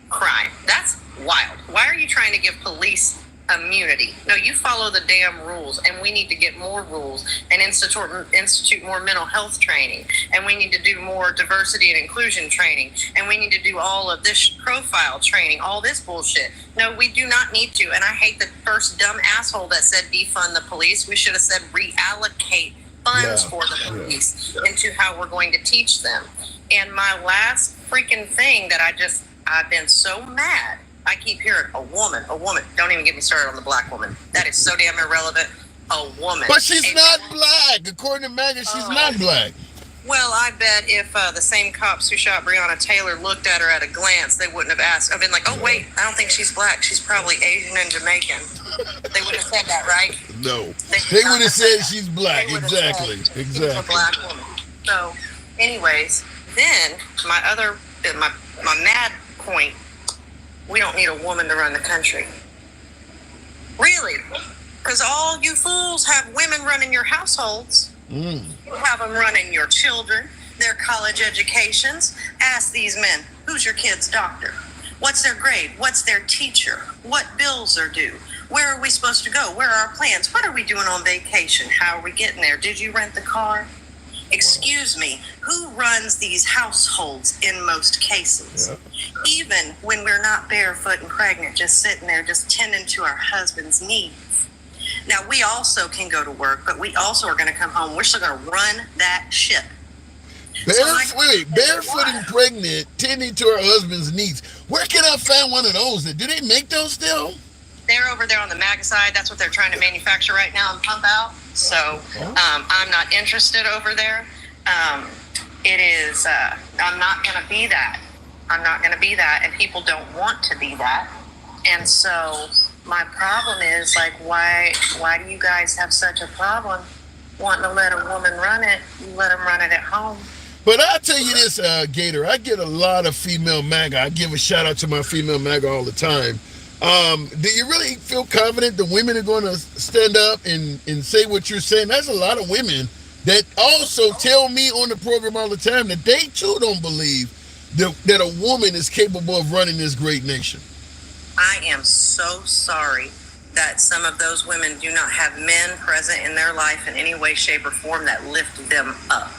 crime. That's wild. Why are you trying to give police immunity? No, you follow the damn rules, and we need to get more rules and institute more mental health training, and we need to do more diversity and inclusion training, and we need to do all of this profile training, all this bullshit. No, we do not need to, and I hate the first dumb asshole that said defund the police. We should have said reallocate funds for the police into how we're going to teach them. And my last freaking thing that I've been so mad I keep hearing a woman. Don't even get me started on the black woman. That is so damn irrelevant. A woman. But she's not black. According to Maga, she's not black. Well, I bet if the same cops who shot Breonna Taylor looked at her at a glance, they wouldn't have asked. I've been like, oh, wait, I don't think she's black. She's probably Asian and Jamaican. They would have said that, right? No. They would have said she's black. Exactly. She's a black woman. So, anyways, then my mad point, we don't need a woman to run the country. Really? Because all you fools have women running your households. You have them running your children, their college educations. Ask these men, who's your kid's doctor? What's their grade? What's their teacher? What bills are due? Where are we supposed to go? Where are our plans? What are we doing on vacation? How are we getting there? Did you rent the car? Excuse me, who runs these households in most cases? Even when we're not barefoot and pregnant, just sitting there, just tending to our husband's needs. Now, we also can go to work, but we also are going to come home. We're still going to run that ship. Barefoot and pregnant, tending to her husband's needs. Where can I find one of those? Do they make those still? They're over there on the Maga side. That's what they're trying to manufacture right now and pump out. So I'm not interested over there. I'm not going to be that. I'm not going to be that, and people don't want to be that. And so my problem is, like, why do you guys have such a problem wanting to let a woman run it? You let them run it at home. But I'll tell you this, Gator, I get a lot of female MAGA. I give a shout out to my female MAGA all the time. Do you really feel confident the women are going to stand up and say what you're saying? There's a lot of women that also tell me on the program all the time that they too don't believe that a woman is capable of running this great nation. I am so sorry that some of those women do not have men present in their life in any way, shape, or form that lift them up.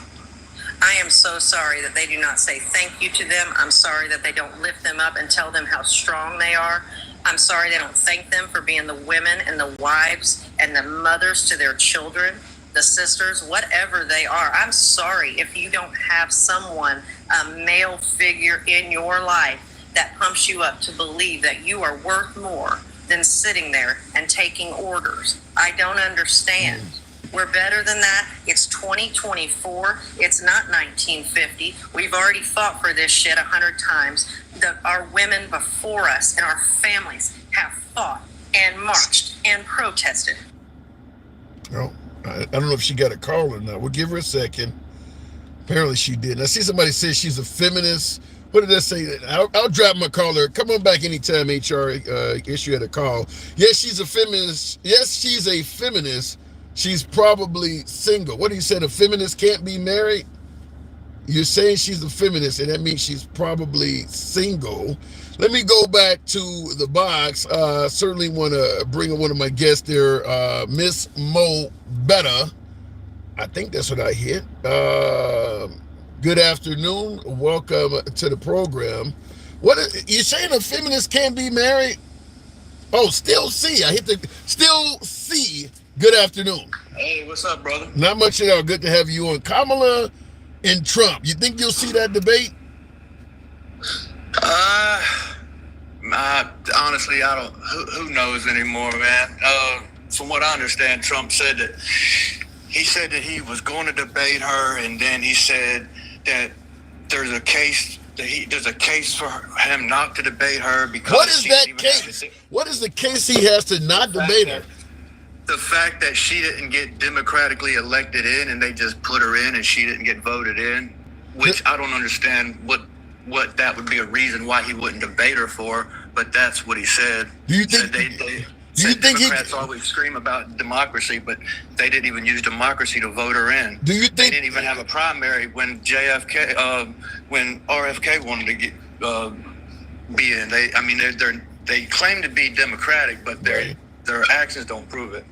I am so sorry that they do not say thank you to them. I'm sorry that they don't lift them up and tell them how strong they are. I'm sorry they don't thank them for being the women and the wives and the mothers to their children, the sisters, whatever they are. I'm sorry if you don't have someone, a male figure in your life that pumps you up to believe that you are worth more than sitting there and taking orders. I don't understand. We're better than that. It's 2024. It's not 1950. We've already fought for this shit 100 times. Our women before us and our families have fought and marched and protested. Oh, I don't know if she got a call or not. We'll give her a second. Apparently she did. I see somebody say she's a feminist. What did I say? I'll drop my caller. Come on back anytime, HR issue at a call. Yes, she's a feminist. Yes, she's a feminist. She's probably single. What do you say? A feminist can't be married? You're saying she's a feminist, and that means she's probably single. Let me go back to the box. Certainly want to bring in one of my guests there, Miss Mo Betta. I think that's what I hit. Good afternoon. Welcome to the program. You saying a feminist can't be married? Oh, still C. I hit the still C. Good afternoon. Hey, what's up, brother? Not much at all. Good to have you on. Kamala and Trump. You think you'll see that debate? Honestly, I don't. Who knows anymore, man? From what I understand, Trump said that he was going to debate her, and then he said that there's a case for him not to debate her because what is that case? What is the case he has to not debate her? The fact that she didn't get democratically elected in, and they just put her in, and she didn't get voted in, which I don't understand what that would be a reason why he wouldn't debate her for, but that's what he said. Do you think Democrats always scream about democracy, but they didn't even use democracy to vote her in. Do you think they didn't even have a primary when when RFK wanted to get be in? They claim to be democratic, but their actions don't prove it.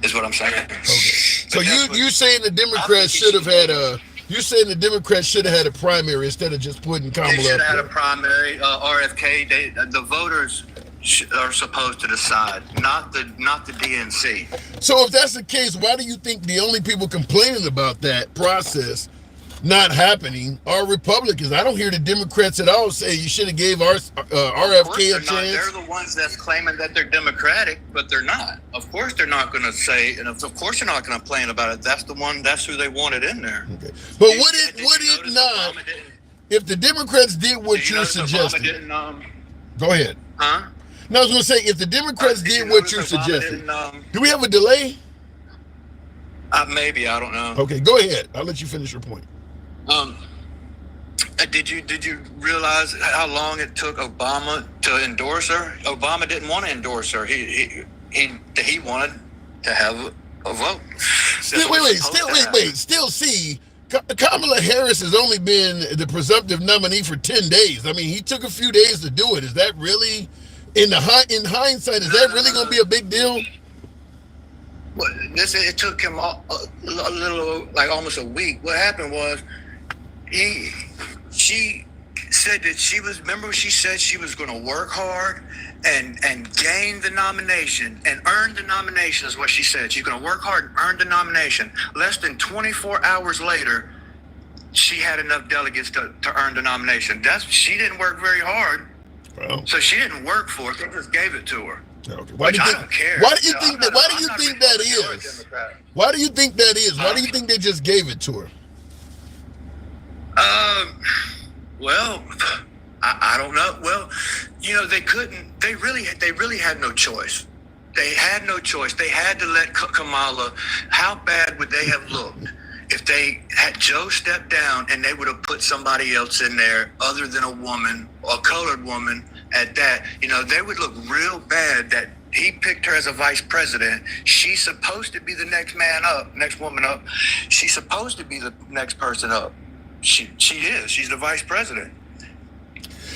Is what I'm saying. Okay. So you saying the Democrats should have had a? You're saying the Democrats should have had a primary instead of just putting Kamala up? They should have had a primary. RFK. The voters are supposed to decide, not the DNC. So if that's the case, why do you think the only people complaining about that process not happening are Republicans. I don't hear the Democrats at all say you should have gave RFK a chance. They're the ones that's claiming that they're Democratic, but they're not. Of course they're not going to say, and of course they're not going to complain about it. That's who they wanted in there. Okay. But would it not, if the Democrats did what you're suggesting? Go ahead. Huh? No, I was going to say, if the Democrats did what you're suggesting, do we have a delay? Maybe, I don't know. Okay, go ahead. I'll let you finish your point. Did you realize how long it took Obama to endorse her? Obama didn't want to endorse her. He wanted to have a vote. Still see, Kamala Harris has only been the presumptive nominee for 10 days. I mean, he took a few days to do it. Is that really, in hindsight, is that really going to be a big deal? Well, it took him a little, like almost a week. What happened was, she said that she said she was going to work hard and gain the nomination and earn the nomination is what she said. She's going to work hard and earn the nomination. Less than 24 hours later, she had enough delegates to earn the nomination. She didn't work very hard. Well, so she didn't work for it. They just gave it to her. Okay. I don't care. Why do you think that? Why do you think that is? Why do you think that is? Why do you think they just gave it to her? Well, I don't know. Well, they couldn't. They really had no choice. They had no choice. They had to let Kamala. How bad would they have looked if they had Joe step down and they would have put somebody else in there other than a woman, a colored woman at that? They would look real bad that he picked her as a vice president. She's supposed to be the next woman up. She's supposed to be the next person up. She is. She's the vice president.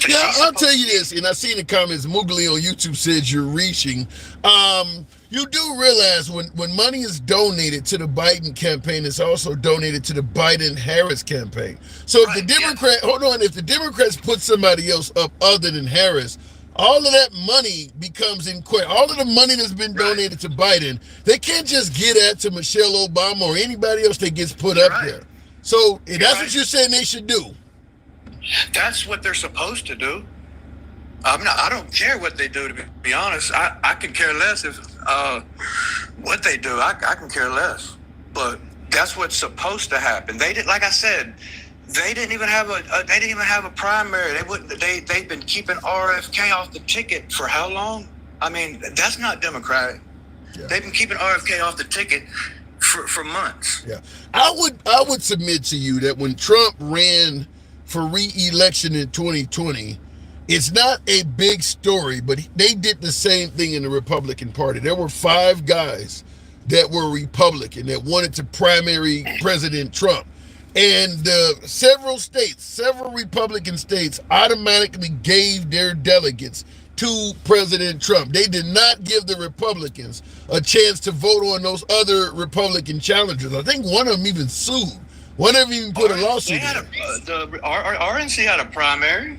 Yeah, I'll tell you this, and I see in the comments, Moogly on YouTube says you're reaching. You do realize when money is donated to the Biden campaign, it's also donated to the Biden-Harris campaign. So if if the Democrats put somebody else up other than Harris, all of that money becomes in question. All of the money that's been donated to Biden, they can't just get that to Michelle Obama or anybody else that gets put up there. So that's what you're saying they should do. That's what they're supposed to do. I don't care what they do, to be honest. I can care less if what they do. I can care less. But that's what's supposed to happen. They did, like I said, they didn't even have a primary. They've been keeping RFK off the ticket for how long? I mean, that's not democratic. Yeah. They've been keeping RFK off the ticket for months. Yeah, I would submit to you that when Trump ran for re-election in 2020, it's not a big story, but they did the same thing in the Republican Party. There were 5 guys that were Republican that wanted to primary President Trump. And several Republican states automatically gave their delegates to President Trump. They did not give the Republicans a chance to vote on those other Republican challengers. I think one of them even sued. One of them even put a lawsuit in. The RNC had a primary.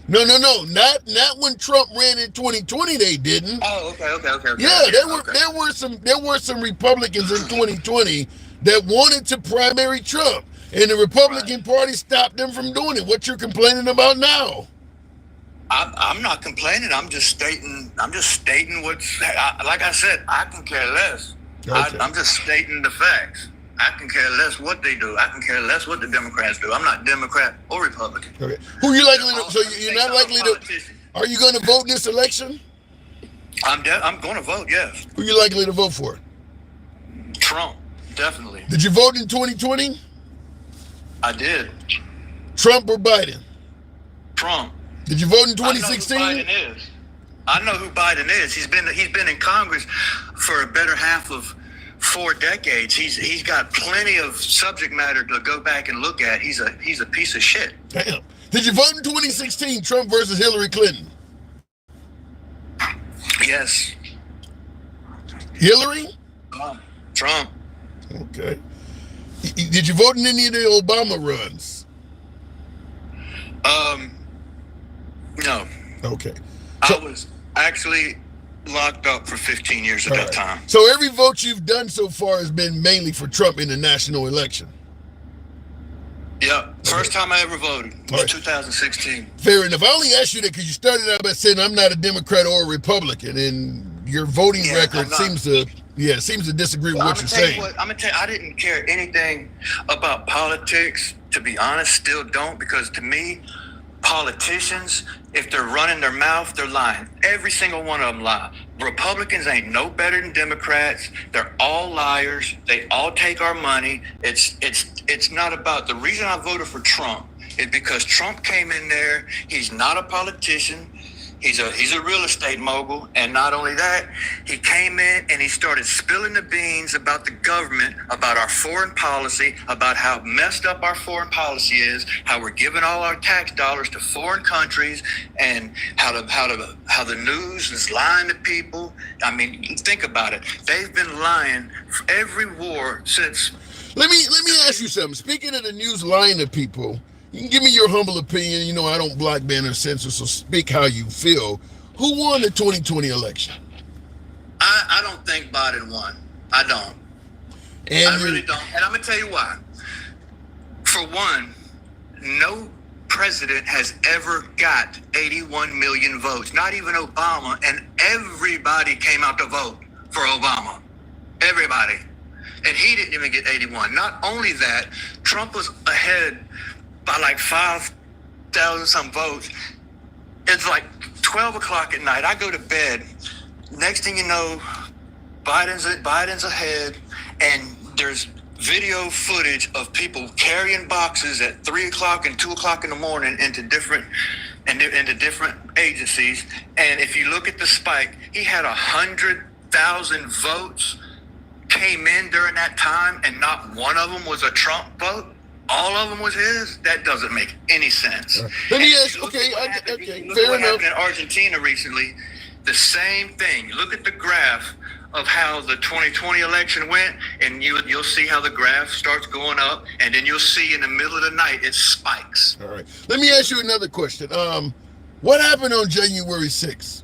No. Not when Trump ran in 2020. They didn't. Oh, okay. Yeah, there were some Republicans in 2020 that wanted to primary Trump, and the Republican Party stopped them from doing it. What you're complaining about now? I'm not complaining. I'm just stating what's. Like I said, I can care less. Okay. I'm just stating the facts. I can care less what they do. I can care less what the Democrats do. I'm not Democrat or Republican. Okay. Who you likely to? So you're not likely to. Are you going to vote in this election? I'm going to vote. Yes. Who you likely to vote for? Trump, definitely. Did you vote in 2020? I did. Trump or Biden? Trump. Did you vote in 2016? I know who Biden is. He's been in Congress for a better half of 4 decades. He's got plenty of subject matter to go back and look at. He's a piece of shit. Damn. Did you vote in 2016, Trump versus Hillary Clinton? Yes. Hillary? Trump. Okay. Did you vote in any of the Obama runs? No. Okay. I was actually locked up for 15 years at that time. So every vote you've done so far has been mainly for Trump in the national election? Yeah, first time I ever voted was Right. 2016. Fair enough. I only asked you that because you started out by saying I'm not a Democrat or a Republican, and your voting record seems to disagree with what you're saying. I'm gonna tell you, I didn't care anything about politics. To be honest, still don't, because to me, politicians, if they're running their mouth, they're lying. Every single one of them lie. Republicans ain't no better than Democrats. They're all liars. They all take our money. It's not about, the reason I voted for Trump is because Trump came in there. He's not a politician. He's a real estate mogul, and not only that, he came in and he started spilling the beans about the government, about our foreign policy, about how messed up our foreign policy is, how we're giving all our tax dollars to foreign countries, and how the news is lying to people. I mean, think about it. They've been lying for every war since. Let me ask you something. Speaking of the news lying to people, you can give me your humble opinion. You know, I don't block, ban, or censor, so speak how you feel. Who won the 2020 election? I don't think Biden won. I don't. And I really don't. And I'm going to tell you why. For one, no president has ever got 81 million votes, not even Obama, and everybody came out to vote for Obama. Everybody. And he didn't even get 81. Not only that, Trump was ahead by like 5,000 some votes. It's like 12 o'clock at night. I go to bed. Next thing you know, Biden's ahead, and there's video footage of people carrying boxes at 3 o'clock and 2 o'clock in the morning into different agencies. And if you look at the spike, he had 100,000 votes came in during that time, and not one of them was a Trump vote. All of them was his. That doesn't make any sense. Let me ask. Look Okay, at what fair enough. happened in Argentina recently. The same thing. Look at the graph of how the 2020 election went, and you'll see how the graph starts going up, and then you'll see in the middle of the night it spikes. All right. Let me ask you another question. What happened on January 6th?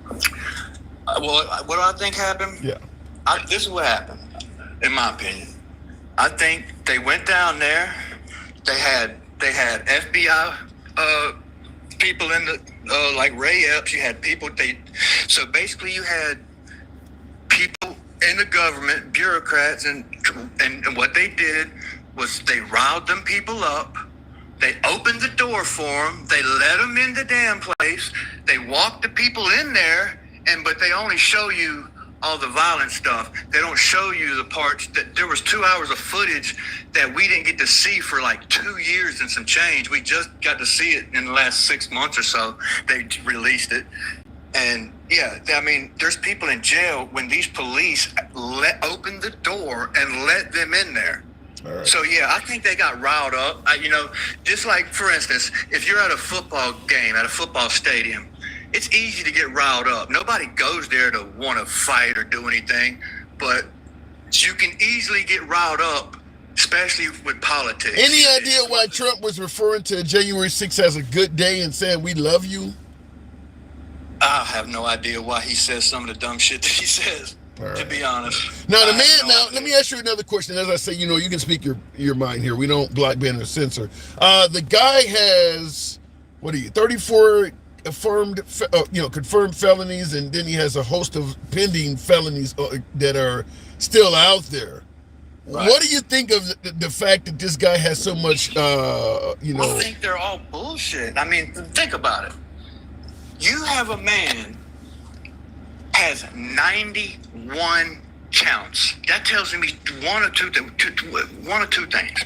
Well, what do I think happened? Yeah. This is what happened, in my opinion. I think they went down there. They had FBI people in the like Ray Epps. You had people. So basically, you had people in the government, bureaucrats, and what they did was they riled them people up. They opened the door for them. They let them in the damn place. They walked the people in there, but they only show you all the violent stuff. They don't show you the parts that there was 2 hours of footage that we didn't get to see for like 2 years and some change. We just got to see it in the last 6 months or so. They released it. And yeah, I mean, there's people in jail when these police opened the door and let them in there. Right. So yeah, I think they got riled up. Just like, for instance, if you're at a football game, at a football stadium, it's easy to get riled up. Nobody goes there to want to fight or do anything, but you can easily get riled up, especially with politics. Any idea why Trump was referring to January 6th as a good day and saying we love you? I have no idea why he says some of the dumb shit that he says, to be honest. Now, let me ask you another question. As I say, you can speak your mind here. We don't block, ban, or censor. The guy has, 34 confirmed felonies, and then he has a host of pending felonies that are still out there. Right. What do you think of the fact that this guy has so much, I think they're all bullshit. I mean, think about it. You have a man has 91 counts. That tells me one or two things.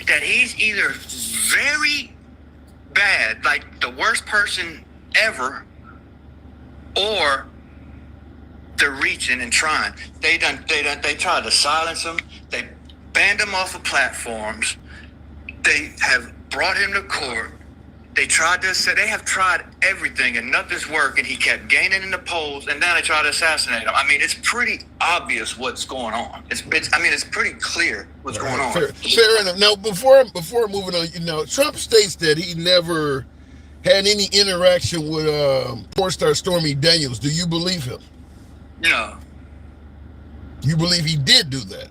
That he's either very bad, like the worst person ever, or they're reaching and trying. They tried to silence him. They banned him off of platforms. They have brought him to court. They have tried everything and nothing's working. He kept gaining in the polls, and now they try to assassinate him. I mean, it's pretty obvious what's going on. It's pretty clear what's going on. Fair enough. Now, before moving on, Trump states that he never had any interaction with porn star Stormy Daniels. Do you believe him? No. You believe he did do that?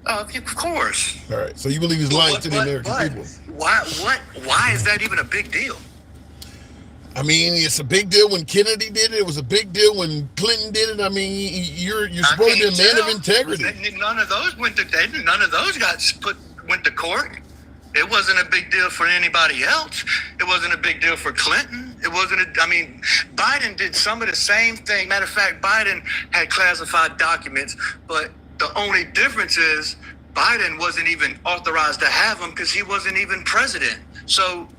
Of course. All right. So you believe he's lying to the American people? Why is that even a big deal? I mean, it's a big deal when Kennedy did it. It was a big deal when Clinton did it. I mean, you're supposed to be a man of integrity. None of those went to court. It wasn't a big deal for anybody else. It wasn't a big deal for Clinton. Biden did some of the same thing. Matter of fact, Biden had classified documents, but the only difference is Biden wasn't even authorized to have them because he wasn't even president. So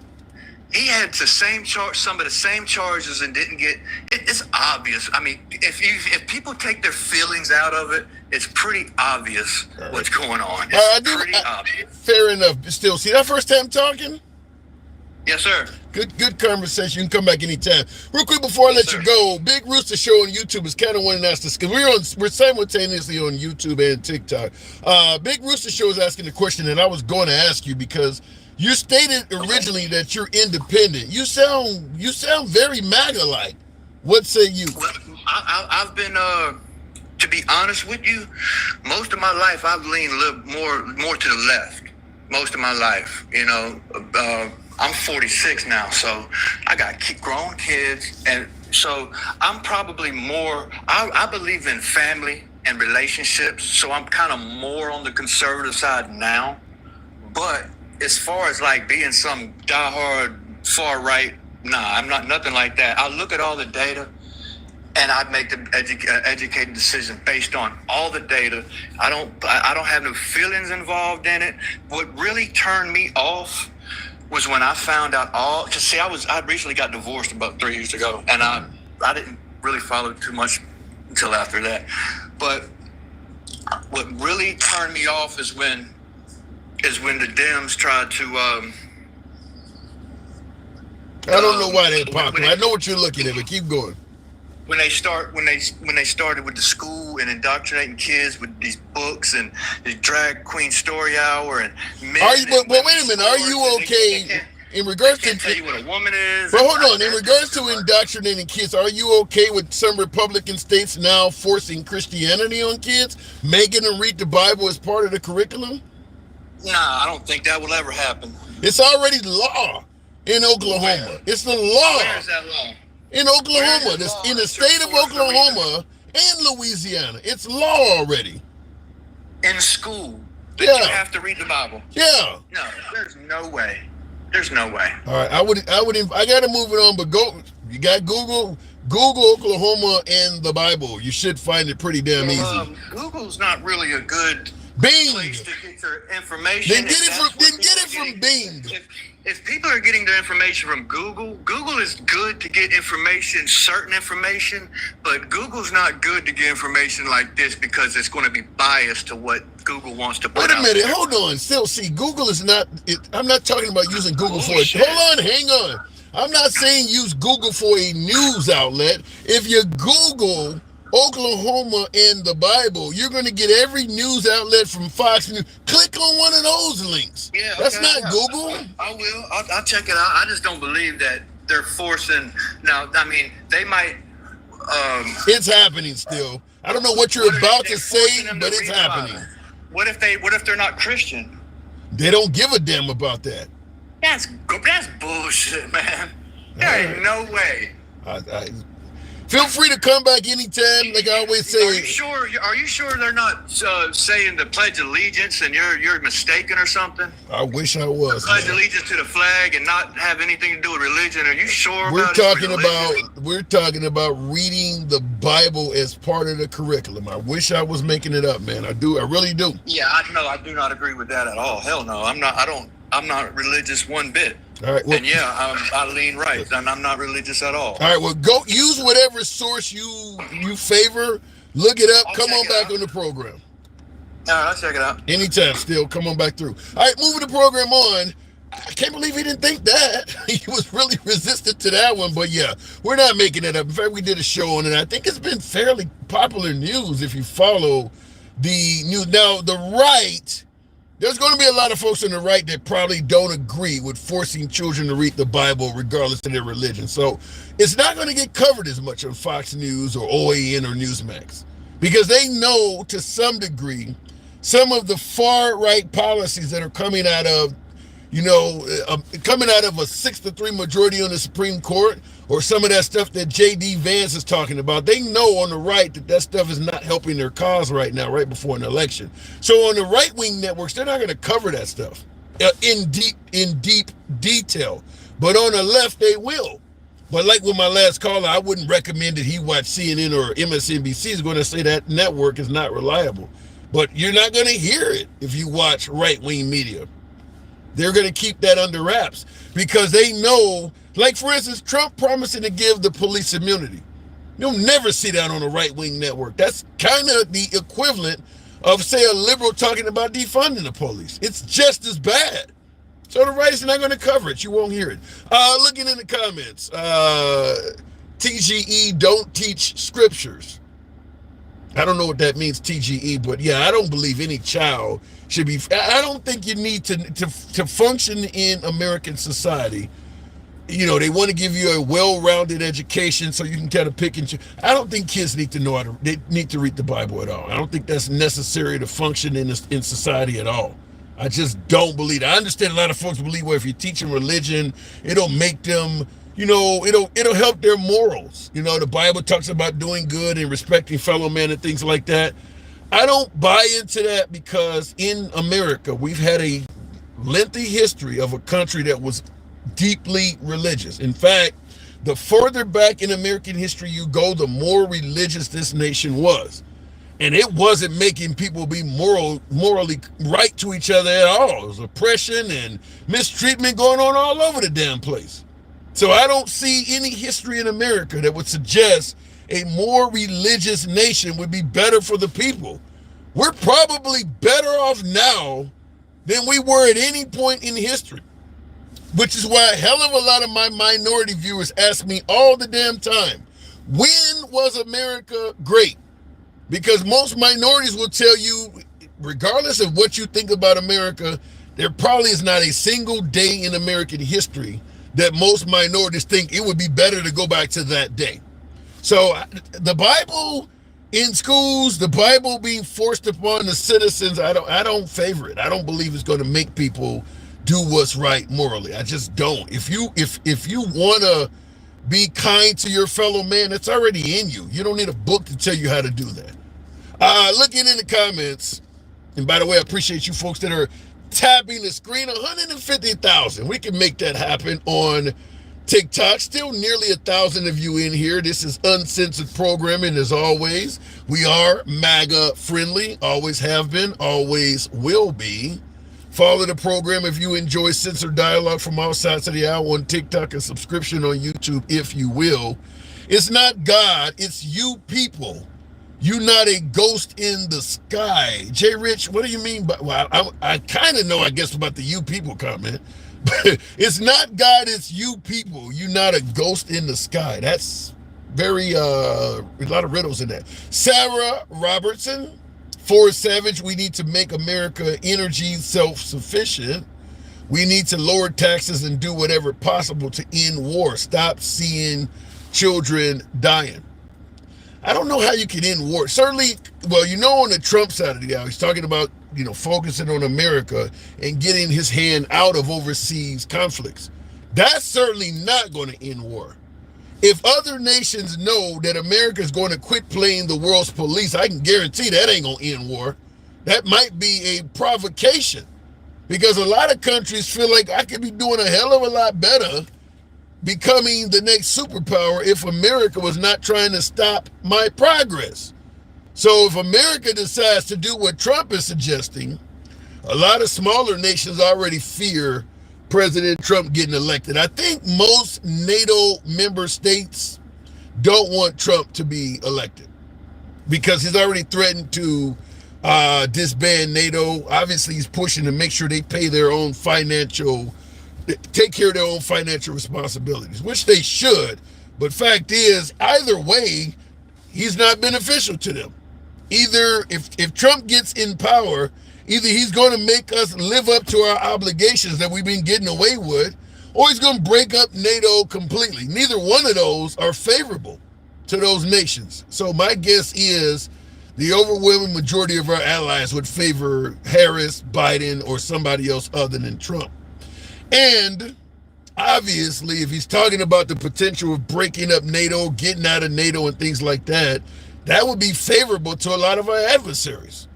he had some of the same charges and didn't get. It's obvious. I mean, if people take their feelings out of it, it's pretty obvious what's going on. It's pretty obvious. Fair enough. Still, see that first time talking? Yes, sir. Good conversation. You can come back anytime. Real quick before I let you go, Big Rooster Show on YouTube is kind of wanting to ask this because we're simultaneously on YouTube and TikTok. Big Rooster Show is asking the question, and I was going to ask you because you stated originally that you're independent. You sound very MAGA-like. What say you? Well, I've been, to be honest with you, most of my life I've leaned a little more to the left. Most of my life, I'm 46 now, so I got grown kids, and so I'm probably more. I believe in family and relationships, so I'm kind of more on the conservative side now. But as far as like being some diehard far right, nah, I'm not nothing like that. I look at all the data, and I make the educated decision based on all the data. I don't have no feelings involved in it. What really turned me off was when I found out I recently got divorced about 3 years ago, and I didn't really follow too much until after that. But what really turned me off is when the Dems tried to. I don't know why they're popular. I know what you're looking at, but keep going. When they started with the school and indoctrinating kids with these books and the drag queen story hour and men. But wait a minute, are you okay in regards to? Tell you what a woman is. But hold on, in regards to indoctrinating kids, are you okay with some Republican states now forcing Christianity on kids, making them read the Bible as part of the curriculum? Nah, I don't think that will ever happen. It's already law in Oklahoma. Where? It's the law. Where is that law? In Oklahoma, in the state of Oklahoma and Louisiana, it's law already. In school, that you have to read the Bible. Yeah. No, there's no way. There's no way. All right, I got to move it on, but you got Google Oklahoma and the Bible. You should find it pretty damn easy. Google's not really a good Bing. place to get your information. Then get it from Bing. If people are getting their information from Google is good to get information, certain information, but Google's not good to get information like this because it's going to be biased to what Google wants to put out. Wait a minute, hold on. Still, see, Google is not. I'm not talking about using Google for it. Hold on, hang on. I'm not saying use Google for a news outlet. If you Google Oklahoma and the Bible, you're going to get every news outlet from Fox News. Click on one of those links. Yeah, that's not Google. I will. I'll check it out. I just don't believe that they're forcing. Now, I mean, they might. It's happening still. I don't know what you're about to say, but it's happening. What if they're not Christian? They don't give a damn about that. That's bullshit, man. There ain't no way. Feel free to come back anytime. Like I always say. Are you sure they're not saying the Pledge of Allegiance and you're mistaken or something? I wish I was. Pledge allegiance to the flag and not have anything to do with religion. Are you sure? We're talking about reading the Bible as part of the curriculum. I wish I was making it up, man. I really do. Yeah, I do not agree with that at all. Hell no. I'm not religious one bit. All right. Well, and I lean right, and I'm not religious at all. All right. Well, go use whatever source you favor. Look it up. Come on back on the program. All right, I'll check it out. Anytime. Still, come on back through. All right, moving the program on. I can't believe he didn't think that. He was really resistant to that one. But yeah, we're not making it up. In fact, we did a show on it. I think it's been fairly popular news if you follow the news. Now, the right. There's going to be a lot of folks on the right that probably don't agree with forcing children to read the Bible regardless of their religion. So it's not going to get covered as much on Fox News or OAN or Newsmax because they know to some degree some of the far right policies that are coming out of, coming out of a 6-3 majority on the Supreme Court, or some of that stuff that J.D. Vance is talking about, they know on the right that stuff is not helping their cause right now, right before an election. So on the right-wing networks, they're not going to cover that stuff in deep detail. But on the left, they will. But like with my last caller, I wouldn't recommend that he watch CNN or MSNBC. Is going to say that network is not reliable. But you're not going to hear it if you watch right-wing media. They're going to keep that under wraps because they know, like for instance, Trump promising to give the police immunity. You'll never see that on a right-wing network. That's kind of the equivalent of, say, a liberal talking about defunding the police. It's just as bad. So the right is not going to cover it. You won't hear it. Looking in the comments, TGE don't teach scriptures. I don't know what that means, TGE, but yeah, I don't believe any child should be. I don't think you need to function in American society. They want to give you a well-rounded education so you can kind of pick and choose. I don't think kids need to know they need to read the Bible at all. I don't think that's necessary to function in society at all. I just don't believe it. I understand a lot of folks believe, well, if you're teaching religion, it'll make them, it'll help their morals. The Bible talks about doing good and respecting fellow men and things like that. I don't buy into that because in America, we've had a lengthy history of a country that was deeply religious. In fact, the further back in American history you go, the more religious this nation was. And it wasn't making people be morally right to each other at all. It was oppression and mistreatment going on all over the damn place. So I don't see any history in America that would suggest a more religious nation would be better for the people. We're probably better off now than we were at any point in history, which is why a hell of a lot of my minority viewers ask me all the damn time, when was America great? Because most minorities will tell you, regardless of what you think about America, there probably is not a single day in American history that most minorities think it would be better to go back to that day. So the Bible in schools, the Bible being forced upon the citizens, I don't favor it. I don't believe it's going to make people do what's right morally. I just don't. If you want to be kind to your fellow man, it's already in you. You don't need a book to tell you how to do that. Looking in the comments, and by the way, I appreciate you folks that are tapping the screen. 150,000. We can make that happen on TikTok. Still nearly 1,000 of you in here. This is uncensored programming as always. We are MAGA friendly, always have been, always will be. Follow the program if you enjoy censored dialogue from all sides of the aisle on TikTok, and subscription on YouTube if you will. It's not God, it's you people. You not a ghost in the sky. Jay Rich, what do you mean by, well, I kind of know, I guess, about the you people comment. But it's not God, it's you people. You not a ghost in the sky. That's very, a lot of riddles in that. Sarah Robertson, Forrest Savage, we need to make America energy self-sufficient. We need to lower taxes and do whatever possible to end war. Stop seeing children dying. I don't know how you can end war. Certainly, well, on the Trump side of the aisle, he's talking about, focusing on America and getting his hand out of overseas conflicts. That's certainly not going to end war. If other nations know that America is going to quit playing the world's police, I can guarantee that ain't going to end war. That might be a provocation, because a lot of countries feel like I could be doing a hell of a lot better becoming the next superpower if America was not trying to stop my progress. So if America decides to do what Trump is suggesting, a lot of smaller nations already fear President Trump getting elected. I think most NATO member states don't want Trump to be elected because he's already threatened to disband NATO. Obviously, he's pushing to make sure they pay their own take care of their own financial responsibilities, which they should. But fact is, either way, he's not beneficial to them. Either if Trump gets in power, either he's going to make us live up to our obligations that we've been getting away with, or he's going to break up NATO completely. Neither one of those are favorable to those nations. So my guess is the overwhelming majority of our allies would favor Harris, Biden, or somebody else other than Trump. And obviously, if he's talking about the potential of breaking up NATO, getting out of NATO, and things like that, that would be favorable to a lot of our adversaries.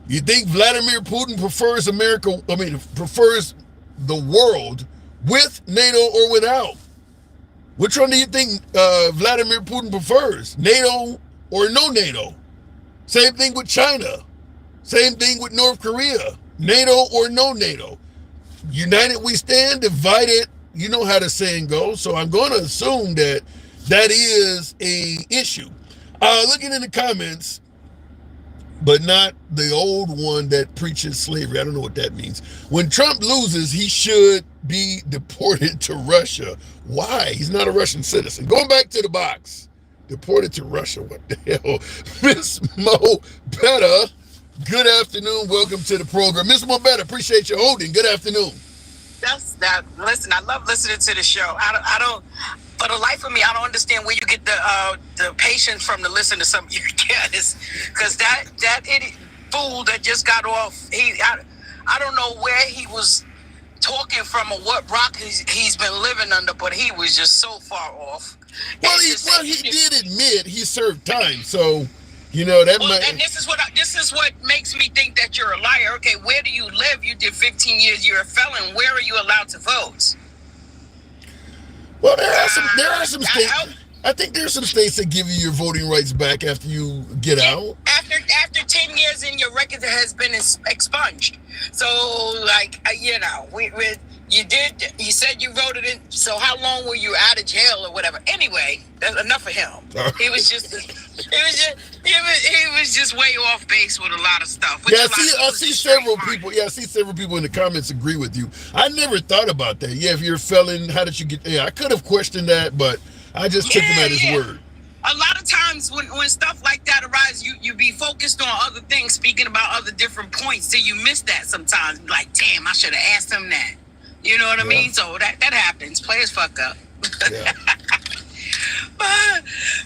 You think Vladimir Putin prefers prefers the world with NATO or without? Which one do you think Vladimir Putin prefers? NATO or no NATO? Same thing with China. Same thing with North Korea. NATO or no NATO? United we stand, divided, you know how the saying goes. So I'm going to assume that that is a issue. Looking in the comments, but not the old one that preaches slavery. I don't know what that means. When Trump loses, he should be deported to Russia. Why? He's not a Russian citizen. Going back to the box. Deported to Russia. What the hell? Miss Mo Betta, good afternoon. Welcome to the program. Miss Mo Betta, appreciate you holding. Good afternoon. Listen, I love listening to the show. I don't, for the life of me, I don't understand where you get the patience from to listen to some of your guests. Because that idiot fool that just got off, I don't know where he was talking from or what rock he's been living under, but he was just so far off. Well, he did admit he served time, so you know that might. And this is what makes me think that you're a liar. Okay, where do you live? You did 15 years. You're a felon. Where are you allowed to vote? Well, there are some states. I think there are some states that give you your voting rights back after you get out. After 10 years, and your record has been expunged. So, like, you know, you said you voted in. So how long were you out of jail or whatever? Anyway, that's enough of him. He was just way off base with a lot of stuff. Yeah, I see several people. Yeah, I see several people in the comments agree with you. I never thought about that. Yeah, if you're a felon, how did you get? Yeah, I could have questioned that, but I just took him at his word. A lot of times when stuff like that arises, you be focused on other things, speaking about other different points, so you miss that sometimes. Like, damn, I should have asked him that. You know what I mean? So that happens. Players fuck up. Yeah.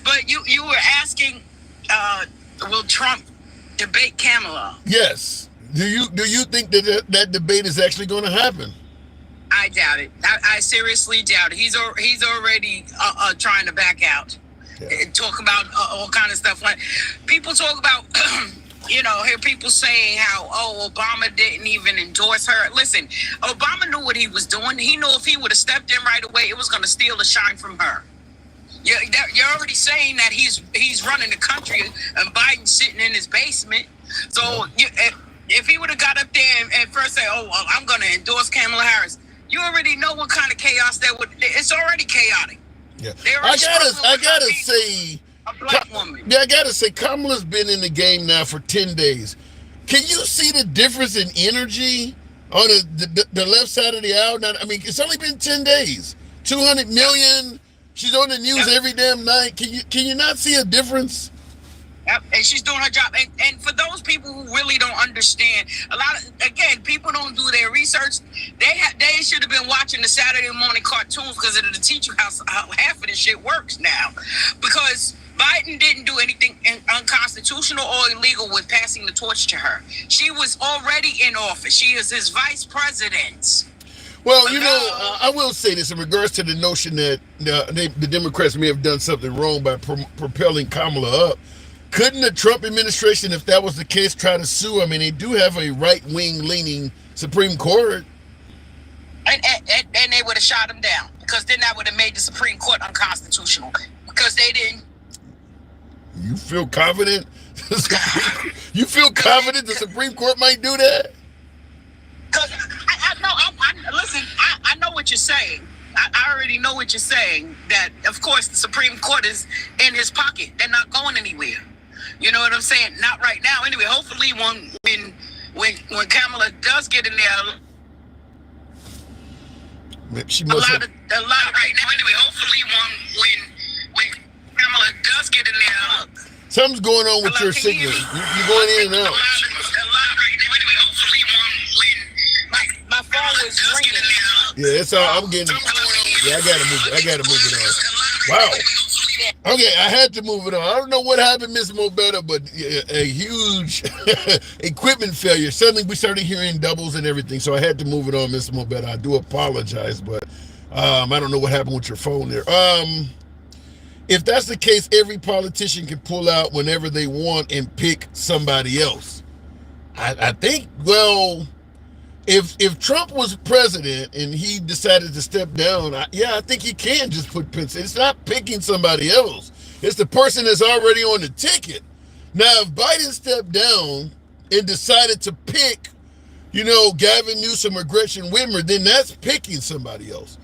but you were asking, will Trump debate Kamala? Yes. Do you think that debate is actually going to happen? I doubt it. I seriously doubt it. He's already trying to back out. Yeah. Talk about all kind of stuff. Like, people talk about, hear people saying how, Obama didn't even endorse her. Listen, Obama knew what he was doing. He knew if he would have stepped in right away, it was going to steal the shine from her. You're already saying that he's running the country and Biden's sitting in his basement. So if he would have got up there and first say, I'm going to endorse Kamala Harris, you already know what kind of chaos that would. It's already chaotic. Yeah, I gotta say, a black woman. Yeah, I gotta say, Kamala's been in the game now for 10 days. Can you see the difference in energy on the left side of the aisle? Now, I mean, it's only been 10 days. 200 million. She's on the news every damn night. Can you not see a difference? Yep, and she's doing her job. And for those people who really don't understand, people don't do their research. They should have been watching the Saturday morning cartoons, because it'll teach you how half of this shit works now. Because Biden didn't do anything unconstitutional or illegal with passing the torch to her. She was already in office. She is his vice president. Well, I will say this in regards to the notion that the Democrats may have done something wrong by propelling Kamala up. Couldn't the Trump administration, if that was the case, try to sue? I mean, they do have a right-wing leaning Supreme Court. And they would have shot him down, because then that would have made the Supreme Court unconstitutional, because they didn't. You feel confident? You feel confident the Supreme Court might do that? Because I know what you're saying. I already know what you're saying, that, of course, the Supreme Court is in his pocket. They're not going anywhere. You know what I'm saying? Not right now. Anyway, hopefully when Kamala does get in there, she must have... a lot right now. Anyway, hopefully when Kamala does get in there, something's going on with your signal. You're going in and out. A lot right now. Anyway, hopefully when my phone was ringing. Yeah, it's all. I'm getting. Yeah, I gotta move it on. Wow. Okay, I had to move it on. I don't know what happened, Miss Mobetta, but a huge equipment failure. Suddenly we started hearing doubles and everything, so I had to move it on, Miss Mobetta. I do apologize, but I don't know what happened with your phone there. If that's the case, every politician can pull out whenever they want and pick somebody else. I think, well, if Trump was president and he decided to step down, I think he can just put Pence. It's not picking somebody else. It's the person that's already on the ticket. Now, if Biden stepped down and decided to pick, Gavin Newsom or Gretchen Whitmer, then that's picking somebody else.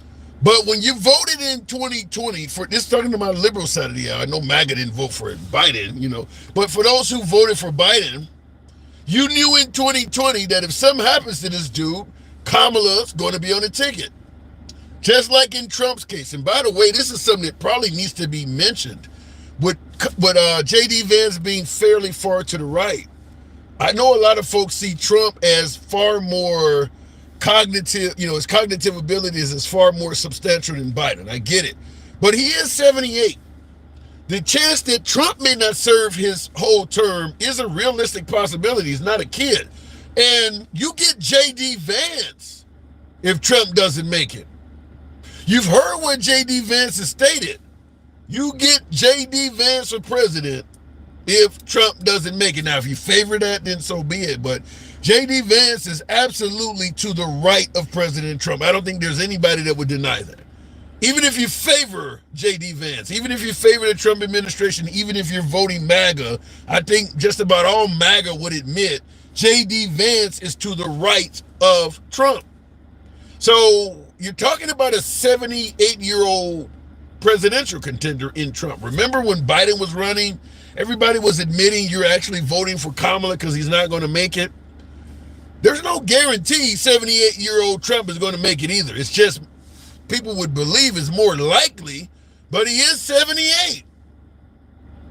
But when you voted in 2020, for this, talking to my liberal side of the aisle, I know MAGA didn't vote for Biden, but for those who voted for Biden, you knew in 2020 that if something happens to this dude, Kamala's going to be on the ticket. Just like in Trump's case. And by the way, this is something that probably needs to be mentioned. With J.D. Vance being fairly far to the right, I know a lot of folks see Trump as far more cognitive, his cognitive abilities is far more substantial than Biden. I get it. But he is 78. The chance that Trump may not serve his whole term is a realistic possibility. He's not a kid. And you get J.D. Vance if Trump doesn't make it. You've heard what J.D. Vance has stated. You get J.D. Vance for president if Trump doesn't make it. Now, if you favor that, then so be it. But J.D. Vance is absolutely to the right of President Trump. I don't think there's anybody that would deny that. Even if you favor J.D. Vance, even if you favor the Trump administration, even if you're voting MAGA, I think just about all MAGA would admit J.D. Vance is to the right of Trump. So you're talking about a 78-year-old presidential contender in Trump. Remember when Biden was running, everybody was admitting you're actually voting for Kamala because he's not going to make it. There's no guarantee 78-year-old Trump is going to make it either. It's just people would believe is more likely, but he is 78.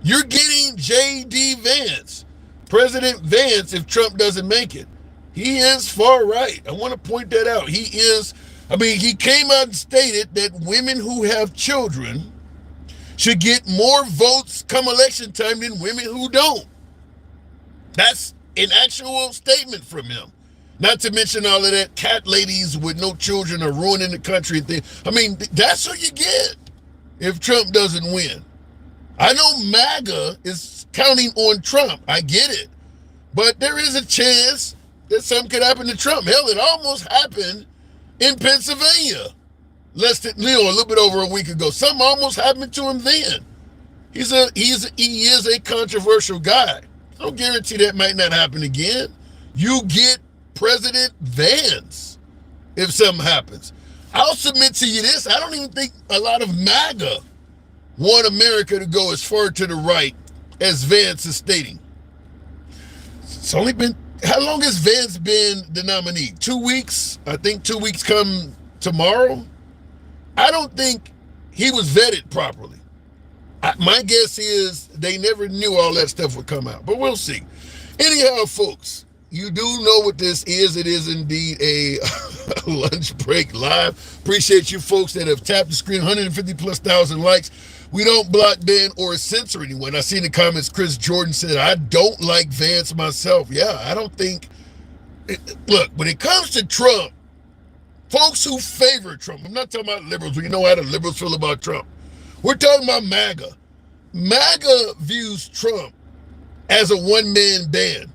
You're getting J.D. Vance, President Vance, if Trump doesn't make it. He is far right. I want to point that out. He came out and stated that women who have children should get more votes come election time than women who don't. That's an actual statement from him. Not to mention all of that cat ladies with no children are ruining the country and things. That's what you get if Trump doesn't win. I know MAGA is counting on Trump. I get it. But there is a chance that something could happen to Trump. Hell, it almost happened in Pennsylvania a little bit over a week ago. Something almost happened to him then. He is a controversial guy. No guarantee that might not happen again. You get President Vance if something happens. I'll submit to you this. I don't even think a lot of MAGA want America to go as far to the right as Vance is stating. It's only been, how long has Vance been the nominee? 2 weeks? I think 2 weeks come tomorrow. I don't think he was vetted properly. My guess is they never knew all that stuff would come out, but we'll see. Anyhow, folks, you do know what this is. It is indeed a lunch break live. Appreciate you folks that have tapped the screen, 150,000+ likes. We don't block, ban, or censor anyone. I see in the comments, Chris Jordan said, I don't like Vance myself. Yeah, I don't think, look, when it comes to Trump, folks who favor Trump, I'm not talking about liberals, but you know how the liberals feel about Trump. We're talking about MAGA. MAGA views Trump as a one-man band.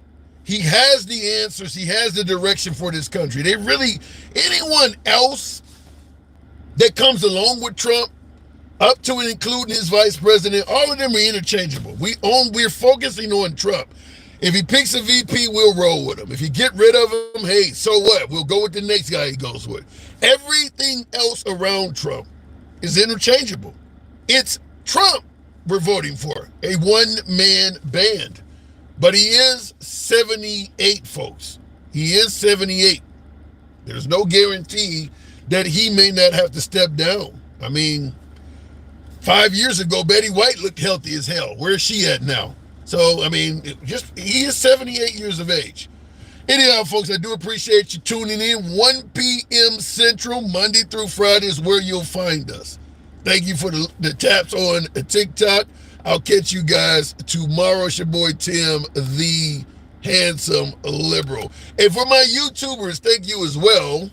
He has the answers. He has the direction for this country. Anyone else that comes along with Trump, up to and including his vice president, all of them are interchangeable. We're focusing on Trump. If he picks a VP, we'll roll with him. If you get rid of him, hey, so what? We'll go with the next guy he goes with. Everything else around Trump is interchangeable. It's Trump we're voting for, a one-man band. But he is 78, folks. He is 78. There's no guarantee that he may not have to step down. 5 years ago, Betty White looked healthy as hell. Where's she at now? So, he is 78 years of age. Anyhow, folks, I do appreciate you tuning in. 1 p.m. Central, Monday through Friday is where you'll find us. Thank you for the taps on TikTok. I'll catch you guys tomorrow. It's your boy Tim, the handsome liberal. And for my YouTubers, thank you as well.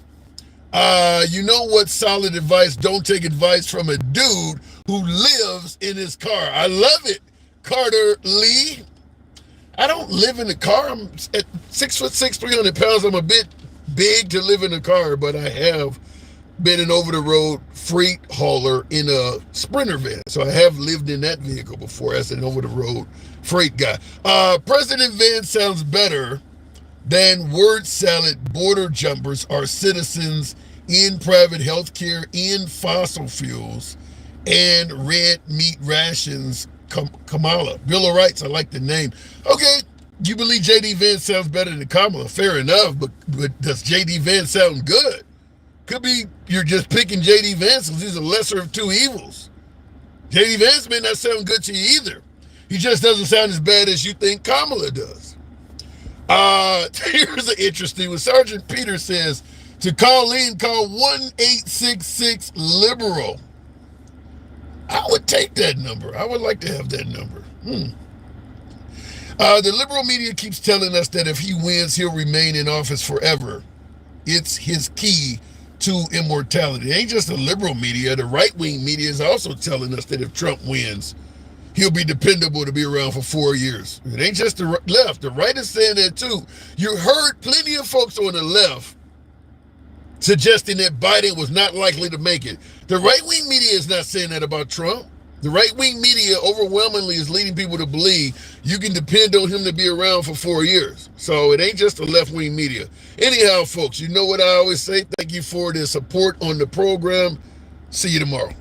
You know what solid advice? Don't take advice from a dude who lives in his car. I love it, Carter Lee. I don't live in a car. I'm at 6'6", 300 pounds. I'm a bit big to live in a car, but I have been an over-the-road freight hauler in a Sprinter van. So I have lived in that vehicle before as an over-the-road freight guy. President Vance sounds better than word salad border jumpers are citizens in private health care, in fossil fuels, and red meat rations. Kamala. Bill of Rights, I like the name. Okay, you believe J.D. Vance sounds better than Kamala. Fair enough, but does J.D. Vance sound good? Could be you're just picking J.D. Vance because he's a lesser of two evils. J.D. Vance may not sound good to you either. He just doesn't sound as bad as you think Kamala does. Here's an interesting one. Sergeant Peter says, to call in, call 1-866-LIBERAL. I would take that number. I would like to have that number. The liberal media keeps telling us that if he wins, he'll remain in office forever. It's his key to immortality. It ain't just the liberal media. The right-wing media is also telling us that if Trump wins, he'll be dependable to be around for 4 years. It ain't just the left. The right is saying that too. You heard plenty of folks on the left suggesting that Biden was not likely to make it. The right-wing media is not saying that about Trump. The right-wing media overwhelmingly is leading people to believe you can depend on him to be around for 4 years. So it ain't just the left-wing media. Anyhow, folks, you know what I always say. Thank you for the support on the program. See you tomorrow.